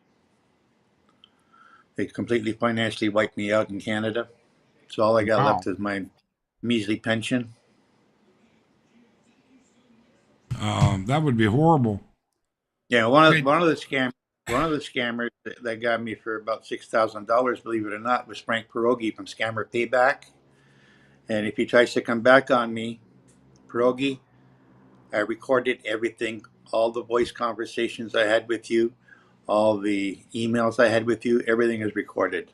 They completely financially wiped me out in Canada. So all I got wow. left is my measly pension. That would be horrible. Yeah, Okay. one of the scammers that got me for about $6,000, believe it or not, was Frank Pierogi from Scammer Payback. And if he tries to come back on me, Pierogi, I recorded everything, all the voice conversations I had with you, all the emails I had with you, everything is recorded.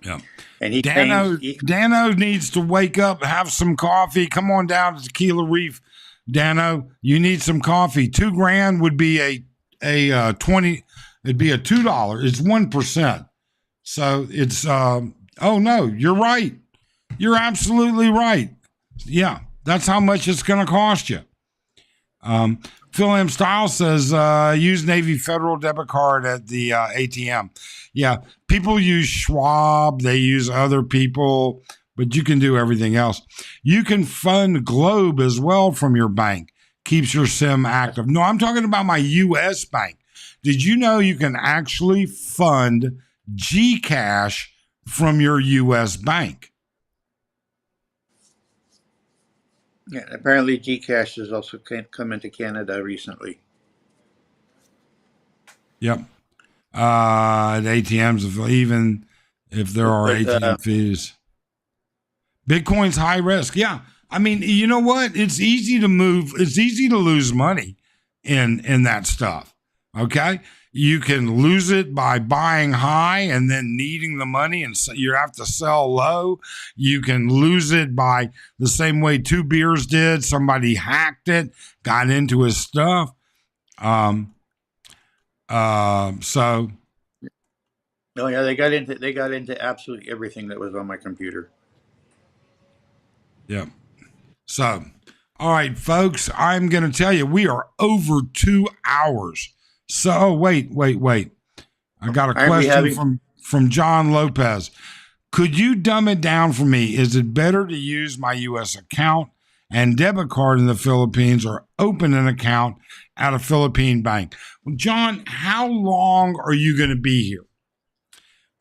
Yeah. And he claims Dano needs to wake up, have some coffee. Come on down to Tequila Reef. Dano, you need some coffee. $2,000 would be a 20. It'd be a $2. It's 1%. So it's oh no, you're right. You're absolutely right. Yeah, that's how much it's going to cost you. Phil M. Stiles says use Navy Federal debit card at the ATM. Yeah, people use Schwab, they use other people, but you can do everything else. You can fund Globe as well from your bank. Keeps your SIM active. No, I'm talking about my U.S. bank. Did you know you can actually fund Gcash from your U.S. bank? yeah, apparently Gcash has also come into Canada recently. Yep. At ATMs, even if there are But ATM fees. Bitcoin's high risk. Yeah. I mean, you know what? It's easy to move. It's easy to lose money in that stuff. Okay. You can lose it by buying high and then needing the money, and so you have to sell low. You can lose it by the same way Two Beers did. Somebody hacked it, got into his stuff. So oh yeah, they got into absolutely everything that was on my computer. yeah. So, all right, folks, I'm going to tell you we are over 2 hours. So, wait. I got a Aren't we question having from John Lopez. Could you dumb it down for me? Is it better to use my U.S. account and debit card in the Philippines or open an account at a Philippine bank? Well, John, how long are you going to be here?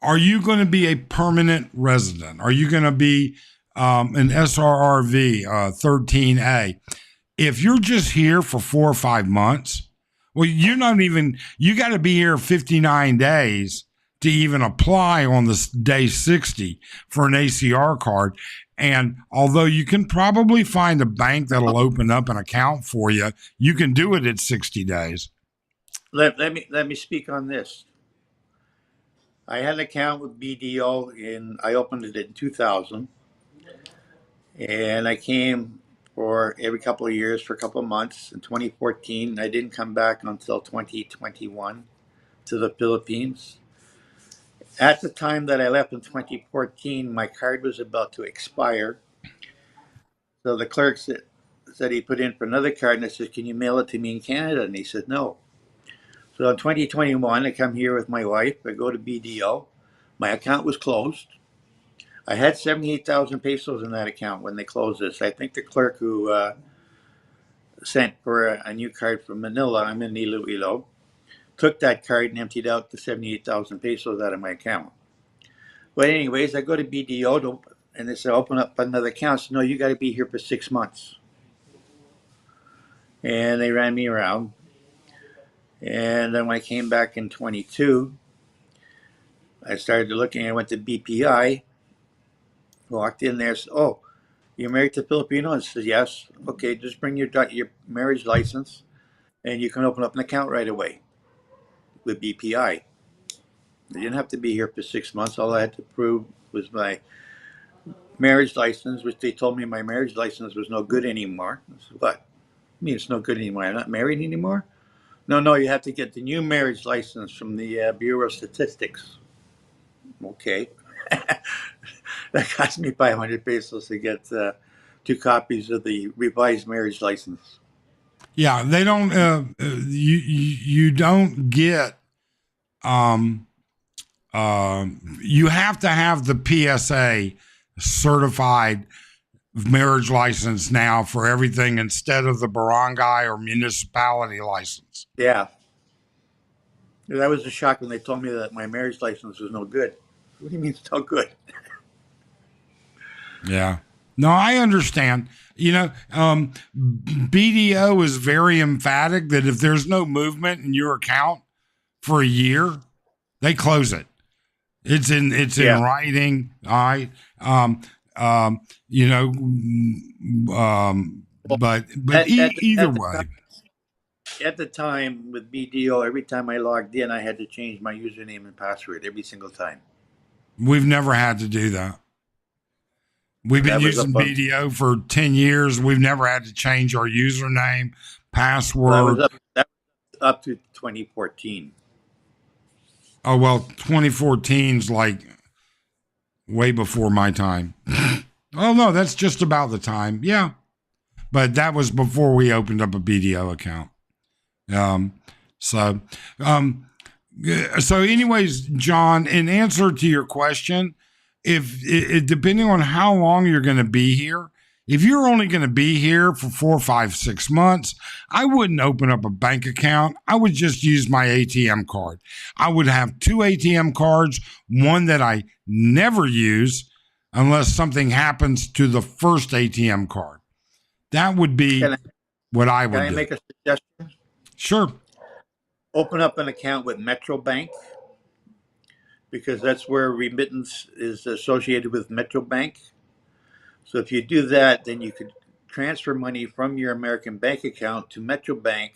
Are you going to be a permanent resident? Are you going to be an SRRV 13A? If you're just here for 4 or 5 months, well, you're not even, you got to be here 59 days to even apply on this day 60 for an ACR card. And although you can probably find a bank that'll open up an account for you, you can do it at 60 days. Let me speak on this. I had an account with BDO I opened it in 2000, and I came for every couple of years for a couple of months. In 2014, I didn't come back until 2021 to the Philippines. At the time that I left in 2014, my card was about to expire. So the clerk said he put in for another card, and I said, "Can you mail it to me in Canada?" And he said, "No." So in 2021, I come here with my wife. I go to BDO. My account was closed. I had 78,000 pesos in that account when they closed this. I think the clerk who sent for a new card from Manila, I'm in Iloilo, took that card and emptied out the 78,000 pesos out of my account. But anyways, I go to BDO and they said, open up another account. I said, no, you got to be here for 6 months. And they ran me around. And then when I came back in 22, I started looking. I went to BPI, walked in there, said, oh, you're married to Filipino? I said, yes. Okay, just bring your marriage license and you can open up an account right away with BPI. I didn't have to be here for 6 months. All I had to prove was my marriage license, which they told me my marriage license was no good anymore. I said, what? I mean, it's no good anymore. I'm not married anymore? No, you have to get the new marriage license from the Bureau of Statistics. Okay. That cost me 500 pesos to get 2 copies of the revised marriage license. Yeah, they don't. You don't get. You have to have the PSA certified marriage license now for everything instead of the barangay or municipality license. Yeah. That was a shock when they told me that my marriage license was no good. What do you mean it's no good? Yeah. No, I understand. BDO is very emphatic that if there's no movement in your account for a year, they close it. It's in writing. All right. But either way. At the time with BDO, every time I logged in, I had to change my username and password every single time. We've never had to do that. We've been using BDO for 10 years. We've never had to change our username, password. That was up to 2014. Oh, well, 2014's like way before my time. Oh, no, that's just about the time. Yeah. But that was before we opened up a BDO account. So anyways, John, in answer to your question, if depending on how long you're going to be here, if you're only going to be here for 4, 5, 6 months, I wouldn't open up a bank account. I would just use my ATM card. I would have 2 ATM cards, one that I never use unless something happens to the first ATM card. That would be what I would do. Can I make a suggestion? Sure. Open up an account with Metro Bank, because that's where Remittance is associated with Metro Bank. So if you do that, then you could transfer money from your American bank account to Metro Bank,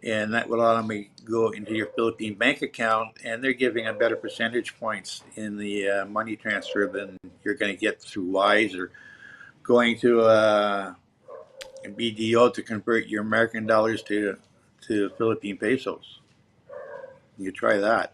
and that would automatically go into your Philippine bank account, and they're giving a better percentage points in the money transfer than you're going to get through Wise or going to BDO to convert your American dollars to Philippine pesos. You try that.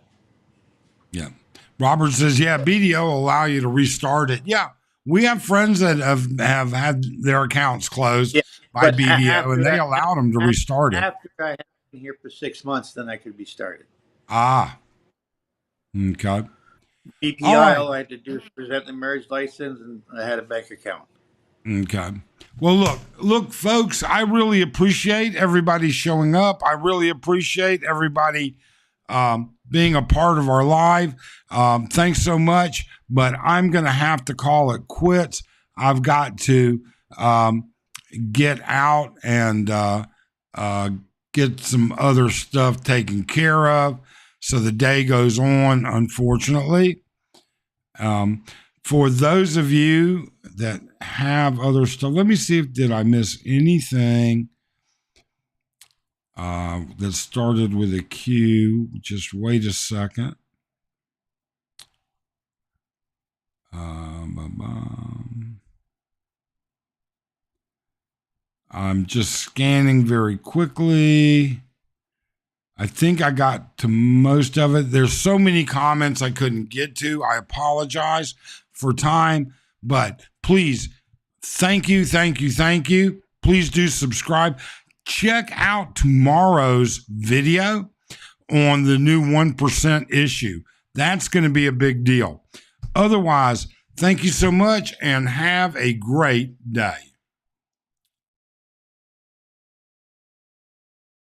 Yeah. Robert says, yeah, BDO will allow you to restart it. Yeah. We have friends that have had their accounts closed by BDO, and they allowed them to restart it. After I had been here for 6 months, then I could be started. Ah. Okay. All BPI, right. all I had to do was present the marriage license, and I had a bank account. Okay. Well, look, folks, I really appreciate everybody showing up. I really appreciate everybody being a part of our live. Thanks so much, but I'm going to have to call it quits. I've got to get out and get some other stuff taken care of. So the day goes on, unfortunately. For those of you that have other stuff, let me see if did I miss anything that started with a Q. Just wait a second. I'm just scanning very quickly. I think I got to most of it. There's so many comments I couldn't get to. I apologize for time, but please, thank you. Please do subscribe. Check out tomorrow's video on the new 1% issue. That's going to be a big deal. Otherwise, thank you so much and have a great day.